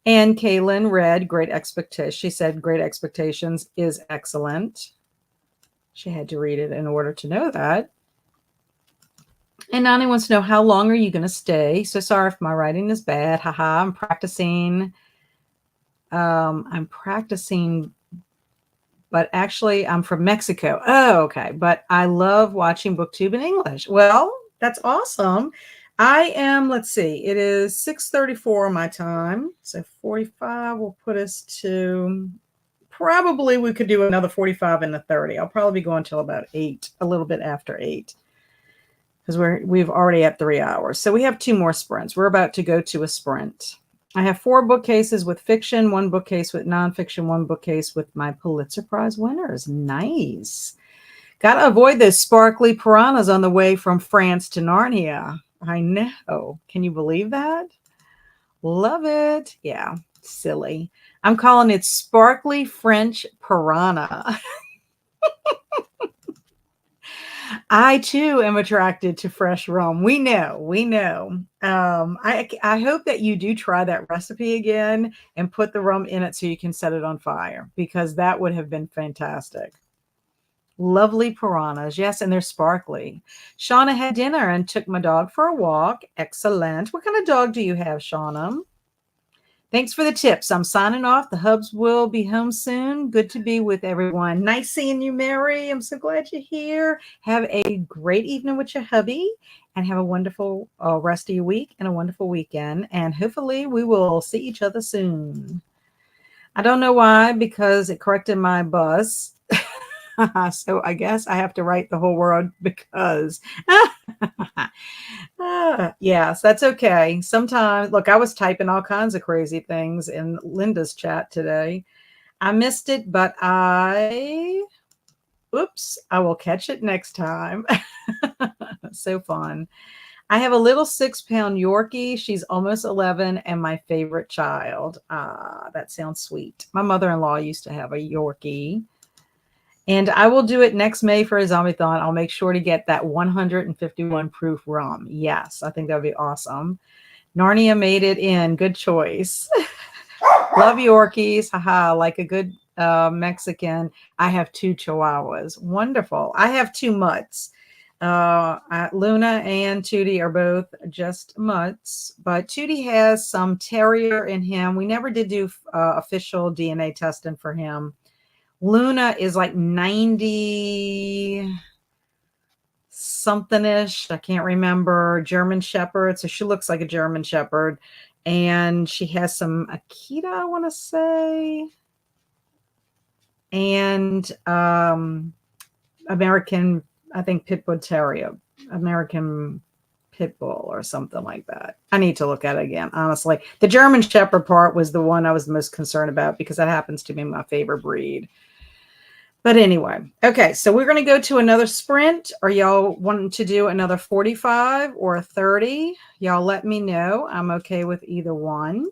And Kaylin read Great Expectations. She said Great Expectations is excellent. She had to read it in order to know that. And Nani wants to know, how long are you going to stay? So sorry if my writing is bad. Haha, I'm practicing. But actually I'm from Mexico. Oh, okay. But I love watching BookTube in English. Well, that's awesome. I am, let's see, it is 6:34 my time. So 45 will put us to, probably we could do another 45 and a 30. I'll probably be going till about 8, a little bit after 8. Because we've already at 3 hours. So we have 2 more sprints. We're about to go to a sprint. I have 4 bookcases with fiction, 1 bookcase with nonfiction, 1 bookcase with my Pulitzer Prize winners. Nice. Got to avoid those sparkly piranhas on the way from France to Narnia. I know. Can you believe that? Love it. Yeah, silly. I'm calling it sparkly French piranha. I too am attracted to fresh rum. We know. I hope that you do try that recipe again and put the rum in it so you can set it on fire, because that would have been fantastic. Lovely piranhas. Yes, and they're sparkly. Shauna had dinner and took my dog for a walk. Excellent. What kind of dog do you have, Shauna? Thanks for the tips. I'm signing off. The Hubs will be home soon. Good to be with everyone. Nice seeing you, Mary. I'm so glad you're here. Have a great evening with your hubby and have a wonderful rest of your week and a wonderful weekend. And hopefully we will see each other soon. I don't know why, because it corrected my bus. So I guess I have to write the whole word because. Yes, that's okay. Sometimes, look, I was typing all kinds of crazy things in Linda's chat today. I missed it, but oops, I will catch it next time. So fun. I have a little 6-pound Yorkie. She's almost 11 and my favorite child. That sounds sweet. My mother-in-law used to have a Yorkie. And I will do it next May for a zombie-thon. I'll make sure to get that 151 proof rum. Yes, I think that would be awesome. Narnia made it in. Good choice. Love Yorkies. Haha, like a good Mexican. I have 2 Chihuahuas. Wonderful. I have 2 mutts. Luna and Tootie are both just mutts, but Tootie has some terrier in him. We never did do official DNA testing for him. Luna is like 90 something-ish. I can't remember. German Shepherd. So she looks like a German Shepherd. And she has some Akita, I want to say. And American, I think, Pit Bull Terrier. American Pit Bull or something like that. I need to look at it again, honestly. The German Shepherd part was the one I was the most concerned about because that happens to be my favorite breed. But anyway, okay, so we're going to go to another sprint. Are y'all wanting to do another 45 or a 30? Y'all let me know. I'm okay with either one.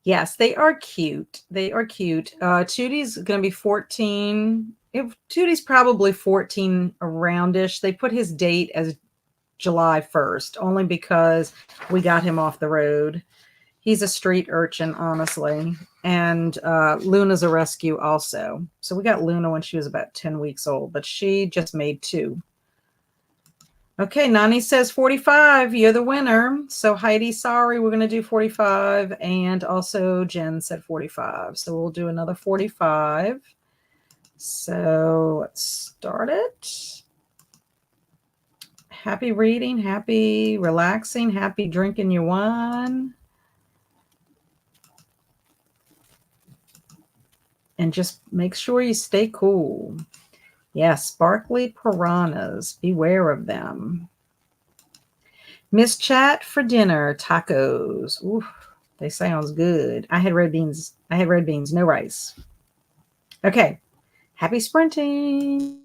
Yes, they are cute. They are cute. Tootie's going to be 14. Tootie's probably 14 aroundish. They put his date as July 1st, only because we got him off the road. He's a street urchin, honestly. And Luna's a rescue also. So we got Luna when she was about 10 weeks old, but she just made 2. Okay, Nani says 45. You're the winner. So Heidi, sorry, we're going to do 45. And also Jen said 45. So we'll do another 45. So let's start it. Happy reading, happy relaxing, happy drinking your wine. And just make sure you stay cool. Yes, sparkly piranhas. Beware of them. Miss Chat for dinner. Tacos. Ooh, they sounds good. I had red beans. No rice. Okay. Happy sprinting.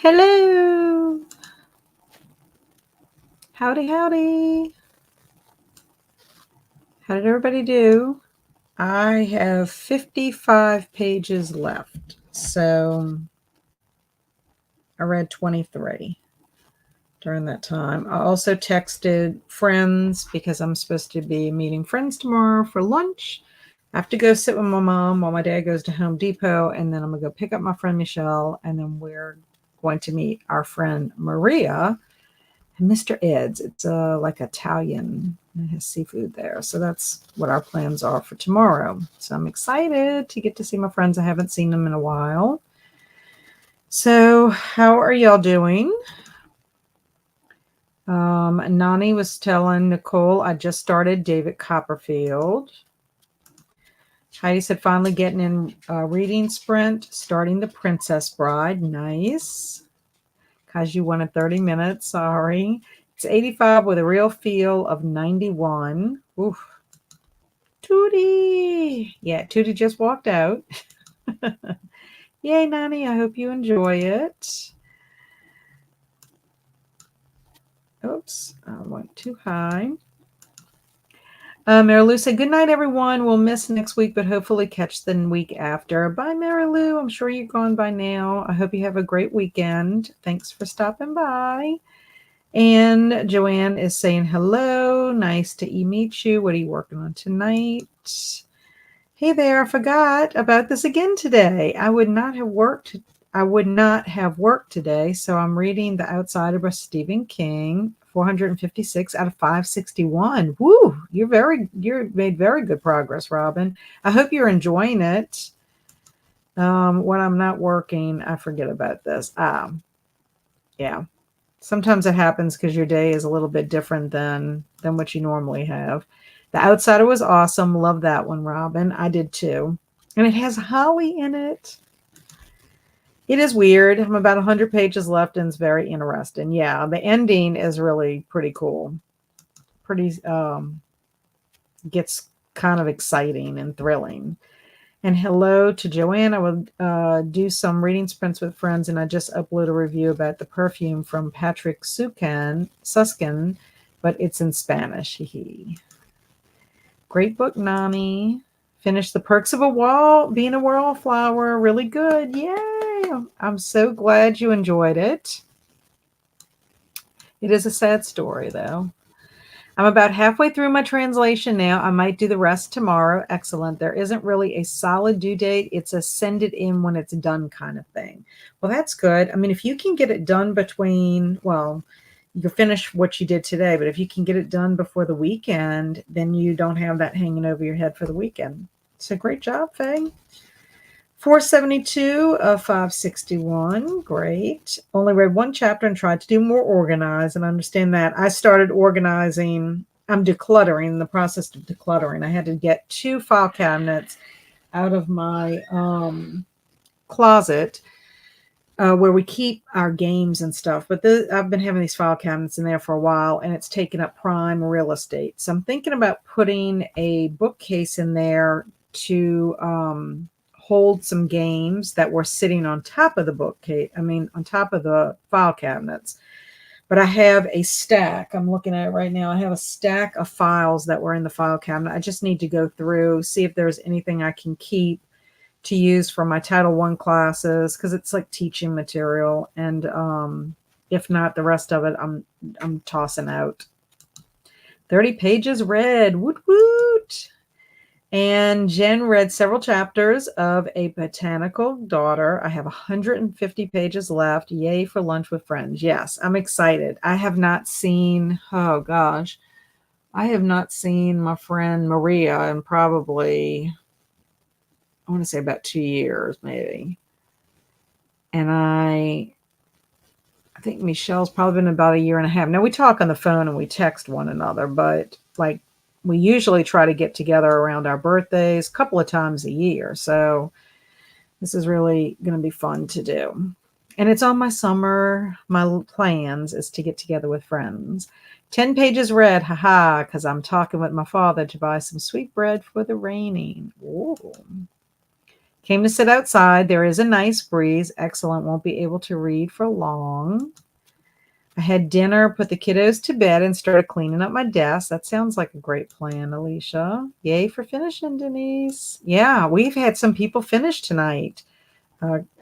Hello. Howdy, howdy. How did everybody do? I have 55 pages left. So I read 23 during that time. I also texted friends because I'm supposed to be meeting friends tomorrow for lunch. I have to go sit with my mom while my dad goes to Home Depot, and then I'm going to go pick up my friend Michelle, and then we're going to meet our friend Maria and Mr. Ed's. It's like Italian. It has seafood there. So that's what our plans are for tomorrow. So I'm excited to get to see my friends. I haven't seen them in a while. So how are y'all doing? Nani was telling Nicole I just started David Copperfield. Heidi said finally getting in reading sprint, starting The Princess Bride. Nice. Because you wanted 30 minutes. Sorry. It's 85 with a real feel of 91. Oof. Tootie. Yeah, Tootie just walked out. Yay, Nani. I hope you enjoy it. Oops, I went too high. Mary Lou said, good night, everyone. We'll miss next week, but hopefully catch the week after. Bye, Mary Lou. I'm sure you're gone by now. I hope you have a great weekend. Thanks for stopping by. And Joanne is saying hello. Nice to meet you. What are you working on tonight? Hey there, I forgot about this again today. I would not have worked today, so I'm reading The Outsider by Stephen King, 456 out of 561. Woo! You're made very good progress, Robin. I hope you're enjoying it. When I'm not working, I forget about this. Yeah. Sometimes it happens because your day is a little bit different than what you normally have. The Outsider was awesome. Love that one, Robin. I did too. And it has Holly in it. It is weird. I'm about 100 pages left and it's very interesting. Yeah, the ending is really pretty cool. Pretty gets kind of exciting and thrilling. And hello to Joanne. I will do some reading sprints with friends, and I just uploaded a review about the perfume from Patrick Suskin, but it's in Spanish. Great book, Nani. Finished The Perks of Being a Wallflower. Really good. Yay. I'm so glad you enjoyed it. It is a sad story, though. I'm about halfway through my translation now. I might do the rest tomorrow. Excellent. There isn't really a solid due date. It's a send it in when it's done kind of thing. Well, that's good. I mean, if you can get it done you finish what you did today, but if you can get it done before the weekend, then you don't have that hanging over your head for the weekend. So great job, Faye. 472 of 561. Great. Only read one chapter and tried to do more organized, and understand that. I started organizing. I'm decluttering, the process of decluttering. I had to get 2 file cabinets out of my closet where we keep our games and stuff. But I've been having these file cabinets in there for a while, and it's taken up prime real estate. So I'm thinking about putting a bookcase in there to hold some games that were sitting on top of the bookcase. On top of the file cabinets. But I have a stack. I'm looking at it right now. I have a stack of files that were in the file cabinet. I just need to go through, see if there's anything I can keep to use for my Title I classes, because it's like teaching material. And if not, the rest of it I'm tossing out. 30 pages read. Woot woot. And Jen read several chapters of A Botanical Daughter. I have 150 pages left. Yay for lunch with friends. Yes, I'm excited. I have not seen my friend Maria in probably, I want to say about 2 years, maybe. And I think Michelle's probably been about a year and a half. Now we talk on the phone and we text one another, but we usually try to get together around our birthdays a couple of times a year. So this is really going to be fun to do. And it's on my plans is to get together with friends. 10 pages read, haha, because I'm talking with my father to buy some sweet bread for the raining. Ooh. Came to sit outside. There is a nice breeze. Excellent. Won't be able to read for long. I had dinner, put the kiddos to bed, and started cleaning up my desk. That sounds like a great plan, Alicia. Yay for finishing, Denise. Yeah, we've had some people finish tonight.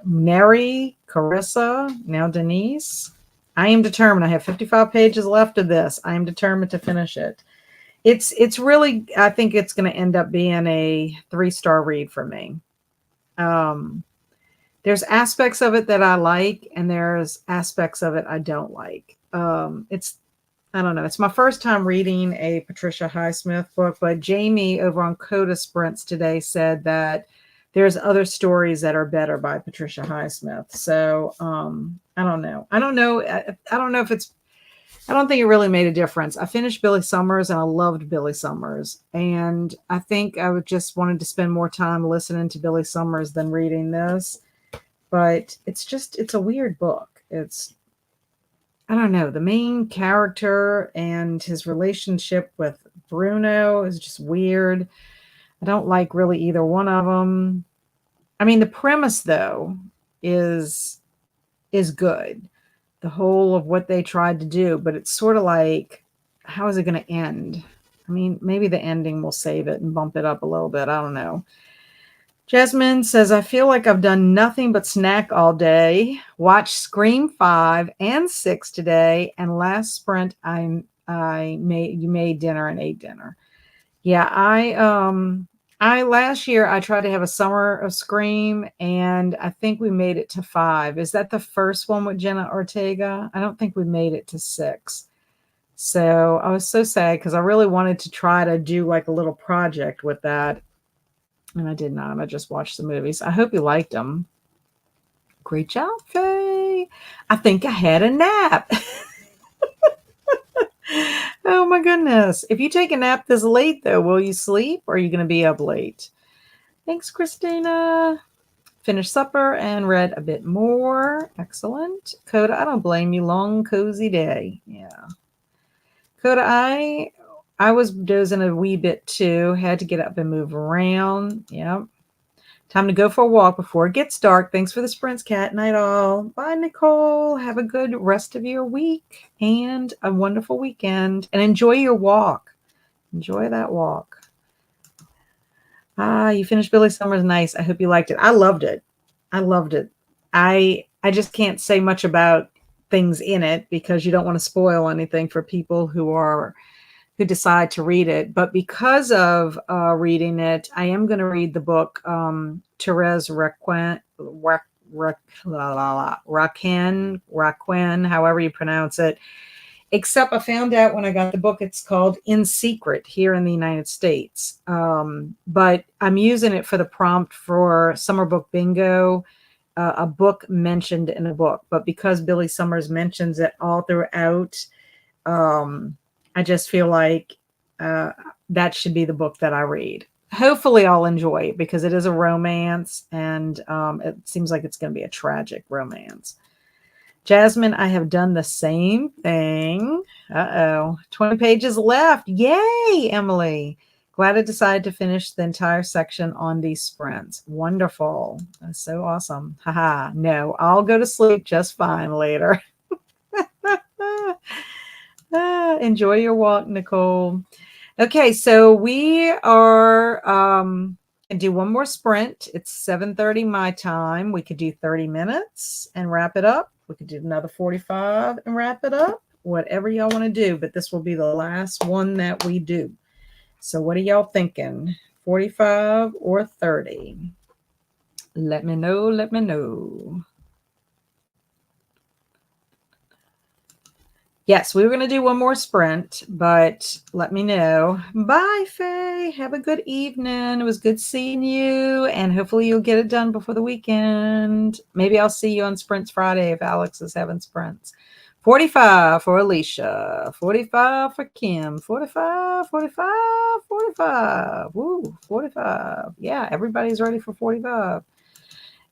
Mary, Carissa, now Denise. I am determined. I have 55 pages left of this. I am determined to finish it. It's really, I think it's going to end up being a 3-star read for me. There's aspects of it that I like, and there's aspects of it I don't like. I don't know. It's my first time reading a Patricia Highsmith book, but Jamie over on Coda Sprints today said that there's other stories that are better by Patricia Highsmith. So I don't know. I don't know if it's, I don't think it really made a difference. I finished Billy Summers and I loved Billy Summers. And I think I would just wanted to spend more time listening to Billy Summers than reading this. But it's a weird book. I don't know, the main character and his relationship with Bruno is just weird. I don't like really either one of them. I mean, the premise though is good. The whole of what they tried to do, but it's sort of like, how is it going to end? I mean, maybe the ending will save it and bump it up a little bit. I don't know. Jasmine says, I feel like I've done nothing but snack all day. Watched Scream 5 and 6 today. And last sprint, you made dinner and ate dinner. Yeah, I last year I tried to have a summer of Scream, and I think we made it to 5. Is that the first one with Jenna Ortega? I don't think we made it to 6. So I was so sad because I really wanted to try to do like a little project with that. And I did not. I just watched the movies. I hope you liked them. Great job, Faye. I think I had a nap. Oh my goodness. If you take a nap this late though, will you sleep or are you going to be up late? Thanks, Christina. Finished supper and read a bit more. Excellent. Coda, I don't blame you. Long, cozy day. Yeah. Coda, I was dozing a wee bit too. Had to get up and move around. Yep. Time to go for a walk before it gets dark. Thanks for the sprints, Cat. Night all. Bye, Nicole. Have a good rest of your week and a wonderful weekend. And enjoy your walk. Enjoy that walk. You finished Billy Summers. Nice. I hope you liked it. I loved it. I loved it. I just can't say much about things in it because you don't want to spoil anything for people who decide to read it. But because of reading it, I am going to read the book Therese Raquin, however you pronounce it. Except I found out when I got the book, it's called In Secret here in the United States. But I'm using it for the prompt for Summer Book Bingo, a book mentioned in a book. But because Billy Summers mentions it all throughout, I just feel like that should be the book that I read. Hopefully I'll enjoy it because it is a romance and it seems like it's going to be a tragic romance. Jasmine, I have done the same thing. 20 pages left. Yay, Emily. Glad I decided to finish the entire section on these sprints. Wonderful. That's so awesome. Haha. No, I'll go to sleep just fine later. Enjoy your walk, Nicole. Okay, so we are going to do one more sprint. It's 7:30 my time. We could do 30 minutes and wrap it up. We could do another 45 and wrap it up. Whatever y'all want to do, but this will be the last one that we do. So what are y'all thinking? 45 or 30? Let me know. Let me know. Yes, we were going to do one more sprint, but let me know. Bye, Faye. Have a good evening. It was good seeing you, and hopefully you'll get it done before the weekend. Maybe I'll see you on Sprints Friday if Alex is having sprints. 45 for Alicia. 45 for Kim. 45, 45, 45. Woo, 45. Yeah, everybody's ready for 45.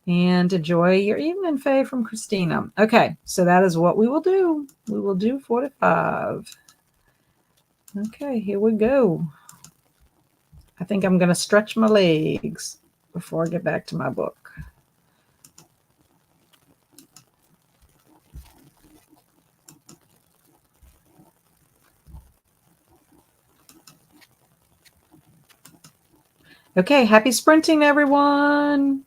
And enjoy your evening, Faye, from Christina. Okay, so that is what we will do. We will do 45. Okay, here we go. I think I'm going to stretch my legs. before I get back to my book. Okay, happy sprinting, everyone.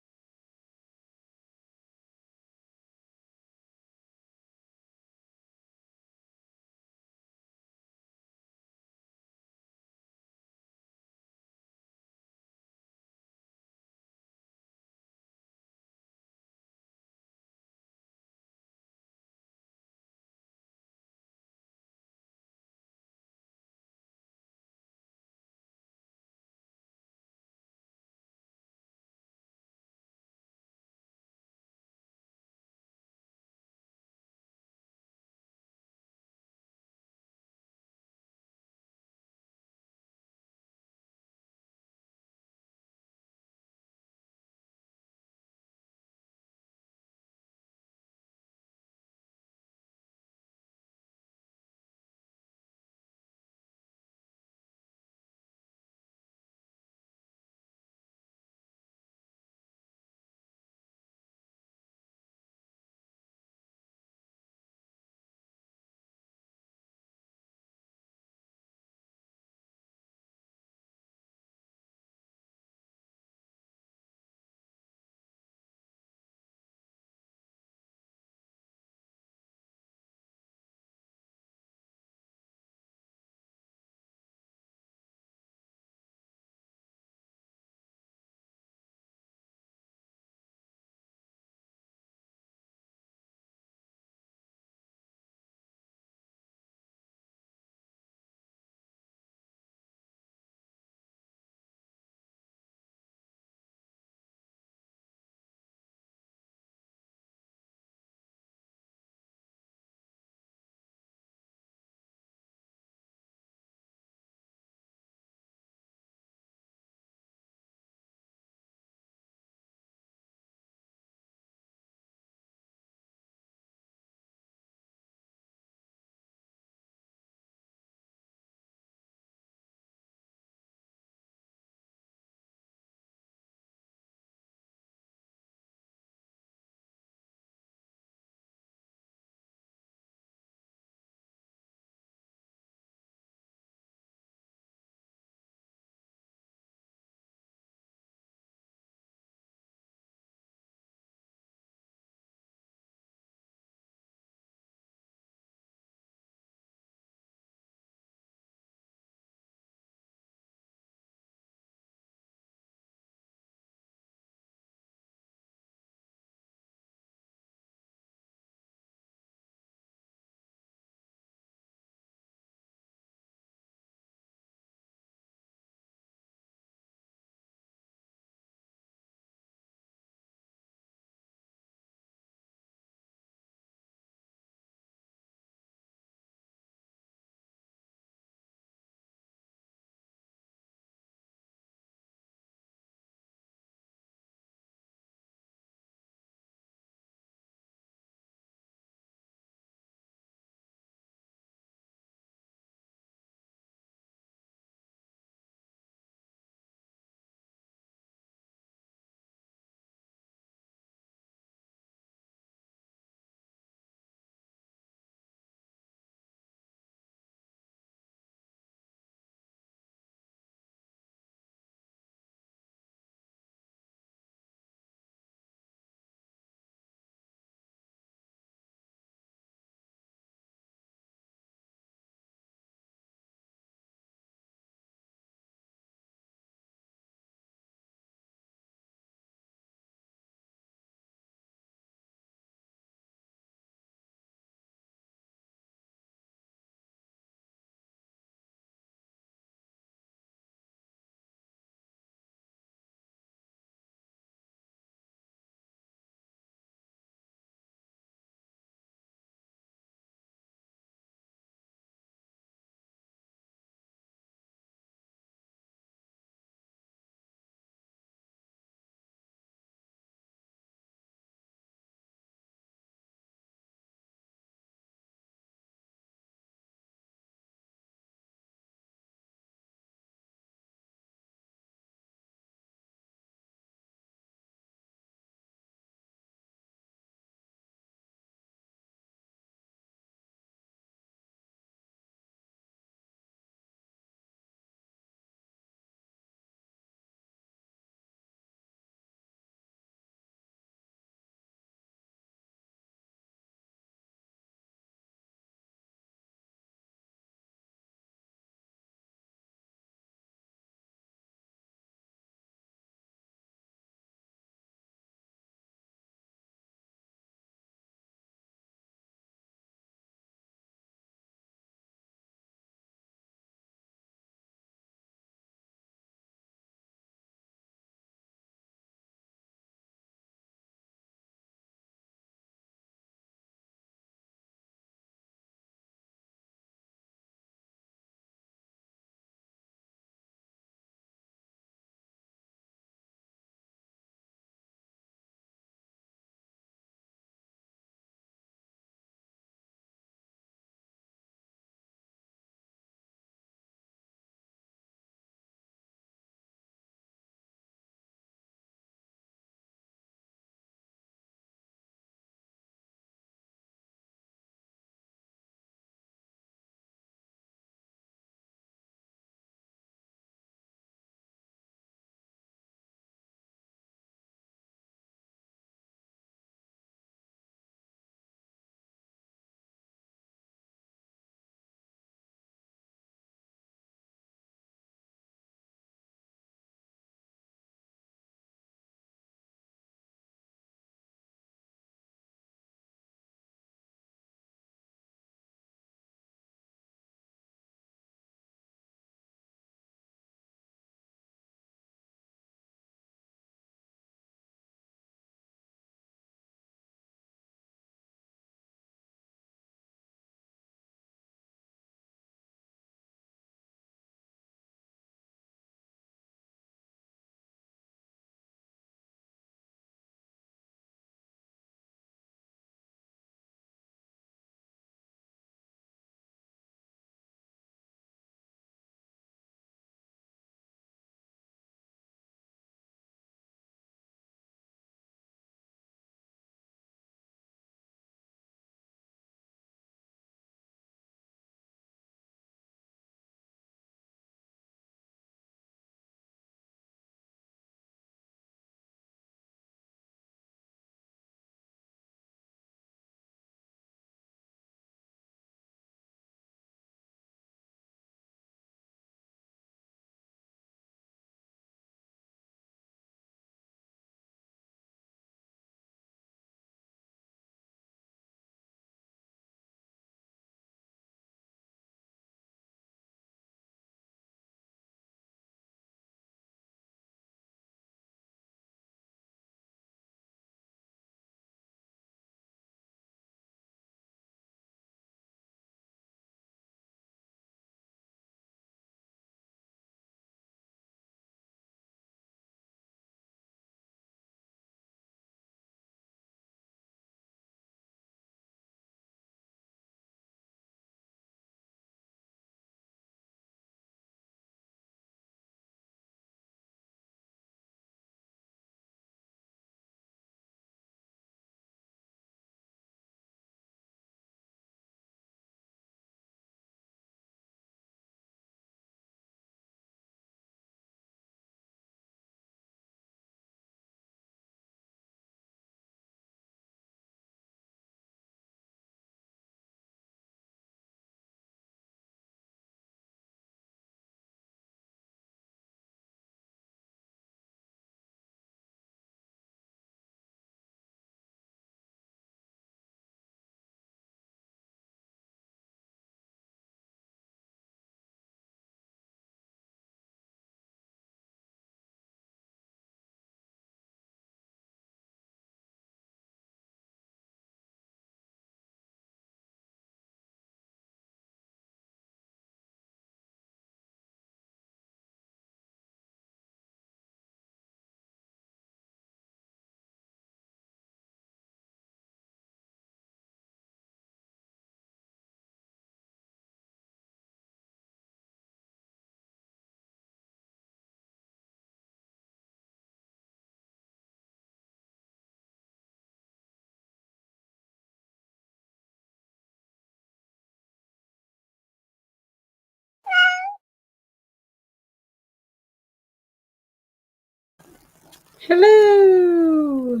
Hello.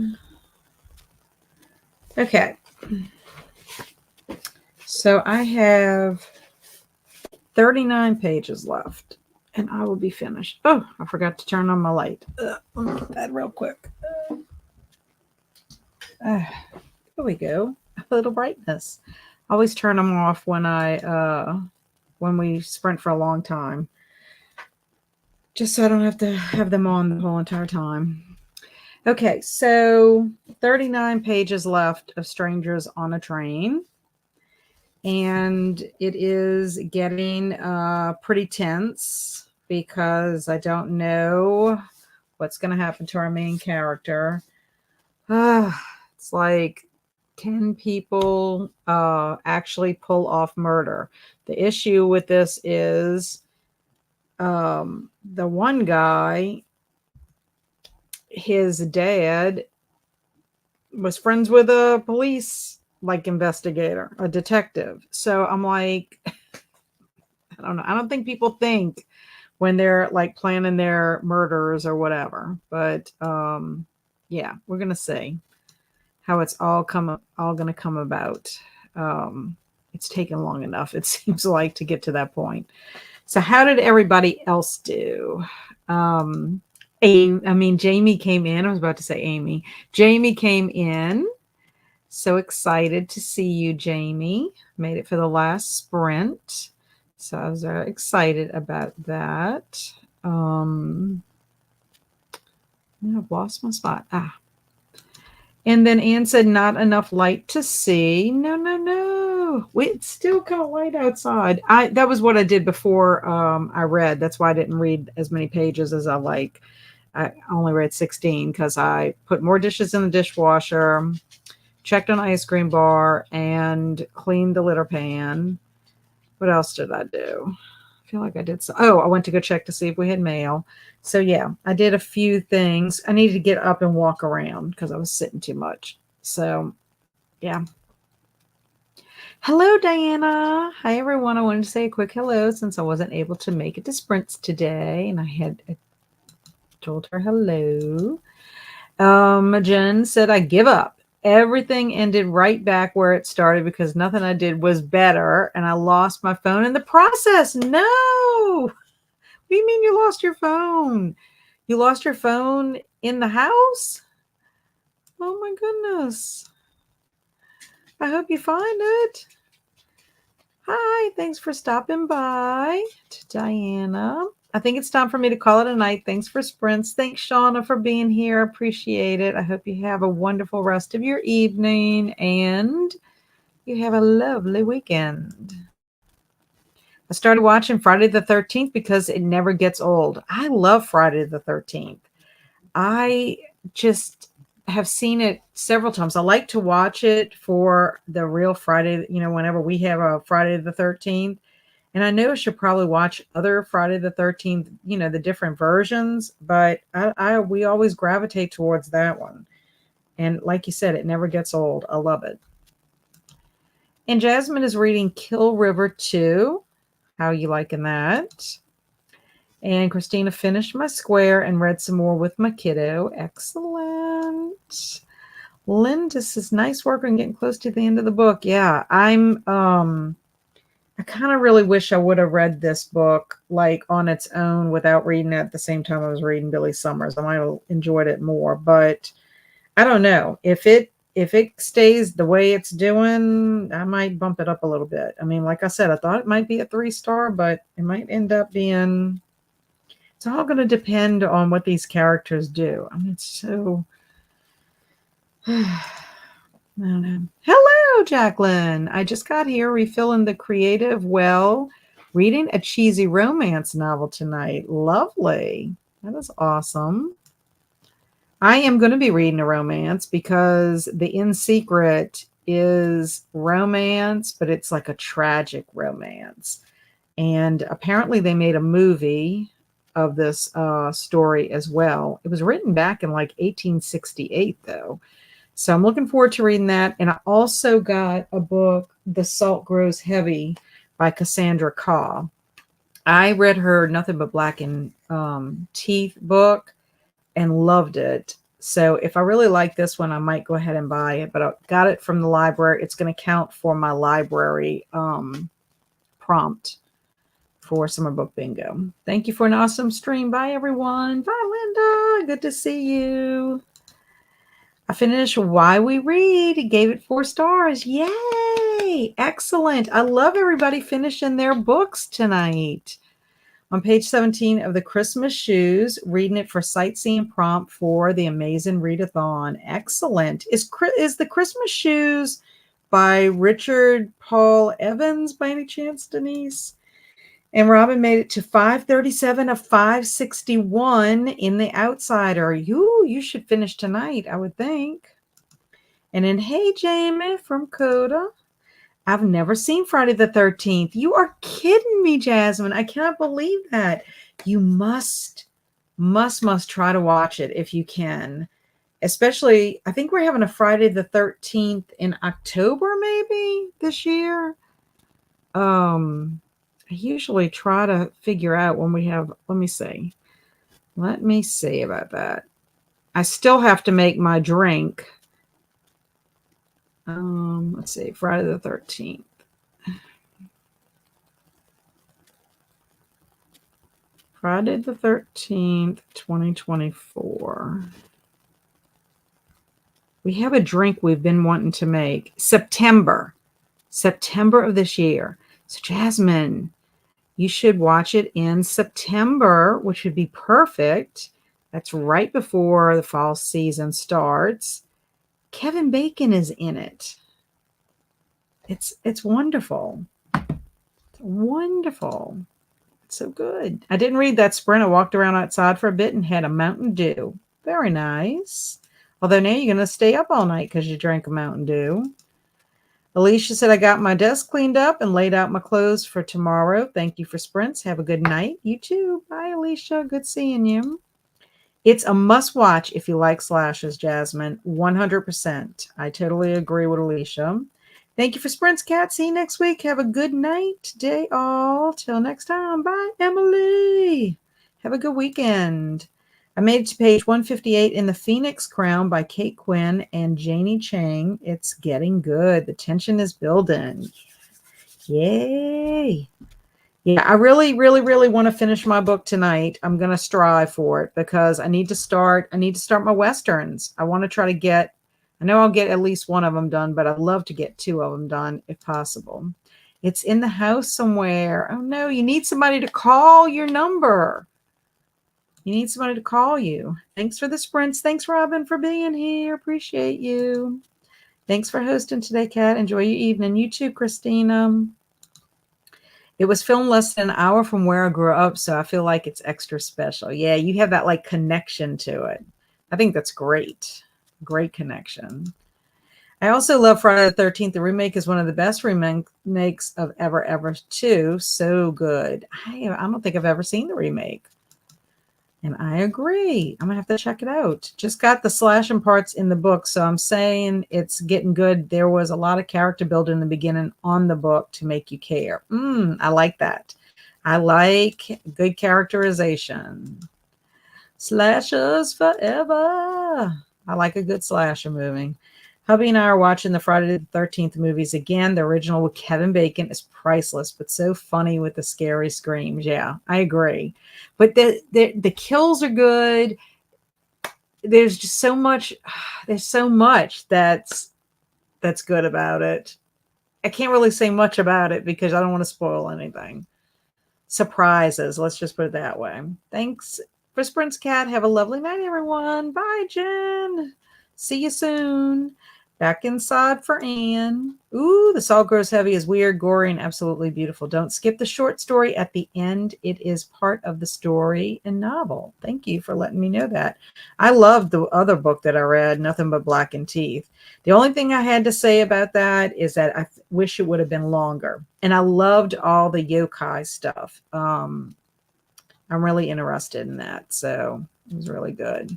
Okay. So I have 39 pages left and I will be finished. Oh, I forgot to turn on my light. Let me get that real quick. There we go. A little brightness. I always turn them off when we sprint for a long time, just so I don't have to have them on the whole entire time. Okay, so 39 pages left of Strangers on a Train. And it is getting pretty tense because I don't know what's going to happen to our main character. It's like, can people actually pull off murder? The issue with this is the one guy, his dad was friends with a police investigator, a detective. So I'm like, I don't know. I don't think people think when they're like planning their murders or whatever. But yeah, we're gonna see how it's all gonna come about. It's taken long enough, it seems like, to get to that point. So how did everybody else do? Jamie came in. I was about to say Amy. Jamie came in. So excited to see you, Jamie. Made it for the last sprint. So I was very excited about that. I've lost my spot. And then Anne said, not enough light to see. No. It's still kind of light outside. That was what I did before I read. That's why I didn't read as many pages as I like. I only read 16 because I put more dishes in the dishwasher, checked an ice cream bar, and cleaned the litter pan. What else did I do? I feel like I did I went to go check to see if we had mail. So yeah, I did a few things. I needed to get up and walk around because I was sitting too much. So yeah. Hello, Diana. Hi, everyone. I wanted to say a quick hello since I wasn't able to make it to sprints today, and I told her hello. Jen said, I give up. Everything ended right back where it started because nothing I did was better, and I lost my phone in the process. No! What do you mean you lost your phone? You lost your phone in the house? Oh my goodness. I hope you find it. Hi, thanks for stopping by. To Diana. I think it's time for me to call it a night. Thanks for sprints. Thanks, Shauna, for being here. Appreciate it. I hope you have a wonderful rest of your evening and you have a lovely weekend. I started watching Friday the 13th because it never gets old. I love Friday the 13th. I just have seen it several times. I like to watch it for the real Friday, whenever we have a Friday the 13th. And I know I should probably watch other Friday the 13th, the different versions, but we always gravitate towards that one. And like you said, it never gets old. I love it. And Jasmine is reading Kill River 2. How you liking that? And Christina finished my square and read some more with my kiddo. Excellent. Linda says, nice work on getting close to the end of the book. Yeah, I kind of really wish I would have read this book like on its own without reading it at the same time I was reading Billy Summers. I might have enjoyed it more, but I don't know. If it stays the way it's doing, I might bump it up a little bit. I mean, like I said, I thought it might be a 3-star, but it might end up being, it's all going to depend on what these characters do. I mean, it's so, I don't know. Hello, Jacqueline. I just got here refilling the creative well, reading a cheesy romance novel tonight. Lovely. That is awesome. I am going to be reading a romance because The In Secret is romance, but it's like a tragic romance. And apparently they made a movie of this story as well. It was written back in like 1868, though. So I'm looking forward to reading that. And I also got a book, The Salt Grows Heavy by Cassandra Khaw. I read her Nothing But Black and Teeth book. and loved it. So if I really like this one, I might go ahead and buy it, but I got it from the library. It's going to count for my library prompt for Summer Book Bingo. Thank you for an awesome stream. Bye, everyone. Bye, Linda. Good to see you. I finished Why We Read. Gave it 4 stars. Yay! Excellent. I love everybody finishing their books tonight. On page 17 of the Christmas Shoes, reading it for sightseeing prompt for the Amazing Readathon. Excellent. Is the Christmas Shoes by Richard Paul Evans by any chance, Denise? And Robin made it to 537 of 561 in The Outsider. You should finish tonight, I would think. And then, hey, Jamie from Coda. I've never seen Friday the 13th. You are kidding me, Jasmine. I cannot believe that. You must try to watch it if you can. Especially, I think we're having a Friday the 13th in October, maybe this year. I usually try to figure out when we have, let me see about that. I still have to make my drink. Let's see, Friday the 13th. Friday the 13th, 2024. We have a drink we've been wanting to make. September of this year. So Jasmine, you should watch it in September, which would be perfect. That's right before the fall season starts. Kevin Bacon is in it. It's wonderful. It's wonderful. It's so good. I didn't read that sprint. I walked around outside for a bit and had a Mountain Dew. Very nice. Although now you're going to stay up all night because you drank a Mountain Dew. Alicia said, I got my desk cleaned up and laid out my clothes for tomorrow. Thank you for sprints. Have a good night. You too. Bye, Alicia. Good seeing you. It's a must watch if you like slashes, Jasmine. 100%. I totally agree with Alicia. Thank you for sprints, Kat. See you next week. Have a good night, day all. Till next time. Bye, Emily. Have a good weekend. I made it to page 158 in The Phoenix Crown by Kate Quinn and Janie Chang. It's getting good. The tension is building. Yay. Yeah, I really, really, really want to finish my book tonight. I'm going to strive for it because I need to start my Westerns. I want to try to get, I know I'll get at least one of them done, but I'd love to get 2 of them done if possible. It's in the house somewhere. Oh no, you need somebody to call your number. You need somebody to call you. Thanks for the sprints. Thanks, Robin, for being here. Appreciate you. Thanks for hosting today, Kat. Enjoy your evening. You too, Christina. It was filmed less than an hour from where I grew up, so I feel like it's extra special. Yeah, you have that like connection to it. I think that's great. Great connection. I also love Friday the 13th. The remake is one of the best remakes of ever, too. So good. I don't think I've ever seen the remake. And I agree. I'm going to have to check it out. Just got the slashing parts in the book, so I'm saying it's getting good. There was a lot of character building in the beginning on the book to make you care. I like that. I like good characterization. Slashers forever. I like a good slasher movie. Hubby and I are watching the Friday the 13th movies again. The original with Kevin Bacon is priceless, but so funny with the scary screams. Yeah, I agree. But the kills are good. There's just so much. There's so much that's good about it. I can't really say much about it because I don't want to spoil anything. Surprises. Let's just put it that way. Thanks for sprints, Kat. Have a lovely night, everyone. Bye, Jen. See you soon. Back inside for Anne. Ooh, The Salt Grows Heavy is weird, gory, and absolutely beautiful. Don't skip the short story at the end. It is part of the story and novel. Thank you for letting me know that. I loved the other book that I read, Nothing But Blackened Teeth. The only thing I had to say about that is that I wish it would have been longer. And I loved all the yokai stuff. I'm really interested in that. So it was really good.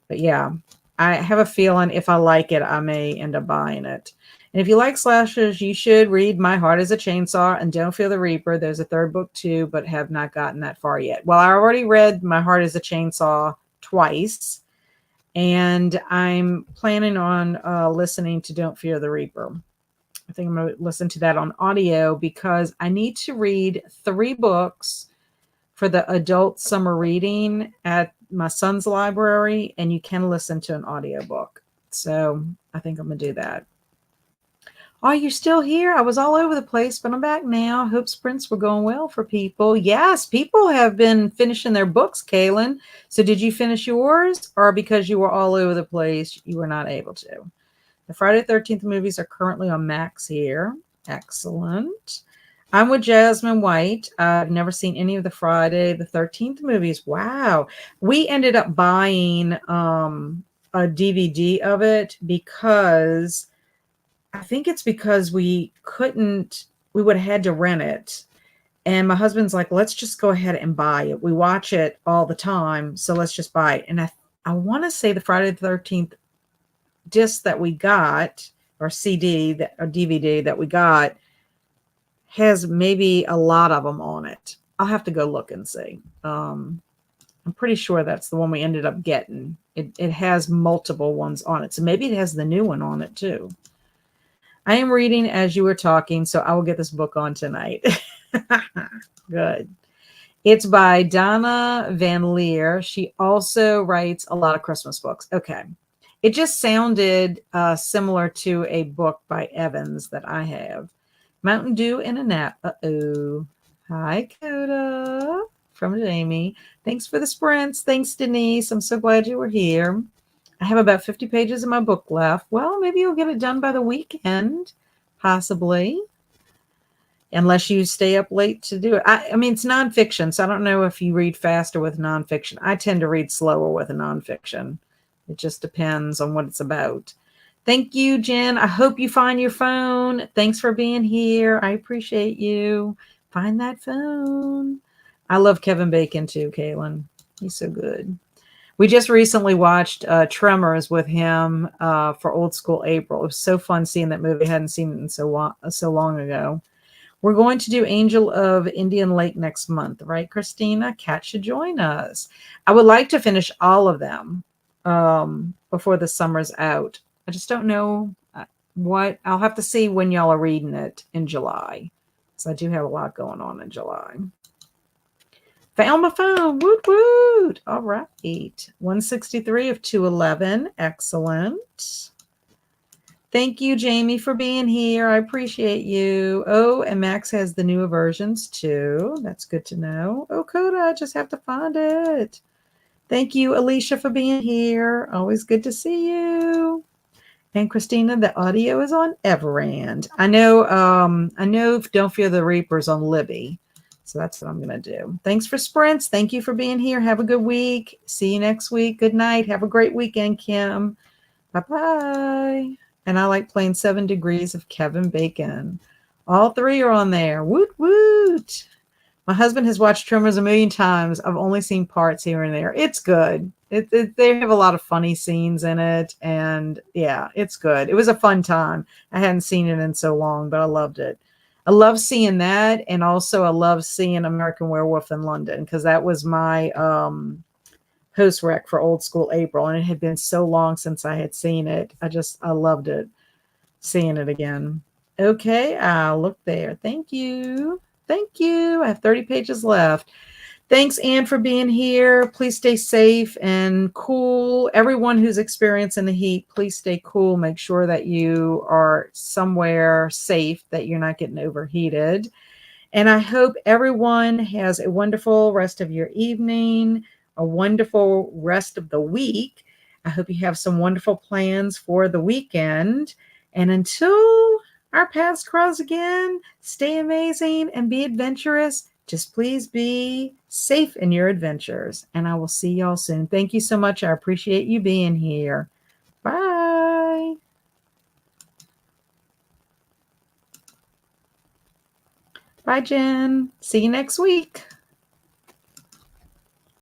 But yeah. I have a feeling if I like it, I may end up buying it. And if you like slashers, you should read My Heart is a Chainsaw and Don't Fear the Reaper. There's a 3rd book too, but have not gotten that far yet. Well, I already read My Heart is a Chainsaw twice. And I'm planning on listening to Don't Fear the Reaper. I think I'm going to listen to that on audio because I need to read 3 books for the adult summer reading at my son's library, and you can listen to an audiobook. So I think I'm going to do that. Oh, you're still here? I was all over the place, but I'm back now. Hope sprints were going well for people. Yes, people have been finishing their books, Kaylin. So did you finish yours, or because you were all over the place, you were not able to? The Friday the 13th movies are currently on Max here. Excellent. I'm with Jasmine White. I've never seen any of the Friday the 13th movies. Wow. We ended up buying a DVD of it because I think it's because we would have had to rent it. And my husband's like, let's just go ahead and buy it. We watch it all the time, so let's just buy it. And I want to say the Friday the 13th disc that we got, or CD or DVD that we got, has maybe a lot of them on it. I'll have to go look and see. I'm pretty sure that's the one we ended up getting. It has multiple ones on it. So maybe it has the new one on it too. I am reading as you were talking, so I will get this book on tonight. Good. It's by Donna Van Leer. She also writes a lot of Christmas books. Okay. It just sounded similar to a book by Evans that I have. Mountain Dew in a Nap. Uh-oh. Hi, Coda. From Jamie. Thanks for the sprints. Thanks, Denise. I'm so glad you were here. I have about 50 pages of my book left. Well, maybe you'll get it done by the weekend, possibly, unless you stay up late to do it. I mean, it's nonfiction, so I don't know if you read faster with nonfiction. I tend to read slower with a nonfiction. It just depends on what it's about. Thank you, Jen. I hope you find your phone. Thanks for being here. I appreciate you. Find that phone. I love Kevin Bacon too, Kaylin. He's so good. We just recently watched Tremors with him for Old School April. It was so fun seeing that movie. I hadn't seen it in so long ago. We're going to do Angel of Indian Lake next month, right, Christina? Kat should join us. I would like to finish all of them before the summer's out. I just don't know what. I'll have to see when y'all are reading it in July. So I do have a lot going on in July. Found my phone. Woot woot. All right. 163 of 211. Excellent. Thank you, Jamie, for being here. I appreciate you. Oh, and Max has the newer versions too. That's good to know. Oh, Coda, I just have to find it. Thank you, Alicia, for being here. Always good to see you. And Christina, the audio is on Everand. I know Don't Fear the Reaper's on Libby. So that's what I'm going to do. Thanks for sprints. Thank you for being here. Have a good week. See you next week. Good night. Have a great weekend, Kim. Bye-bye. And I like playing 7 Degrees of Kevin Bacon. All 3 are on there. Woot, woot. My husband has watched Tremors a million times. I've only seen parts here and there. It's good. They have a lot of funny scenes in it. And yeah, it's good. It was a fun time. I hadn't seen it in so long, but I loved it. I love seeing that. And also I love seeing American Werewolf in London because that was my host rec for Old School April. And it had been so long since I had seen it. I loved it. Seeing it again. Okay, I'll look there. Thank you. Thank you. I have 30 pages left. Thanks, Anne, for being here. Please stay safe and cool. Everyone who's experiencing the heat, please stay cool. Make sure that you are somewhere safe, that you're not getting overheated. And I hope everyone has a wonderful rest of your evening, a wonderful rest of the week. I hope you have some wonderful plans for the weekend. And until our paths cross again, stay amazing and be adventurous. Just please be safe in your adventures. And I will see y'all soon. Thank you so much. I appreciate you being here. Bye. Bye, Jen. See you next week.